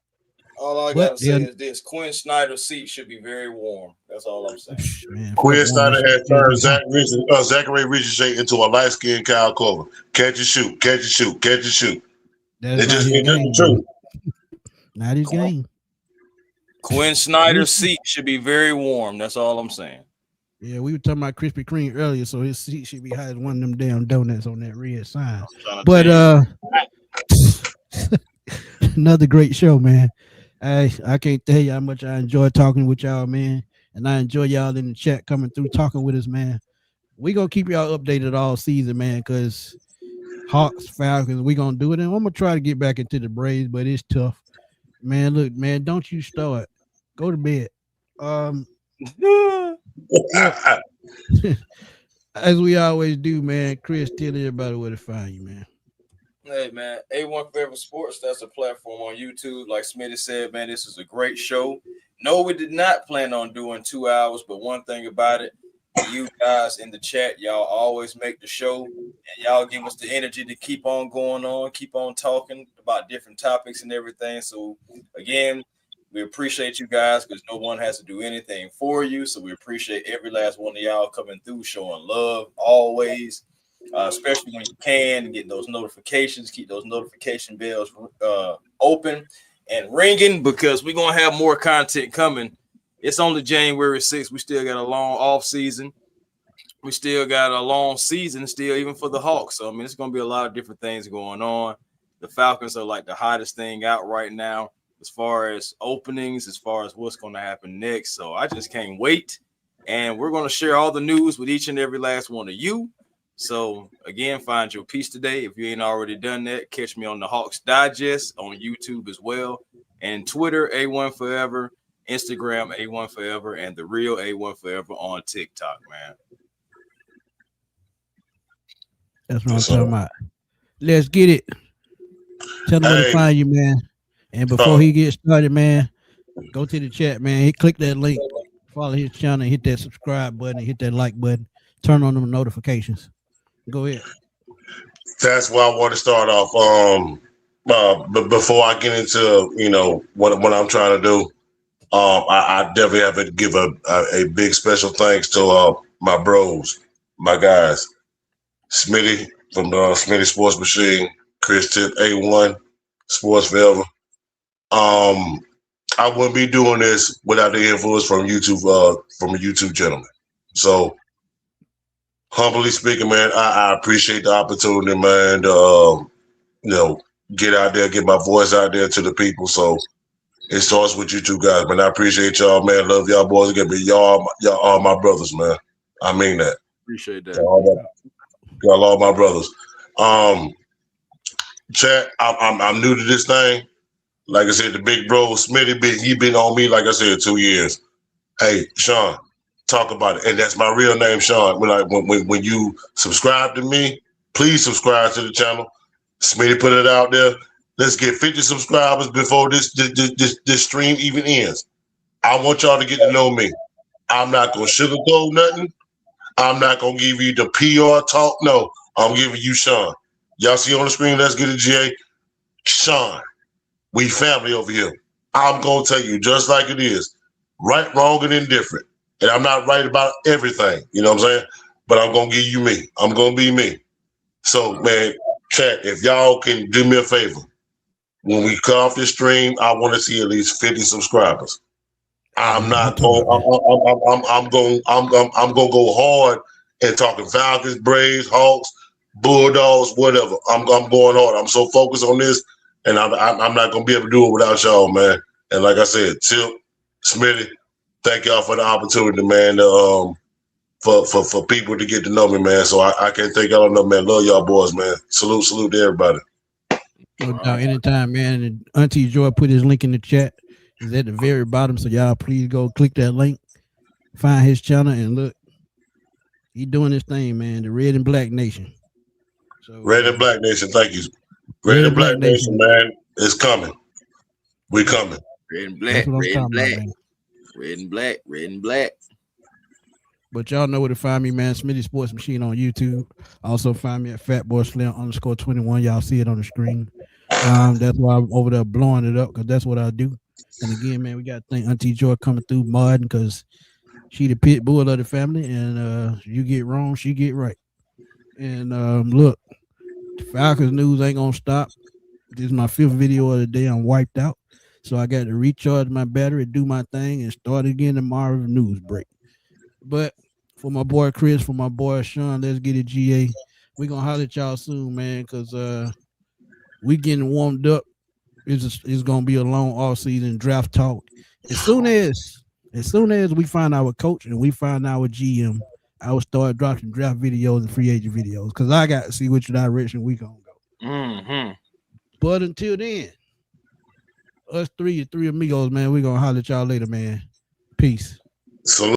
All I got to say is this: Quinn Snyder's seat should be very warm. That's all I'm saying. Man, Quinn Snyder has turned Zachary Ricochet into a light-skinned Kyle Korver. Catch and shoot, catch and shoot, catch and shoot. That's not his game. True. Not his game. Quinn Snyder's seat should be very warm. That's all I'm saying. Yeah, we were talking about Krispy Kreme earlier, so his seat should be high as one of them damn donuts on that red sign. But another great show, man. I can't tell you how much I enjoy talking with y'all, man. And I enjoy y'all in the chat coming through, talking with us, man. We gonna keep y'all updated all season, man, because Hawks, Falcons, we gonna do it. And I'm gonna try to get back into the Braves, but it's tough. Man, look, man, don't you start. Go to bed. As we always do, man. Chris, tell everybody where to find you, man. Hey man, A1 Forever Sports, that's a platform on YouTube. Like Smitty said, man, this is a great show. No, we did not plan on doing 2 hours, but one thing about it, you guys in the chat, y'all always make the show, and y'all give us the energy to keep on going on, keep on talking about different topics and everything. So again, we appreciate you guys because no one has to do anything for you. So we appreciate every last one of y'all coming through, showing love always. Especially when you can get those notifications, keep those notification bells open and ringing because we're going to have more content coming. It's only January 6th. We still got a long off season. We still got a long season still, even for the Hawks. So, I mean, it's going to be a lot of different things going on. The Falcons are like the hottest thing out right now as far as openings, as far as what's going to happen next. So I just can't wait. And we're going to share all the news with each and every last one of you. So, again, find your piece today. If you ain't already done that, catch me on the Hawks Digest on YouTube as well. And Twitter, A1 Forever, Instagram, A1 Forever, and the real A1 Forever on TikTok, man. That's what I'm talking about. Let's get it. Tell them where to find you, man. And before he gets started, man, go to the chat, man. Click that link, follow his channel, hit that subscribe button, and hit that like button. Turn on them notifications. Go ahead. That's why I want to start off. But before I get into what I'm trying to do, I definitely have to give a big special thanks to my bros, my guys, Smitty from the Smitty Sports Machine, Chris Tip A1 Sports Forever. I wouldn't be doing this without the influence from YouTube, from a YouTube gentleman. So. Humbly speaking, man, I appreciate the opportunity, man, to get out there, get my voice out there to the people. So it starts with you two guys, man. I appreciate y'all, man. Love y'all boys. Again, y'all are my brothers, man. I mean that. Appreciate that. Y'all are my brothers. Chat, I'm new to this thing. Like I said, the big bro, Smitty, he been on me, like I said, 2 years. Hey, Sean. Talk about it, and that's my real name, Sean. When you subscribe to me, please subscribe to the channel. Smitty put it out there. Let's get 50 subscribers before this stream even ends. I want y'all to get to know me. I'm not gonna sugarcoat nothing. I'm not gonna give you the PR talk. No, I'm giving you Sean. Y'all see on the screen? Let's get it, GA. Sean, we family over here. I'm gonna tell you just like it is, right, wrong, and indifferent. And I'm not right about everything, you know what I'm saying? But I'm going to give you me. I'm going to be me. So, man, chat, if y'all can do me a favor, when we cut off this stream, I want to see at least 50 subscribers. I'm not going, I'm going to go hard and talking Falcons, Braves, Hawks, Bulldogs, whatever. I'm going hard. I'm so focused on this, and I'm not going to be able to do it without y'all, man. And like I said, Tip, Smitty, thank y'all for the opportunity, man, for people to get to know me, man. So I can't thank y'all enough, man. Love y'all boys, man. Salute to everybody. No doubt, anytime, man. And Auntie Joy put his link in the chat. It's at the very bottom, so y'all please go click that link, find his channel, and look. He doing his thing, man. The Red and Black Nation. So Red and Black Nation, thank you. Red and Black Nation, man, is coming. We coming. Red and Black, Red and Black. Red and black, red and black. But y'all know where to find me, man. Smitty Sports Machine on YouTube. Also find me at FatBoySlim_21. Y'all see it on the screen. That's why I'm over there blowing it up because that's what I do. And again, man, we got to thank Auntie Joy coming through modding because she the pit bull of the family. And you get wrong, she get right. And look, the Falcons news ain't going to stop. This is my 5th video of the day. I'm wiped out. So I got to recharge my battery, do my thing, and start again tomorrow news break. But for my boy Chris, for my boy Sean, let's get it, GA. We're going to holler at y'all soon, man, because we getting warmed up. It's going to be a long off-season draft talk. As soon as we find our coach and we find our GM, I will start dropping draft videos and free agent videos because I got to see which direction we going to go. Mm-hmm. But until then, us three amigos, man, we're going to holler at y'all later, man. Peace. So